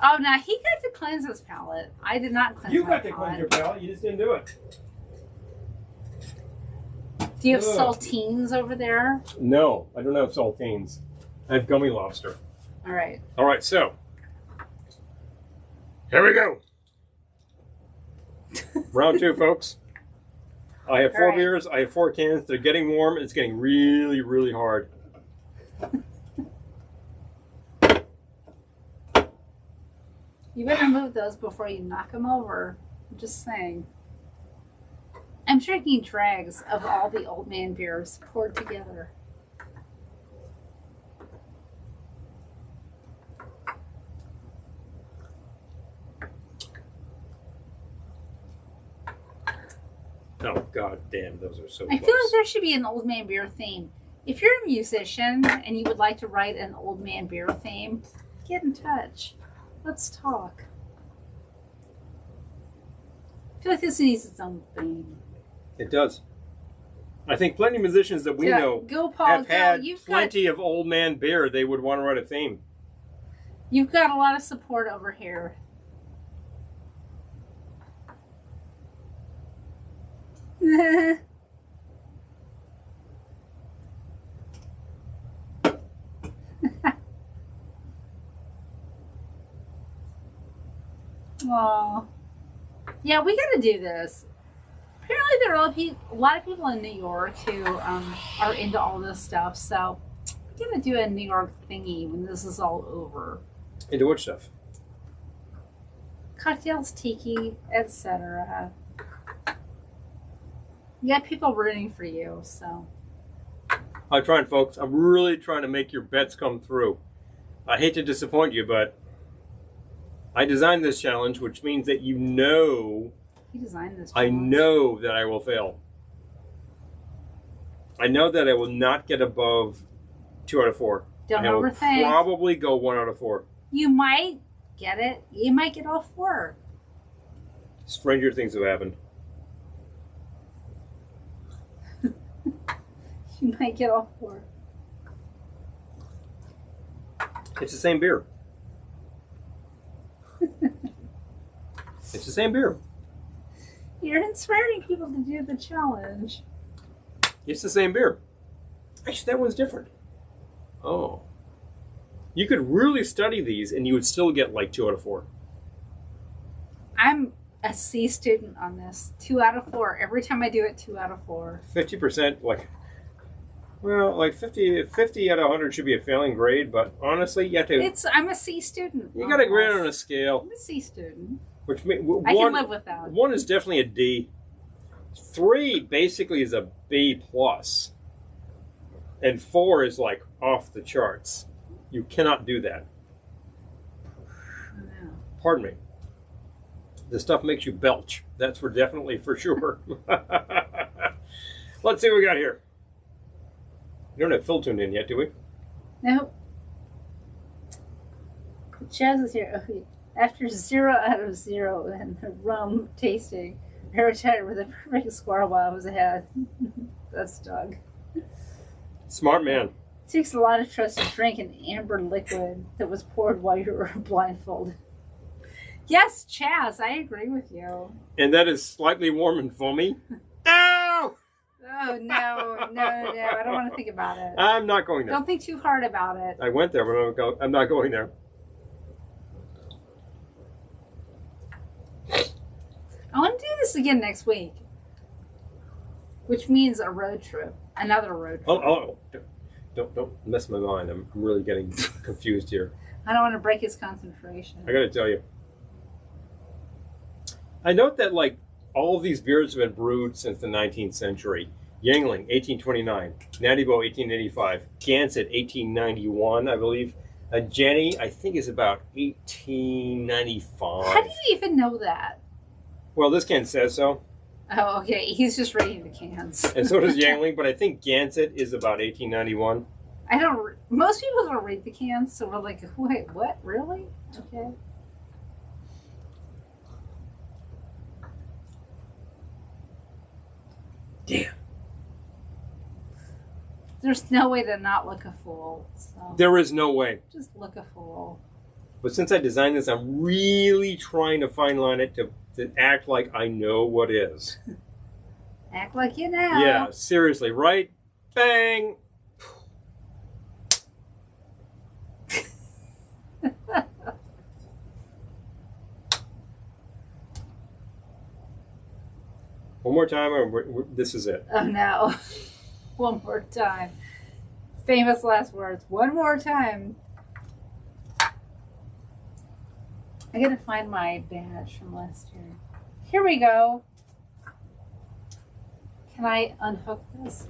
Oh, now he got to cleanse his palate. I did not cleanse You my got to palate. cleanse your palate. You just didn't do it. Do you have saltines over there? No, I don't have saltines. I have gummy lobster. All right. All right, so here we go. Round 2, folks. I have 4 beers. I have 4 cans. They're getting warm. It's getting really, really hard. You better move those before you knock them over. I'm just saying. I'm drinking dregs of all the old man beers poured together. Oh, God damn, those are so I close. feel like there should be an old man beer theme. If you're a musician and you would like to write an old man beer theme, get in touch. Let's talk. I feel like this needs its own theme. It does. I think plenty of musicians that we know go, Paul, have go. had plenty of old man beer. They would want to write a theme. You've got a lot of support over here. Oh, yeah, we got to do this. Apparently, there are a lot of people in New York who are into all this stuff. So, we're gonna do a New York thingy when this is all over. Into what stuff? Cocktails, tiki, etc. You got people rooting for you, so. I'm trying, folks. I'm really trying to make your bets come through. I hate to disappoint you, but I designed this challenge, which means that you know. He designed this I challenge. know that I will fail. I know that I will not get above 2 out of 4. Don't I will overthink. probably go 1 out of 4. You might get it. You might get all 4. Stranger things have happened. You might get all 4. It's the same beer. It's the same beer. You're inspiring people to do the challenge. It's the same beer. Actually, that one's different. Oh. You could really study these and you would still get like 2 out of 4. I'm a C student on this. 2 out of 4. Every time I do it, 2 out of 4. 50%, like 50 out of 100 should be a failing grade, but honestly, you have to. I'm a C student. You got to grade on a scale. I'm a C student. Which means I can live with that. 1 is definitely a D. 3 basically is a B plus, and 4 is like off the charts. You cannot do that. No. Pardon me. The stuff makes you belch. That's for sure. Let's see what we got here. We don't have Phil tuned in yet, do we? Nope. Chaz is here. Okay. After 0 out of 0 in the rum tasting, I retired with a perfect score while I was ahead. That's Doug. Smart man. It takes a lot of trust to drink an amber liquid that was poured while you were blindfolded. Yes, Chaz, I agree with you. And that is slightly warm and foamy. No! Oh, no. I don't want to think about it. I'm not going there. Don't think too hard about it. I went there, but I'm not going there. I want to do this again next week, which means a road trip, another road trip. Oh, don't mess my mind. I'm really getting confused here. I don't want to break his concentration. I got to tell you. I note that like all of these beers have been brewed since the 19th century. Yangling, 1829. Natty Boh, 1885. Gansett, 1891, I believe. A Jenny, I think, is about 1895. How do you even know that? Well, this can says so. Oh, okay. He's just reading the cans. And so does Yangling, but I think Gansett is about 1891. Most people don't read the cans, so we're like, wait, what? Really? Okay. Damn. There's no way to not look a fool. So There is no way. just look a fool. But since I designed this, I'm really trying to fine line it to act like I know what is. Act like you know. Yeah, seriously, right? Bang! One more time, or this is it. Oh no. One more time. Famous last words. One more time. I gotta find my badge from last year. Here we go. Can I unhook this?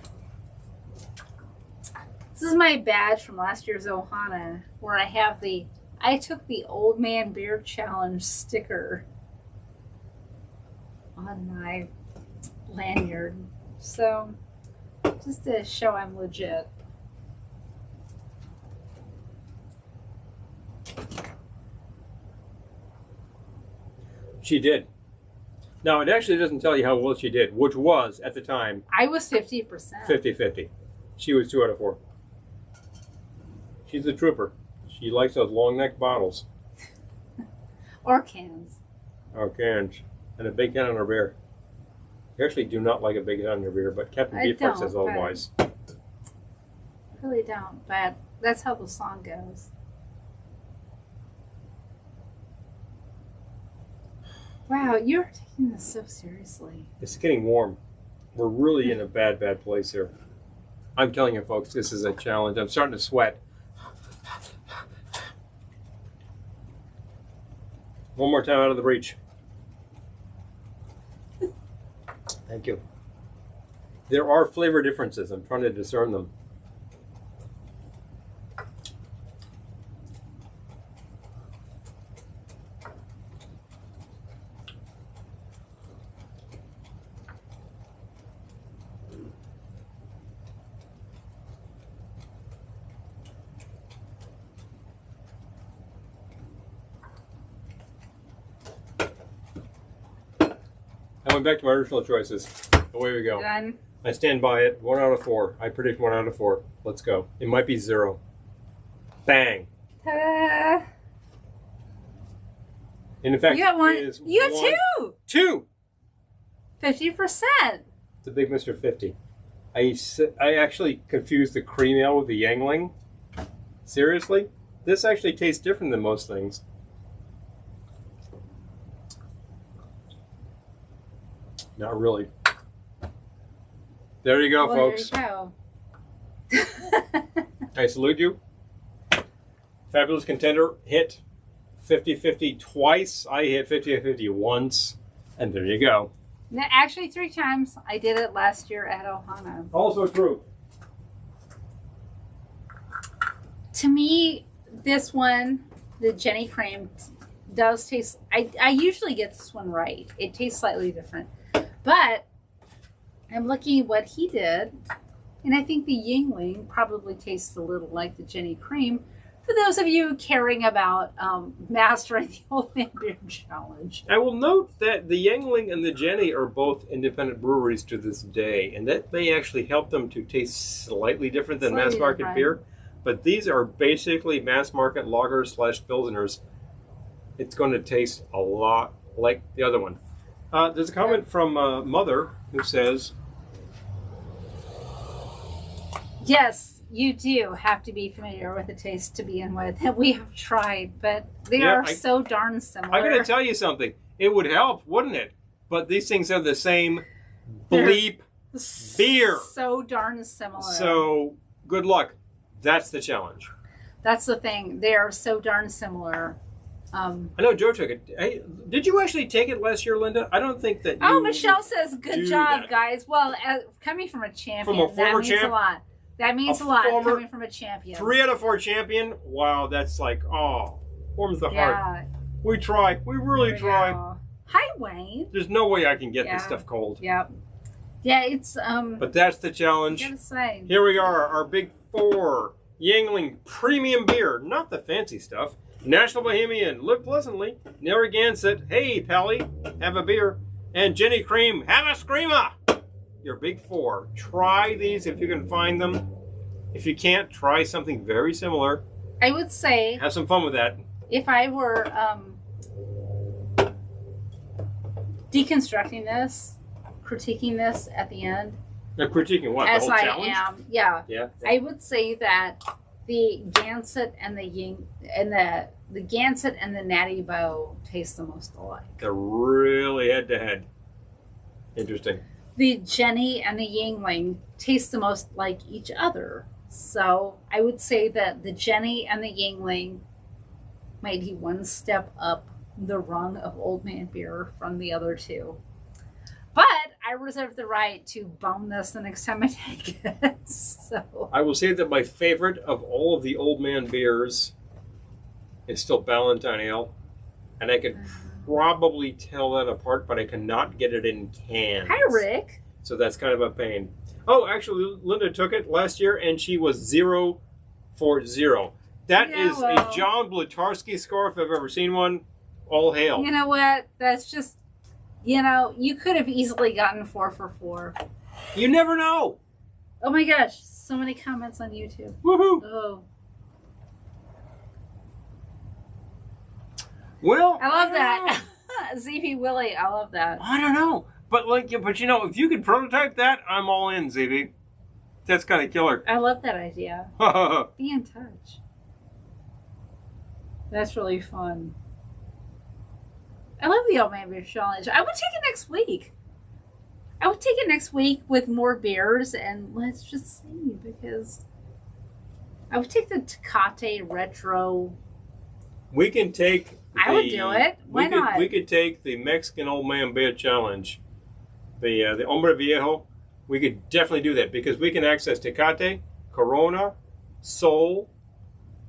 This is my badge from last year's Ohana, where I took the Old Man Beard Challenge sticker on my lanyard. So, just to show I'm legit. She did. Now, it actually doesn't tell you how well she did, which was, at the time, I was 50%. 50-50. She was 2 out of 4. She's a trooper. She likes those long neck bottles. Or cans. Oh, cans. And a big can on her beer. You actually do not like a big can on your beer, but Captain I Beefheart says don't, otherwise. I really don't, but that's how the song goes. Wow, you're taking this so seriously. It's getting warm. We're really in a bad, bad place here. I'm telling you, folks, this is a challenge. I'm starting to sweat. One more time out of the breach. Thank you. There are flavor differences. I'm trying to discern them. I went back to my original choices. Away we go. Done. I stand by it. 1 out of 4. I predict 1 out of 4. Let's go. It might be 0. Bang. Ta-da! And in fact, You got one. it is You got 1, 2. 2. 50%. The big Mr. 50. I actually confused the cream ale with the Yangling. Seriously? This actually tastes different than most things. Not really. There you go, Well, folks. there you go. I salute you. Fabulous Contender hit 50-50 twice. I hit 50-50 once. And there you go. No, actually, 3 times. I did it last year at Ohana. Also true. To me, this one, the Jenny Cream, does taste... I usually get this one right. It tastes slightly different. But I'm looking at what he did, and I think the Yingling probably tastes a little like the Jenny Cream. For those of you caring about mastering the Old Man Beer Challenge. I will note that the Yangling and the Jenny are both independent breweries to this day, and that may actually help them to taste slightly different than Slightly mass market different. beer. But these are basically mass market lagers / pilsners. It's going to taste a lot like the other one. There's a comment from Mother who says, Yes, you do have to be familiar with the taste to begin with. We have tried, but they Yeah, are so darn similar. I'm going to tell you something. It would help, wouldn't it? But these things have the same bleep beer. So darn similar. So, good luck. That's the challenge. That's the thing. They are so darn similar. I know Joe took it. Hey, did you actually take it last year, Linda? I don't think that you... Oh, Michelle says, good do job, that. guys. Well, coming from a champion, From a former that means champ? a lot. That means a lot coming from a champion. 3 out of 4 champion. Wow, that's like, warms the heart. We try. We really try. Hi, Wayne. There's no way I can get this stuff cold. Yep. Yeah, it's But that's the challenge. I gotta say. Here we are, our big 4 Yingling premium beer, not the fancy stuff. National Bohemian, live pleasantly. Narragansett, hey Pally, have a beer. And Jenny Cream, have a screamer. Your big 4. Try these if you can find them. If you can't, try something very similar. I would say have some fun with that. If I were deconstructing this, critiquing this at the end. Critiquing what? As the whole challenge? am, yeah. I would say that the Gansett and the the Gansett and the Natty Bow taste the most alike. They're really head to head. Interesting. The Jenny and the Yingling taste the most like each other. So I would say that the Jenny and the Yingling might be one step up the rung of Old Man beer from the other 2. But I reserve the right to bum this the next time I take it. So I will say that my favorite of all of the Old Man beers is still Ballantine Ale. And I could probably tell that apart, but I cannot get it in cans. Hi, Rick. So that's kind of a pain. Oh, actually, Linda took it last year, and she was 0 for 0. That is a John Blutarsky score if I've ever seen one. All hail. You know what? That's just, you could have easily gotten 4 for 4. You never know. Oh my gosh. So many comments on YouTube. Woohoo. Oh. Well, I love that. ZP Willie, I love that. I don't know. But if you could prototype that, I'm all in, ZB. That's kind of killer. I love that idea. Be in touch. That's really fun. I love the Old Man Beer Challenge. I would take it next week. I would take it next week with more beers, and let's just see, because I would take the Tecate Retro. We can take I would do it. Why not? We could take the Mexican Old Man Beer Challenge. The Hombre Viejo. We could definitely do that because we can access Tecate, Corona, Sol,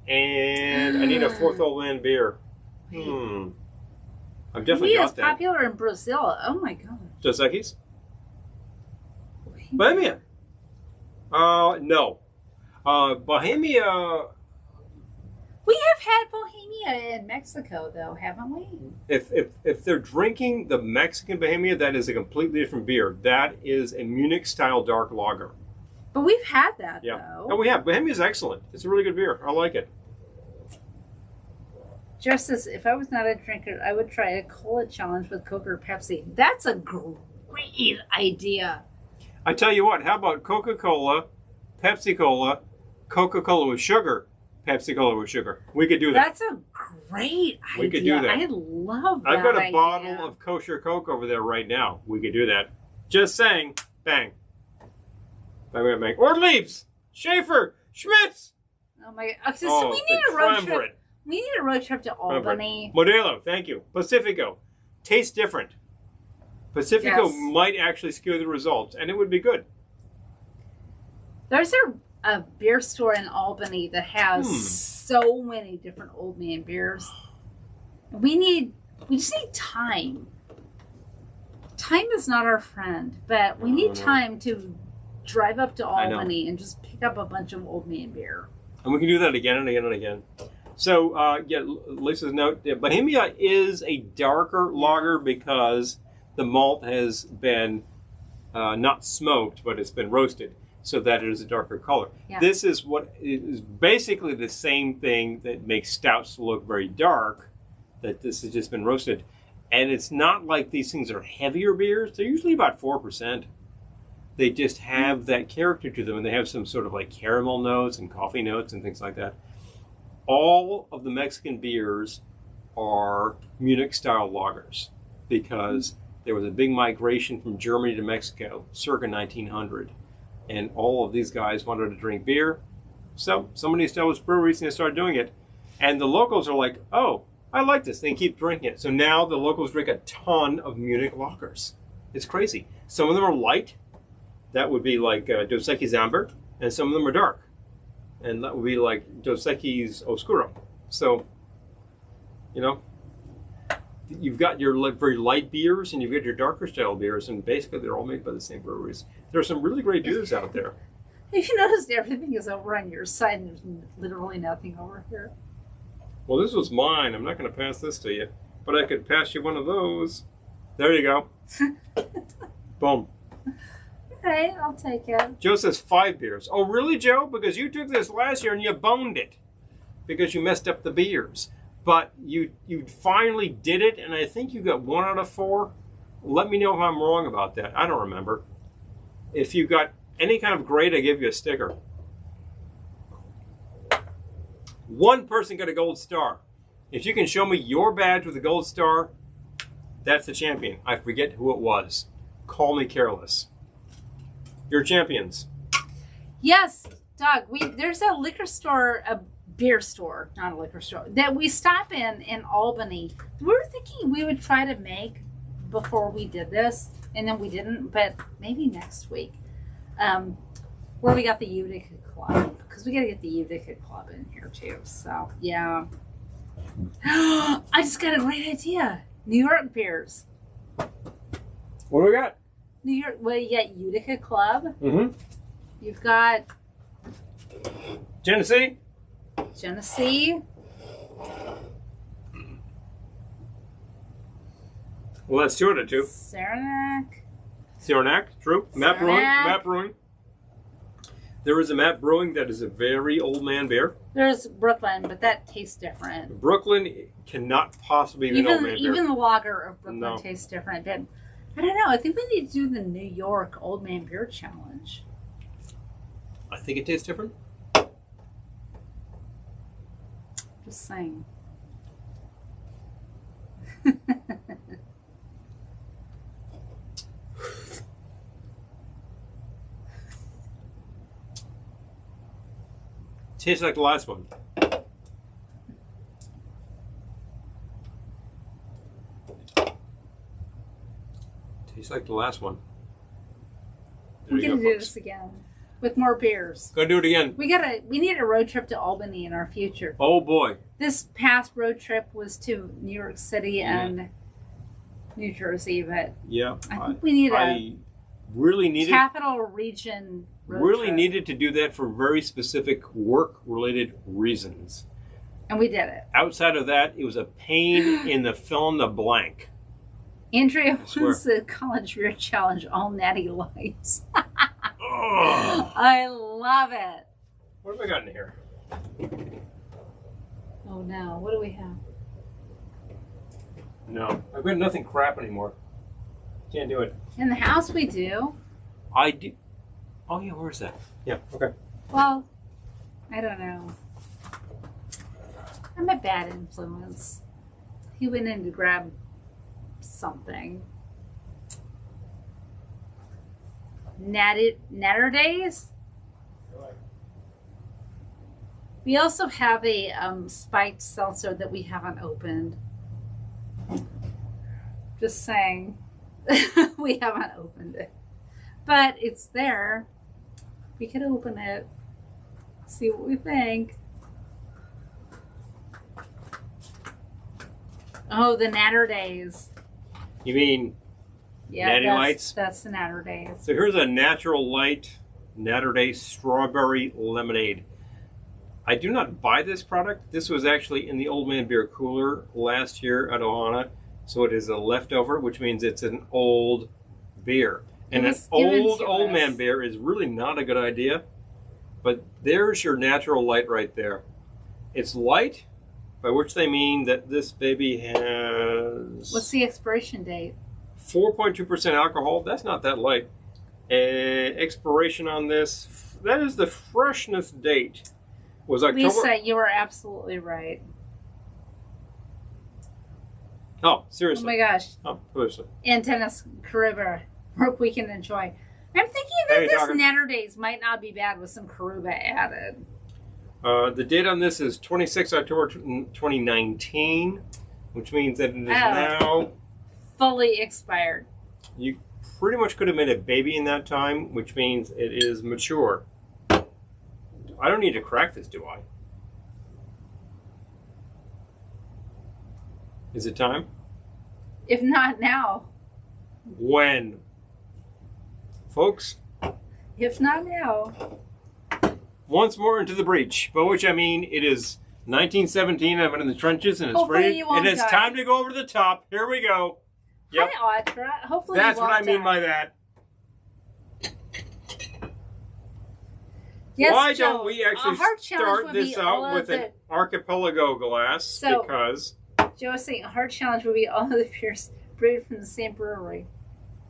and I need a 4th Old Man beer. I've definitely got that. It's popular in Brazil. Oh my god. Dos Equis? Bohemia. No. Bohemia. We have had Bohemia in Mexico, though, haven't we? If they're drinking the Mexican Bohemia, that is a completely different beer. That is a Munich-style dark lager. But we've had that, though. Oh, we have. Bohemia is excellent. It's a really good beer. I like it. Justice, if I was not a drinker, I would try a cola challenge with Coke or Pepsi. That's a great idea. I tell you what, how about Coca-Cola, Pepsi-Cola, Coca-Cola with sugar, Pepsi-Cola with sugar? We could do that. That's a great idea. We could do that. I love that. I've got a bottle of kosher Coke over there right now. We could do that. Just saying. Bang. Bang, bang, bang. Or Leaves, Schaefer, Schmitz. Oh my god. So we need a road trip. We need a road trip to Albany. Modelo, thank you. Pacifico. Tastes different. Pacifico might actually skew the results, and it would be good. There's a beer store in Albany that has so many different Old Man beers. We just need time. Time is not our friend, but we need time to drive up to Albany and just pick up a bunch of Old Man beer. And we can do that again and again and again. So, Lisa's note, Bohemia is a darker lager because the malt has been not smoked, but it's been roasted, so that it is a darker color. Yeah. This is what is basically the same thing that makes stouts look very dark, that this has just been roasted. And it's not like these things are heavier beers. They're usually about 4%. They just have that character to them, and they have some sort of like caramel notes and coffee notes and things like that. All of the Mexican beers are Munich-style lagers because there was a big migration from Germany to Mexico circa 1900. And all of these guys wanted to drink beer. So somebody established breweries and they started doing it. And the locals are like, oh, I like this. They keep drinking it. So now the locals drink a ton of Munich lagers. It's crazy. Some of them are light. That would be like Dos Equis Amber. and some of them are dark. And that would be like Dos Equis Oscuro. So, you know, you've got your very light beers and you've got your darker style beers, and basically they're all made by the same breweries. There are some really great beers out there. Have you noticed everything is over on your side and there's literally nothing over here? Well, this was mine. I'm not going to pass this to you, but I could pass you one of those. There you go. Boom. Okay, I'll take it. Joe says 5 beers. Oh, really, Joe? Because you took this last year and you boned it because you messed up the beers. But you finally did it, and I think you got 1 out of 4. Let me know if I'm wrong about that. I don't remember. If you got any kind of grade, I give you a sticker. 1 person got a gold star. If you can show me your badge with a gold star, that's the champion. I forget who it was. Call me careless. You're champions. Yes, Doug. There's a liquor store, a beer store, not a liquor store, that we stop in Albany. We were thinking we would try to make before we did this, and then we didn't. But maybe next week, where we got the Utica Club, because we got to get the Utica Club in here too. So yeah. I just got a great idea. New York beers. What do we got? New York. Well, you got Utica Club. Mm-hmm. You've got Genesee. Genesee. Well, that's 2 out of 2. Saranac. Saranac, true. Matt Brewing. Saranac. Matt Brewing. There is a Matt Brewing that is a very old man beer. There's Brooklyn, but that tastes different. Brooklyn cannot possibly be an old man beer. Even the lager of Brooklyn No. tastes different. But I don't know. I think we need to do the New York Old Man Beer Challenge. I think it tastes different. Just saying. Tastes like the last one. Tastes like the last one. There We're you gonna go, do folks. this again with more beers. Go do it again. We need a road trip to Albany in our future. Oh boy. This past road trip was to New York City and New Jersey, but Yeah. I think we need I really needed capital region road really trip. needed to do that for very specific work-related reasons. And we did it. Outside of that, it was a pain in the fill in the blank. Andrea swear. wants the college beer challenge, all natty lights. Ugh. I love it. What have I got in here? Oh no, what do we have? No, I've got nothing crap anymore. Can't do it. In the house we do. I do. Oh yeah, where's that? Yeah, okay. Well, I don't know. I'm a bad influence. He went in to grab something. Natter Days. We also have a spiked seltzer that we haven't opened. Just saying. We haven't opened it. But it's there. We could open it. See what we think. Oh, the Natter Days. You mean Yeah, Natty Lights? That's the Natter Days. So here's a natural light Natter Day strawberry lemonade. I do not buy this product. This was actually in the Old Man Beer cooler last year at Ohana. So it is a leftover, which means it's an old beer. And an old man beer is really not a good idea. But there's your natural light right there. It's light, by which they mean that this baby has... What's the expiration date? 4.2% alcohol. That's not that light. Expiration on this, that is the freshness date. Was October. Lisa, you are absolutely right. Oh, Oh seriously. my gosh. Oh, seriously. And Tennis Karuba. Work we can enjoy. I'm thinking that Hey, this Doctor. Natter Days might not be bad with some Karuba added. The date on this is 26 October 2019, which means that it is now... Fully expired. You pretty much could have made a baby in that time, which means it is mature. I don't need to crack this, do I? Is it time? If not now. When? Folks, If not now. once more into the breach, by which I mean it is 1917. I'm in the trenches and it's Hopefully ready. you won't And it's die. time to go over the top. Here we go. Yep. Hi, Audra. Hopefully That's you what won't I mean die. by that. Yes, Why Joe, don't we actually a heart challenge start would this be all out of with an the- archipelago glass? So- Because, Joe was saying a heart challenge would be all of the beers brewed from the same brewery.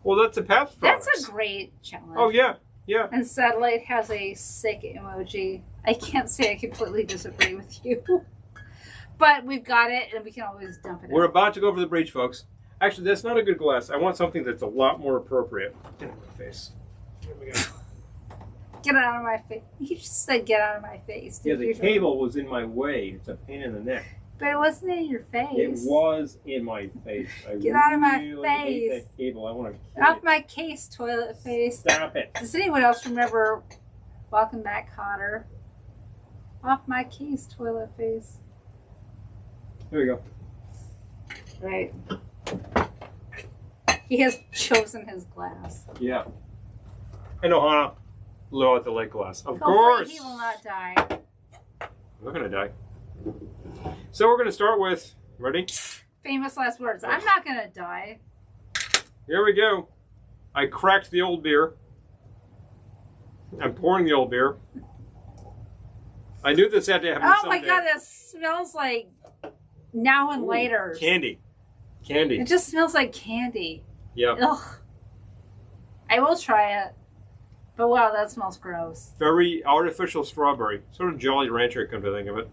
well, that's a path products. That's a great challenge. Oh, yeah. Yeah. And Satellite has a sick emoji. I can't say I completely disagree with you. But we've got it, and we can always dump it We're out. about to go over the breach, folks. Actually, that's not a good glass. I want something that's a lot more appropriate. Get out of my face. Here we go. Get out of my face. You just said get out of my face. Yeah, didn't the you? cable was in my way. It's a pain in the neck. But it wasn't in your face. It was in my face. I Get out of my really hate face. that cable. I want to Off my case, toilet face. Stop it. Does anyone else remember Welcome Back, Cotter? Off my case, toilet face. Here we go. Right. He has chosen his glass. Yeah. I know, Hannah. Low at the lake glass. Of Hopefully course. he will not die. I'm not going to die. So we're going to start with, ready? Famous last words. I'm not going to die. Here we go. I cracked the old beer. I'm pouring the old beer. I knew this had to happen Oh someday. my god, it smells like now and Ooh, later. Candy. It Candy. just smells like candy. Yeah. Ugh. I will try it. But wow, that smells gross. Very artificial strawberry. Sort of Jolly Rancher, come to think of it.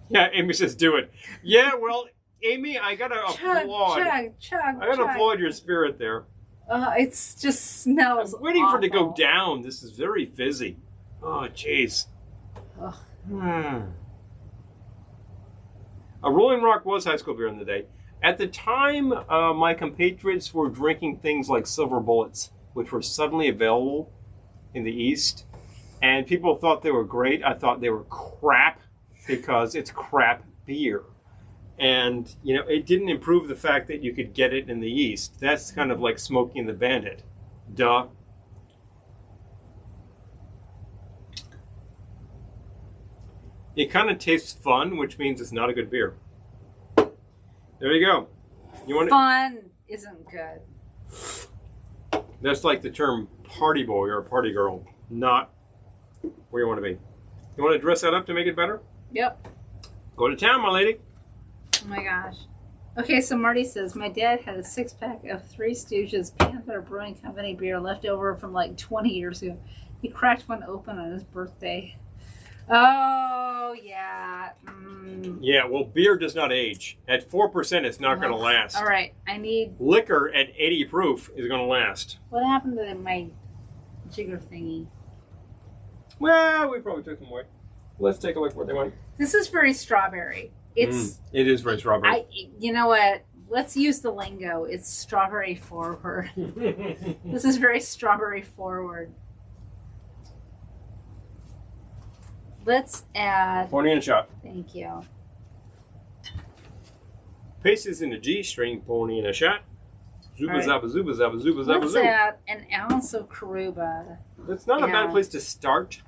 Yeah, Amy says do it. Yeah, well, Amy, I gotta Chug, applaud. chug, chug, I gotta chug. applaud your spirit there. It just smells I'm waiting for it to go awful. down. This is very fizzy. Oh, jeez. Ugh. A Rolling Rock was high school beer in the day. At the time, my compatriots were drinking things like Silver Bullets, which were suddenly available in the East. And people thought they were great. I thought they were crap because it's crap beer. And, you know, it didn't improve the fact that you could get it in the East. That's kind of like Smokey and the Bandit. Duh. It kind of tastes fun, which means it's not a good beer. There you go. You want Fun isn't good. That's like the term party boy or party girl, not where you want to be. You want to dress that up to make it better? Yep. Go to town, my lady. Oh my gosh. Okay, so Marty says, my dad had a 6-pack of Three Stooges Panther Brewing Company beer left over from like 20 years ago. He cracked one open on his birthday. Oh, yeah. Yeah, well, beer does not age. At 4%, it's not going to last. All right, I need... Liquor at 80 proof is going to last. What happened to my jigger thingy? Well, we probably took them away. Let's take a look where they went. This is very strawberry. It's... It is very strawberry. You know what? Let's use the lingo. It's strawberry forward. This is very strawberry forward. Let's add... Pouring in a shot. Thank you. Paces in a G string, pouring in a shot. Zuba All right. zaba zuba zaba zuba zaba Let's zuba. add an ounce of Karuba. That's not a Yeah. bad place to start.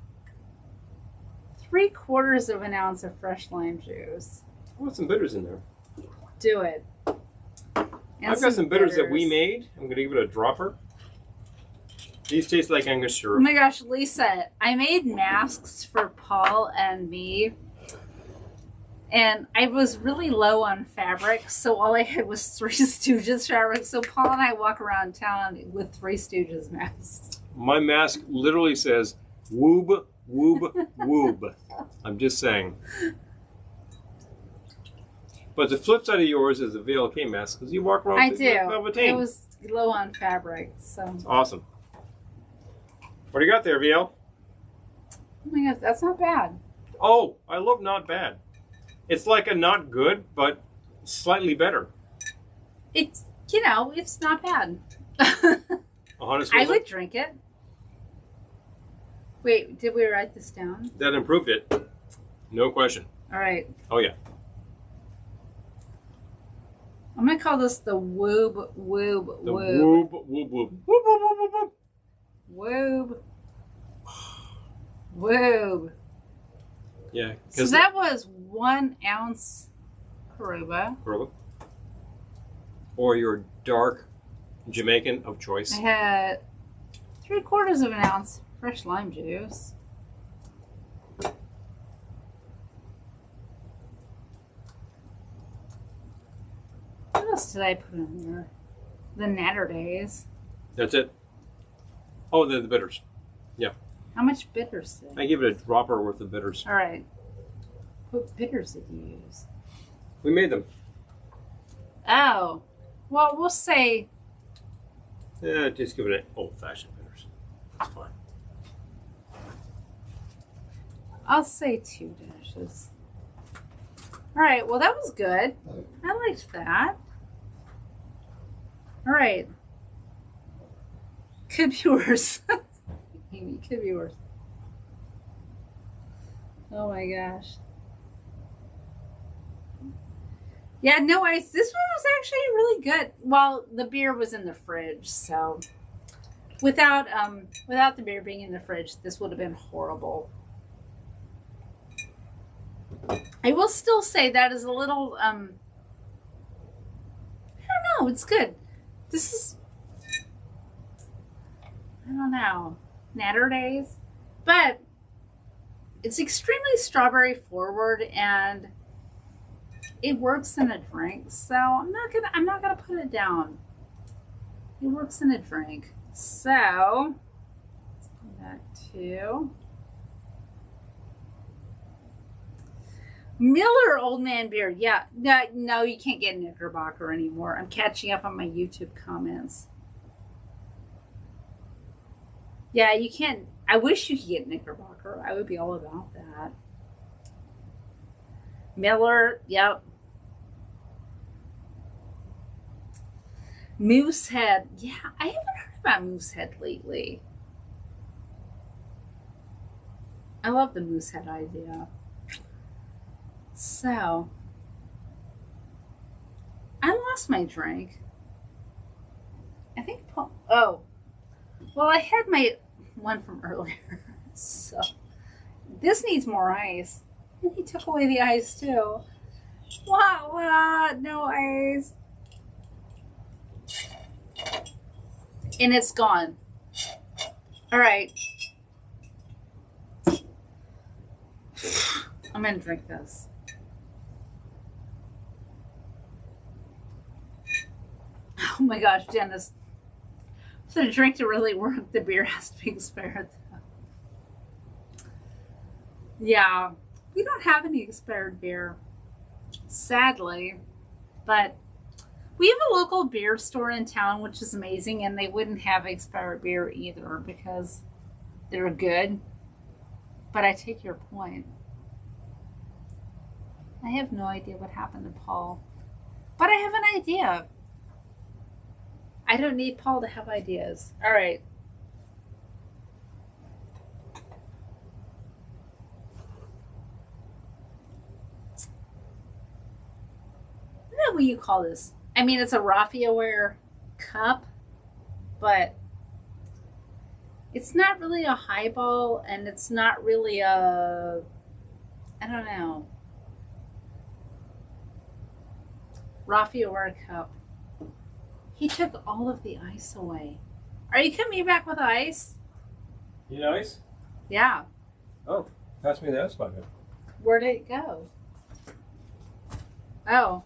3/4 of an ounce of fresh lime juice. I want some bitters in there. Do it. And I've got some bitters that we made. I'm going to give it a dropper. These taste like Angus Oh syrup. my gosh, Lisa, I made masks for Paul and me. And I was really low on fabric, so all I had was Three Stooges fabric. So Paul and I walk around town with Three Stooges masks. My mask literally says, woob, woob, woob. I'm just saying. But the flip side of yours is a VLK mask, because you walk around I with do. Velveteen. It was low on fabric, so. Awesome. What do you got there, VL? Oh my gosh, that's not bad. Oh, I love not bad. It's like a not good, but slightly better. It's, it's not bad. A honest I whistle? would drink it. Wait, did we write this down? That improved it. No question. All right. Oh, yeah. I'm going to call this the woob, woob, The woob. woob, woob, woob. Woob, woob, woob, woob, woob. Woob. Woob. Yeah. So that was 1 ounce Karuba. Or your dark Jamaican of choice. I had 3/4 of an ounce fresh lime juice. What else did I put in there? The Natter Days. That's it. Oh, the bitters. Yeah. How much bitters did I give it a dropper worth of bitters. All right. What bitters did you use? We made them. Oh. Well, we'll say... Yeah, just give it an old-fashioned bitters. That's fine. I'll say 2 dashes. All right. Well, that was good. I liked that. All right. Could be worse. Amy, could be worse. Oh my gosh. Yeah, no ice. This one was actually really good. Well, the beer was in the fridge, so without the beer being in the fridge, this would have been horrible. I will still say that is a little I don't know, it's good. This is, I don't know, Natter Days, but it's extremely strawberry forward and it works in a drink. So I'm not gonna put it down. It works in a drink. So let's go back to Miller Old Man Beer. Yeah, no, you can't get Knickerbocker anymore. I'm catching up on my YouTube comments. Yeah, you can't. I wish you could get Knickerbocker. I would be all about that. Miller, yep. Moosehead. Yeah, I haven't heard about Moosehead lately. I love the Moosehead idea. So, I lost my drink. I think, oh, well, I had my one from earlier. So, this needs more ice. And he took away the ice too. What? No ice. And it's gone. All right. I'm going to drink this. Oh my gosh, Dennis. For the drink to really work, the beer has to be expired. Yeah. We don't have any expired beer, sadly, but we have a local beer store in town, which is amazing, and they wouldn't have expired beer either because they're good. But I take your point. I have no idea what happened to Paul, but I have an idea. I don't need Paul to have ideas. All right. I don't know what you call this. I mean, it's a raffia-ware cup, but it's not really a highball, and it's not really a, I don't know, raffia-ware cup. He took all of the ice away. Are you coming back with ice? You know ice? Yeah. Oh, pass me the ice bucket. Where did it go? Oh.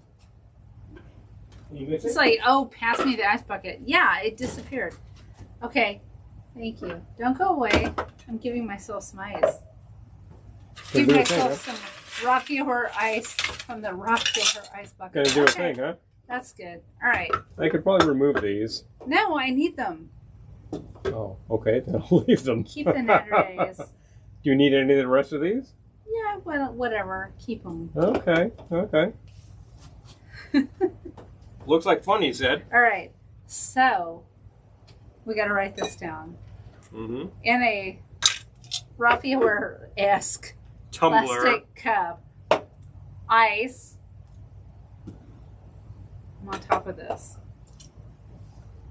You mix It's it? like, oh, pass me the ice bucket. Yeah, it disappeared. Okay. Thank you. Don't go away. I'm giving myself some ice. Give do a myself thing, some raffia-ware ice from the raffia-ware ice bucket. Gonna do a Okay. thing, huh? That's good. All right. I could probably remove these. No, I need them. Oh, okay. Then I'll leave them. Keep the Natter Days. Do you need any of the rest of these? Yeah, well, whatever. Keep them. Okay. Looks like fun, he said. All right. So, we got to write this down. Mm-hmm. In a raffia-esque Tumbler. plastic cup. Ice. I'm on top of this.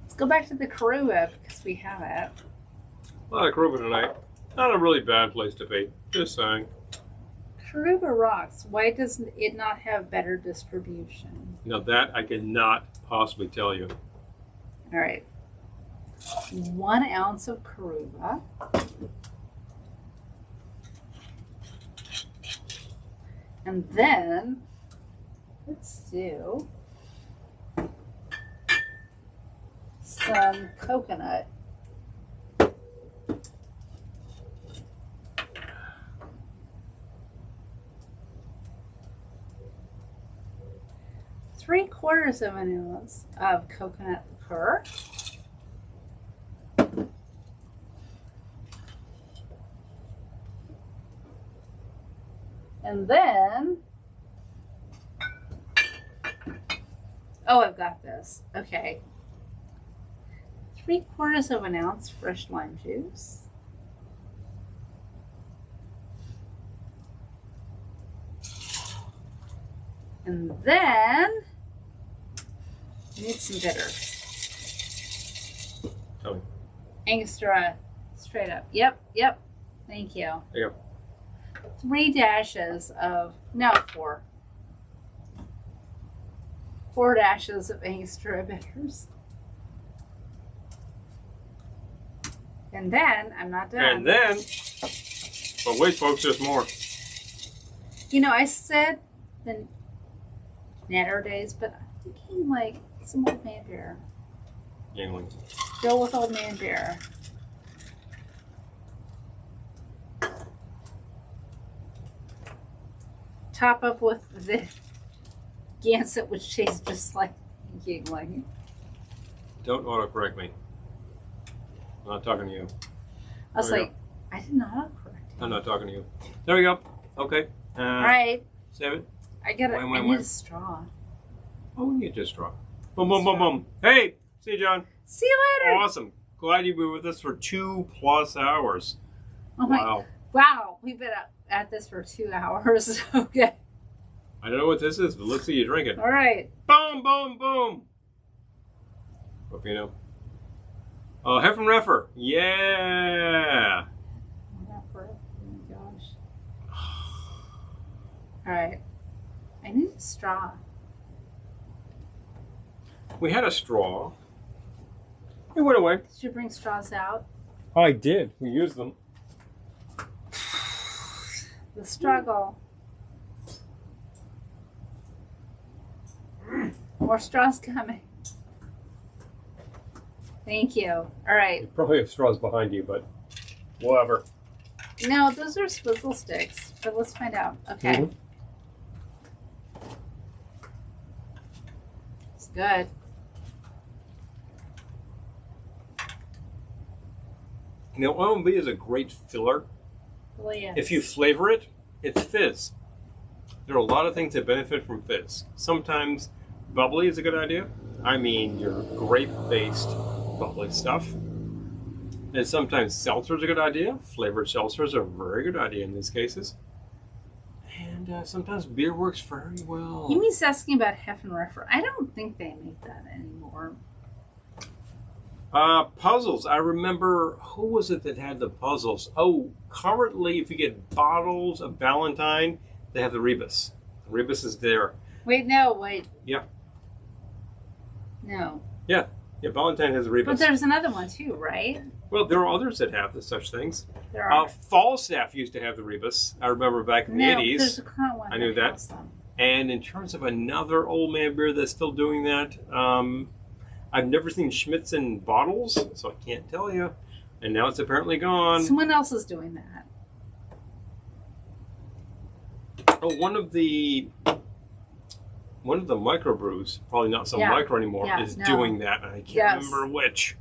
Let's go back to the Karuba because we have it. A lot of Karuba tonight. Not a really bad place to be. Just saying. Karuba rocks. Why does it not have better distribution? Now that I cannot possibly tell you. All right. 1 ounce of Karuba. And then let's do some coconut. Three-quarters of an ounce of coconut liqueur. And then, oh, I've got this. Okay. 3/4 of an ounce fresh lime juice. And then, I need some bitter. Tell me. Angostura, straight up. Yep. Thank you. There you go. 3 dashes of, no, 4. 4 dashes of Angostura bitters. And then, I'm not done. And then, but wait, folks, there's more. You know, I said the netter days, but I'm thinking like some old man beer. Yingling. Go with old man beer. Top up with the Gansett, which tastes just like Yingling. Don't autocorrect me. I'm not talking to you. I was There we like, I did not correct I'm not talking to you. There we go. Okay. All right. Save it. I got Wait, I need a straw. Oh, we need to straw. Boom, boom, boom, boom. Hey, see you, John. See you later. Awesome. Glad you were with us for 2+ hours. Oh my, wow. We've been at this for 2 hours. Okay. I don't know what this is, but let's see you drink it. All right. Boom, boom, boom. Hope you know. Heifer and Reffer. Yeah. Oh my gosh. All right. I need a straw. We had a straw. It went away. Did you bring straws out? I did. We used them. The struggle. More straws coming. Thank you. All right. Probably have straws behind you, but whatever. No, those are swizzle sticks, but let's find out. Okay. Mhm. It's good. You know, OMB is a great filler. Really is. If you flavor it, it's fizz. There are a lot of things that benefit from fizz. Sometimes bubbly is a good idea. I mean, your grape-based bubbly stuff. And sometimes seltzer is a good idea. Flavored seltzers are a very good idea in these cases. And sometimes beer works very well. You mean asking about Heffenreffer? I don't think they make that anymore. Puzzles. I remember, who was it that had the puzzles? Oh, currently, if you get bottles of Valentine, they have the Rebus. The Rebus is there. Wait, no, wait. Yeah. No. Yeah, Valentine has a Rebus. But there's another one too, right? Well, there are others that have such things. There are. Falstaff used to have the Rebus. I remember back in the 80s. There's a current one. I knew that. has them. And in terms of another old man beer that's still doing that, I've never seen Schmitz in bottles, so I can't tell you. And now it's apparently gone. Someone else is doing that. Oh, one of the microbrews, probably not so micro anymore, is doing that. And I can't remember which.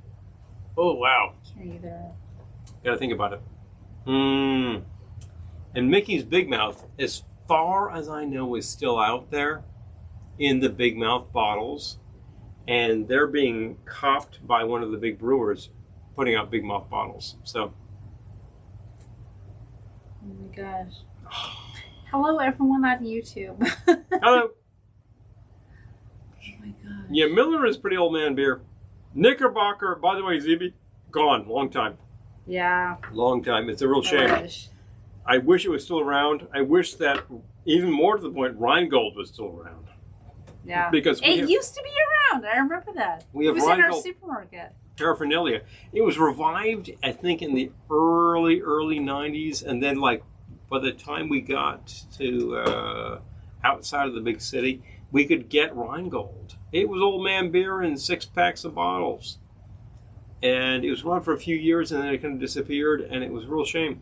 Oh, wow. Can't either. Gotta think about it. And Mickey's Big Mouth, as far as I know, is still out there in the Big Mouth bottles. And they're being copped by one of the big brewers putting out Big Mouth bottles. So my gosh. Hello, everyone on YouTube. Hello. Oh my gosh. Yeah, Miller is pretty old man beer. Knickerbocker, by the way, ZB, gone. Long time. Yeah. Long time. It's a real shame. I wish it was still around. I wish that, even more to the point, Rheingold was still around. Yeah. Because it used to be around. I remember that. We have it was in our Rheingold supermarket. paraphernalia. It was revived, I think, in the early 90s. And then, like, by the time we got to outside of the big city, we could get Rheingold. It was old man beer in 6 packs of bottles. And it was around for a few years, and then it kind of disappeared, and it was a real shame.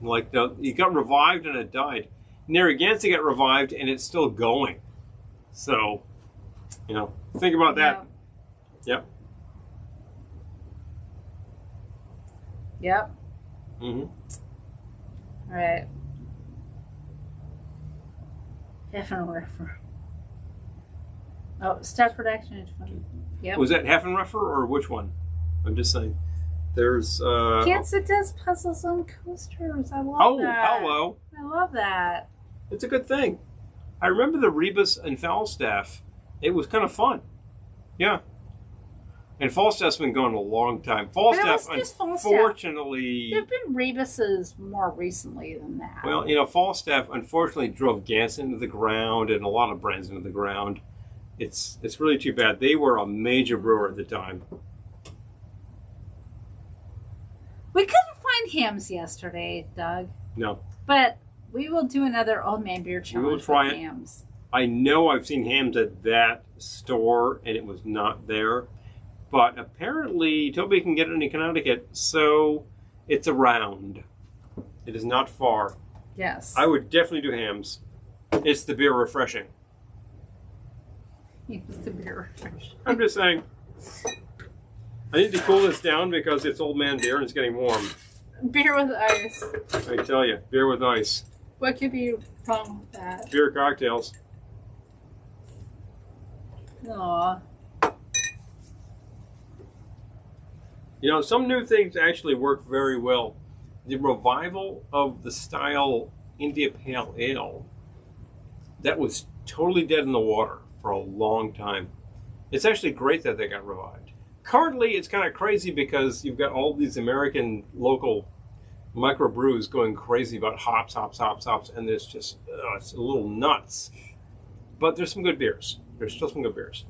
Like, it got revived, and it died. Narragansett got revived, and it's still going. So, think about that. Yep. Mm-hmm. All right. Heffenreffer. Oh, Step Production is funny. Yep. Was that Heffenreffer or which one? I'm just saying. There's Kansas does puzzles on coasters. I love that. Oh, hello. I love that. It's a good thing. I remember the Rebus and Falstaff. It was kind of fun. Yeah. And Falstaff's been going a long time. Falstaff, unfortunately... There have been Rebuses more recently than that. Well, Falstaff, unfortunately, drove Gans into the ground and a lot of brands into the ground. It's really too bad. They were a major brewer at the time. We couldn't find hams yesterday, Doug. No. But we will do another Old Man Beer Challenge with hams. I know I've seen hams at that store, and it was not there. But apparently, Toby can get it in Connecticut, so it's around. It is not far. Yes. I would definitely do hams. It's the beer refreshing. It's the beer refreshing. I'm just saying. I need to cool this down because it's old man beer and it's getting warm. Beer with ice. I tell you, beer with ice. What could be wrong with that? Beer cocktails. Aww. Some new things actually work very well. The revival of the style India Pale Ale, that was totally dead in the water for a long time. It's actually great that they got revived. Currently, it's kind of crazy because you've got all these American local microbrews going crazy about hops, and there's just, it's a little nuts. But there's some good beers. There's still some good beers.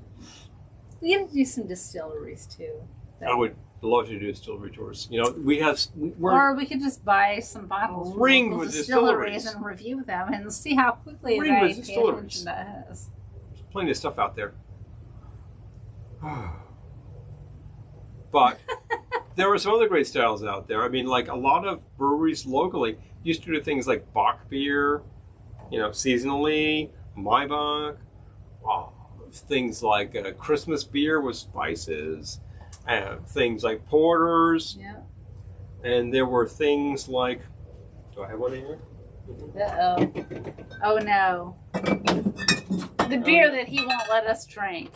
We got to do some distilleries, too. I would love to do distillery tours. We're or we could just buy some bottles from ringed local with distilleries and review them and see how quickly they pay attention to us. There's plenty of stuff out there. But there were some other great styles out there. I mean, like a lot of breweries locally used to do things like Bock beer, seasonally, Maibach, things like Christmas beer with spices, things like porters. Yeah. And there were things like, do I have one in here? Uh-oh. Oh, no. The beer that he won't let us drink.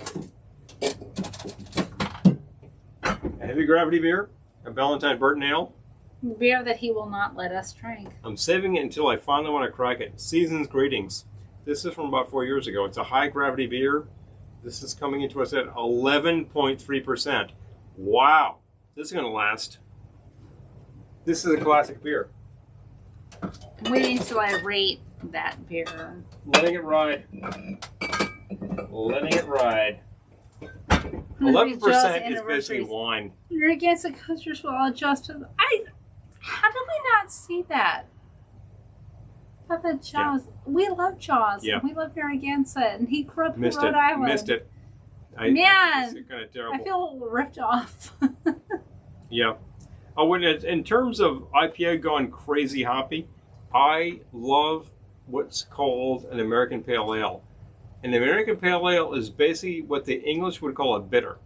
A heavy gravity beer, a Valentine Burton Ale. The beer that he will not let us drink. I'm saving it until I finally want to crack it. Season's Greetings. This is from about 4 years ago. It's a high gravity beer. This is coming into us at 11.3%. Wow. This is going to last. This is a classic beer. I'm waiting until I rate that beer. Letting it ride. Letting it ride. 11% is basically wine. You're against the coasters will all adjust to how did we not see that? About the Jaws. Yeah. We love Jaws. Yeah. And we love Narragansett. And he grew up in Rhode Island. Missed it. Man, it's kind of terrible. I feel ripped off. Yeah. Oh, in terms of IPA going crazy hoppy, I love what's called an American Pale Ale. An American Pale Ale is basically what the English would call a bitter.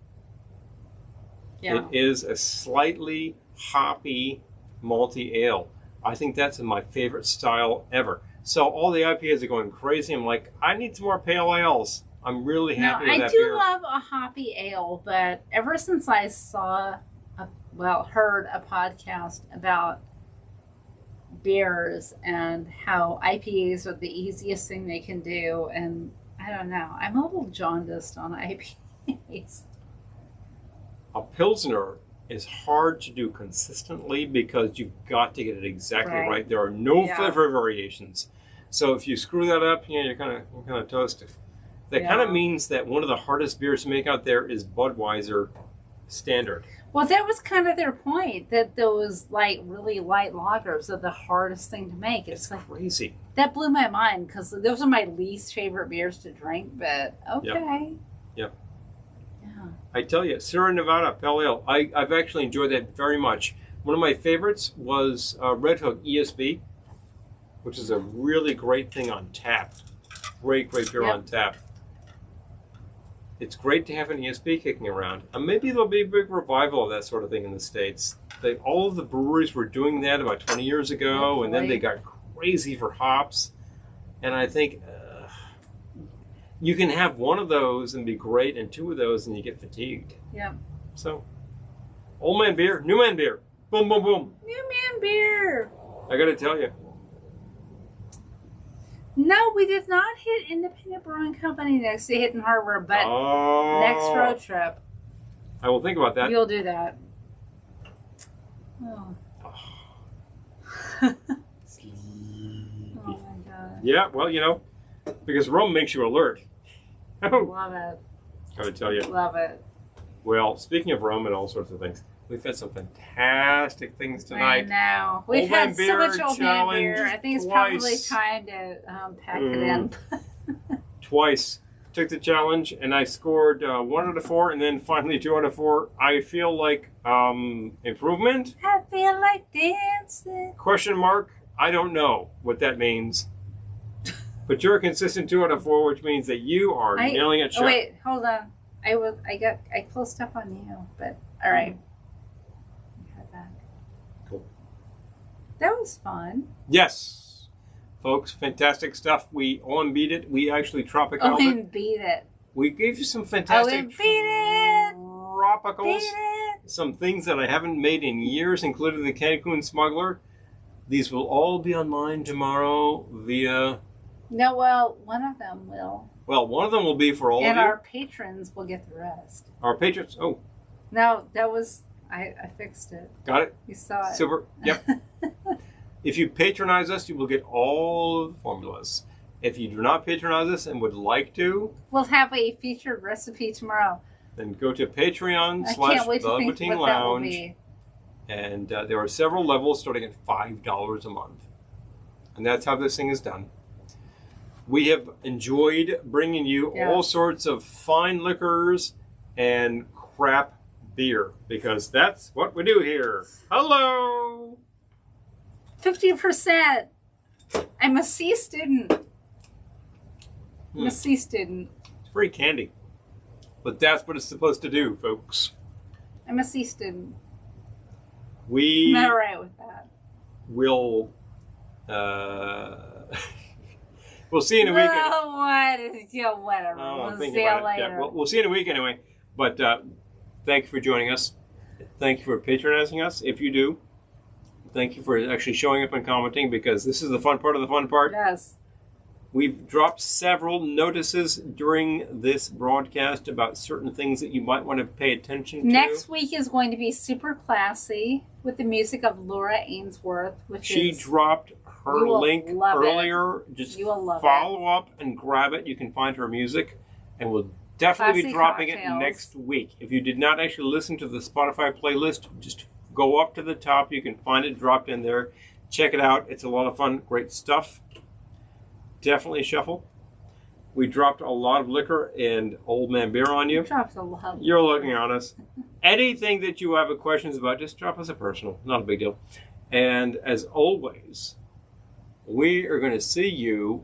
Yeah. It is a slightly hoppy, malty ale. I think that's my favorite style ever. So all the IPAs are going crazy. I'm like, I need some more pale ales. I'm really happy with that beer. I do love a hoppy ale, but ever since I heard a podcast about beers and how IPAs are the easiest thing they can do. And I don't know. I'm a little jaundiced on IPAs. A Pilsner is hard to do consistently because you've got to get it exactly right. There are no flavor variations. So if you screw that up, you're kind of toasted. That kind of means that one of the hardest beers to make out there is Budweiser Standard. Well, that was kind of their point, that those like really light lagers are the hardest thing to make. It's like crazy. That blew my mind because those are my least favorite beers to drink. But okay. Yep. Yeah. I tell you, Sierra Nevada Pale Ale. I've actually enjoyed that very much. One of my favorites was Red Hook ESB, which is a really great thing on tap. Great beer on tap. It's great to have an ESB kicking around. And maybe there'll be a big revival of that sort of thing in the States. All of the breweries were doing that about 20 years ago, and then they got crazy for hops. And I think you can have one of those and be great, and two of those and you get fatigued. Yeah. So, old man beer, new man beer. Boom, boom, boom. New man beer. I got to tell you. No, we did not hit Independent Brewing Company next to Hidden Harbor, but next road trip. I will think about that. You'll do that. Oh. Oh my God. Yeah, well, because rum makes you alert. Love it. I would tell you. Love it. Well, speaking of rum and all sorts of things, we've had some fantastic things tonight. I know. We've had so much old man beer. I think it's probably twice. time to pack it in. Twice. Took the challenge, and I scored 1 out of 4, and then finally 2 out of 4. I feel like improvement? I feel like dancing. Question mark? I don't know what that means. But you're a consistent 2 out of 4, which means that you are nailing it sharp. Oh, wait, hold on. I closed up on you, but all right. Cool. That was fun. Yes. Folks, fantastic stuff. We OM-beat it. We actually tropicaled it. OM-beat it. We gave you some fantastic OM-beat it. tropicals. Some things that I haven't made in years, including the Cancun Smuggler. These will all be online tomorrow via... No, well, one of them will. Well, one of them will be for all of you. And our patrons will get the rest. Our patrons? Oh. No, that was... I fixed it. Got it? You saw it. Super. Yep. If you patronize us, you will get all of the formulas. If you do not patronize us and would like to... We'll have a featured recipe tomorrow. Then go to Patreon/Velveteen Lounge. And there are several levels starting at $5 a month. And that's how this thing is done. We have enjoyed bringing you all sorts of fine liquors and crap beer, because that's what we do here. Hello! 50%. I'm a C student. I'm a C student. It's free candy. But that's what it's supposed to do, folks. I'm a C student. I'm all right with that. We'll we'll see you in a week. Well, whatever. We'll see you later. Yeah, we'll see you in a week anyway. But thank you for joining us. Thank you for patronizing us, if you do. Thank you for actually showing up and commenting, because this is the fun part of the fun part. Yes. We've dropped several notices during this broadcast about certain things that you might want to pay attention to. Next week is going to be super classy with the music of Laura Ainsworth, She dropped her link earlier. Just follow up and grab it. You can find her music, and we'll definitely be dropping it next week. If you did not actually listen to the Spotify playlist, just go up to the top. You can find it dropped in there. Check it out. It's a lot of fun. Great stuff. Definitely shuffle. We dropped a lot of liquor and old man beer on you. Dropped a lot. You're looking on us. Anything that you have questions about, just drop us a personal. Not a big deal. And as always, we are going to see you